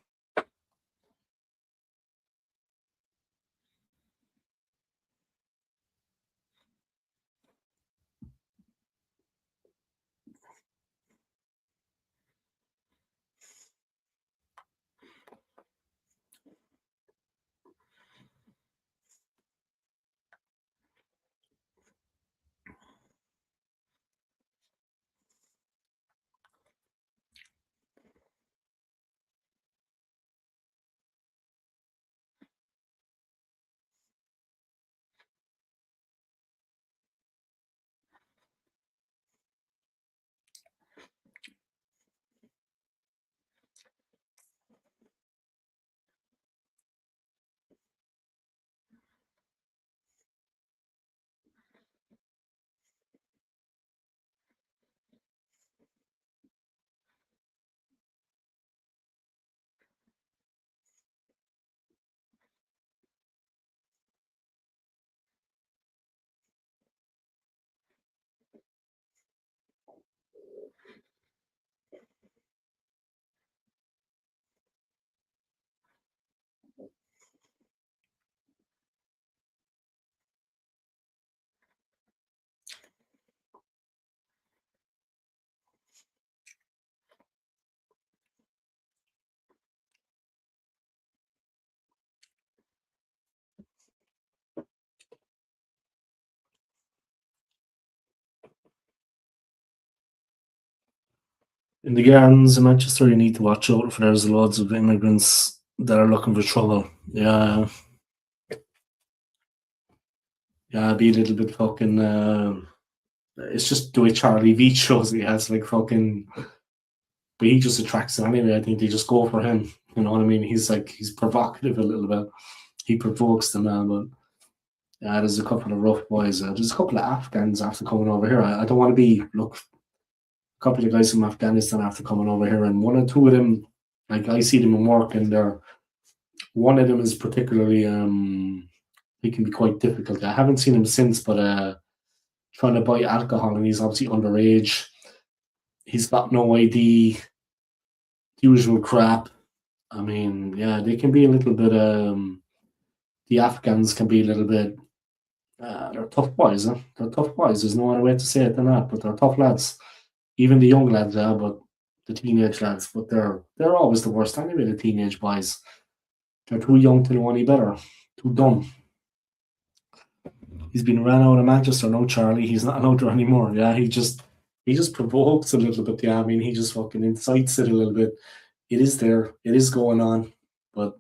In the gardens in Manchester, you need to watch out for there's loads of immigrants that are looking for trouble. Yeah, yeah, be a little bit fucking. It's just the way Charlie V shows he has like fucking. But he just attracts them anyway. I think they just go for him. You know what I mean? He's provocative a little bit. He provokes them now, but yeah, there's a couple of rough boys. There's a couple of Afghans after coming over here. I don't want to be look. A couple of guys from Afghanistan after coming over here, and one or two of them, like I see them in work, and they're one of them is particularly he can be quite difficult. I haven't seen him since, but trying to buy alcohol, and he's obviously underage. He's got no ID, usual crap. I mean, yeah, they can be a little bit. The Afghans can be a little bit. They're tough boys. Huh? They're tough boys. There's no other way to say it than that. But they're tough lads. Even the young lads, yeah, but the teenage lads. But they're always the worst anyway. The teenage boys. They're too young to know any better. Too dumb. He's been ran out of Manchester. No, Charlie. He's not out there anymore. Yeah, he just provokes a little bit. Yeah, I mean, he just fucking incites it a little bit. It is there. It is going on. But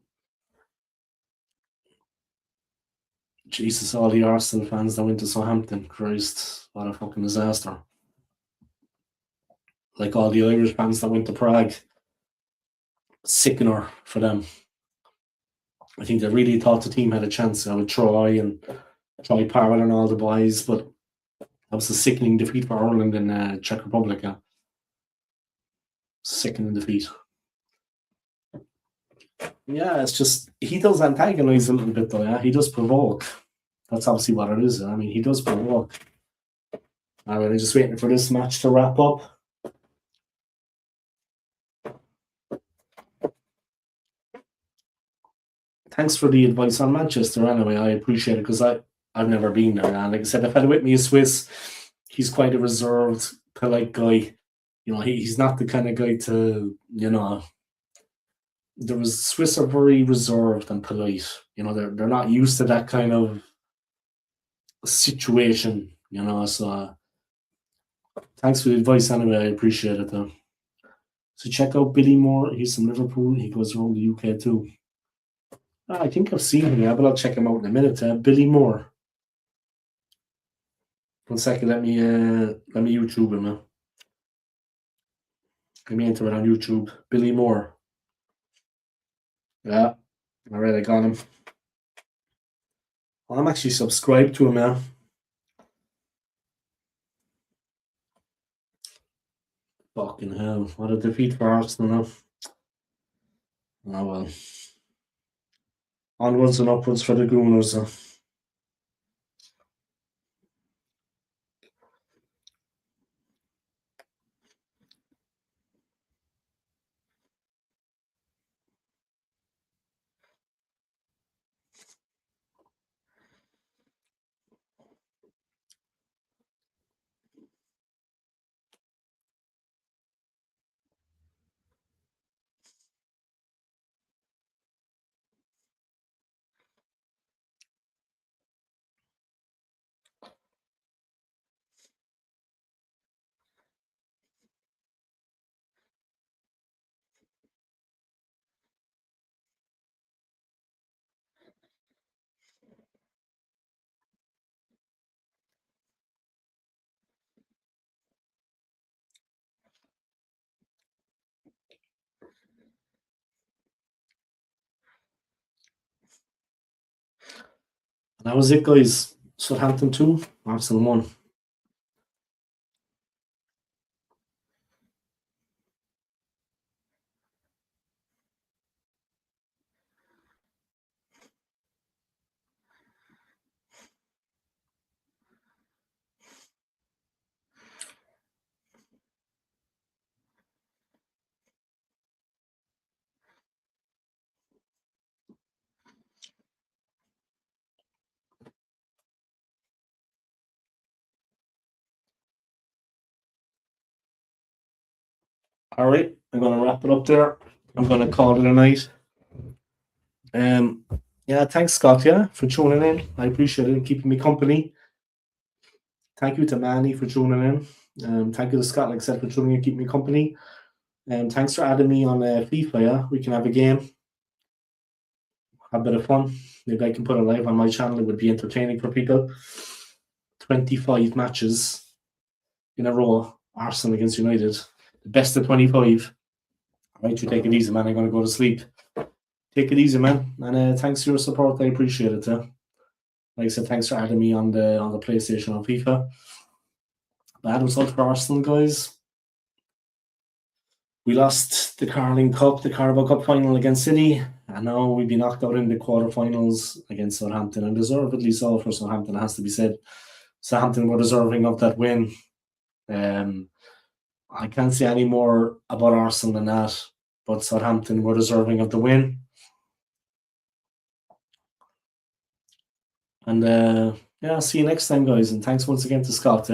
Jesus, all the Arsenal fans that went to Southampton, Christ, what a fucking disaster. Like all the Irish fans that went to Prague, sickener for them. I think they really thought the team had a chance with Troy and Troy Parrott and all the boys, but that was a sickening defeat for Ireland in Czech Republic. Yeah. Sickening defeat. Yeah, it's just he does antagonize a little bit though. Yeah, he does provoke. That's obviously what it is. I mean, he does provoke. All right, I'm just waiting for this match to wrap up. Thanks for the advice on Manchester. Anyway, I appreciate it because I've never been there. And like I said, the fellow with me is Swiss. He's quite a reserved, polite guy. You know, he's not the kind of guy to, you know. Swiss are very reserved and polite. You know, they're not used to that kind of situation. You know, so thanks for the advice anyway. I appreciate it though. So check out Billy Moore. He's from Liverpool. He goes around the UK too. I think I've seen him, yeah, but I'll check him out in a minute. Billy Moore. 1 second, let me YouTube him now. Let me enter it on YouTube. Billy Moore. Yeah. Alright, I got him. I'm actually subscribed to him now. Fucking hell. What a defeat for Arsenal now. Oh well. Onwards and upwards for the Gooners. That was it, guys. Southampton 2, Arsenal 1. All right, I'm gonna wrap it up there. I'm gonna call it a night. Yeah, thanks, Scott. Yeah, for tuning in. I appreciate it and keeping me company. Thank you to Manny for tuning in. Thank you to Scott, like I said, for tuning in and keeping me company. And thanks for adding me on FIFA. Yeah, we can have a game, have a bit of fun. Maybe I can put it live on my channel. It would be entertaining for people. 25 matches in a row. Arsenal against United. The best of 25. All right, you take it easy, man. I'm going to go to sleep. Take it easy, man. And thanks for your support. I appreciate it. Like I said, thanks for adding me on the PlayStation on FIFA. Bad result for Arsenal, guys. We lost the Carling Cup, the Carabao Cup final against City, and now we've been knocked out in the quarterfinals against Southampton, and deservedly so for Southampton, it has to be said. Southampton were deserving of that win. I can't say any more about Arsenal than that, but Southampton were deserving of the win. And yeah, see you next time, guys, and thanks once again to Scott.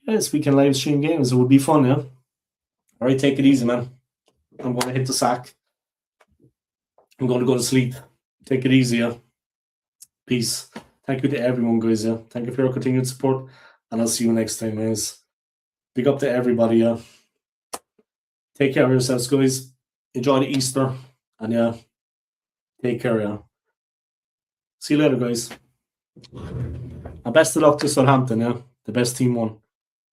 Yes, we can live stream games. It would be fun. All right, take it easy, man. I'm going to hit the sack. I'm going to go to sleep. Take it easy. Peace. Thank you to everyone, guys. Thank you for your continued support, and I'll see you next time, guys. Big up to everybody. Take care of yourselves, guys. Enjoy the Easter, and take care. See you later, guys. And best of luck to Southampton. The best team won.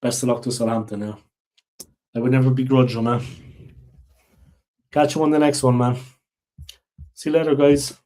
Best of luck to Southampton. I would never begrudge them. Catch you on the next one, man. See you later, guys.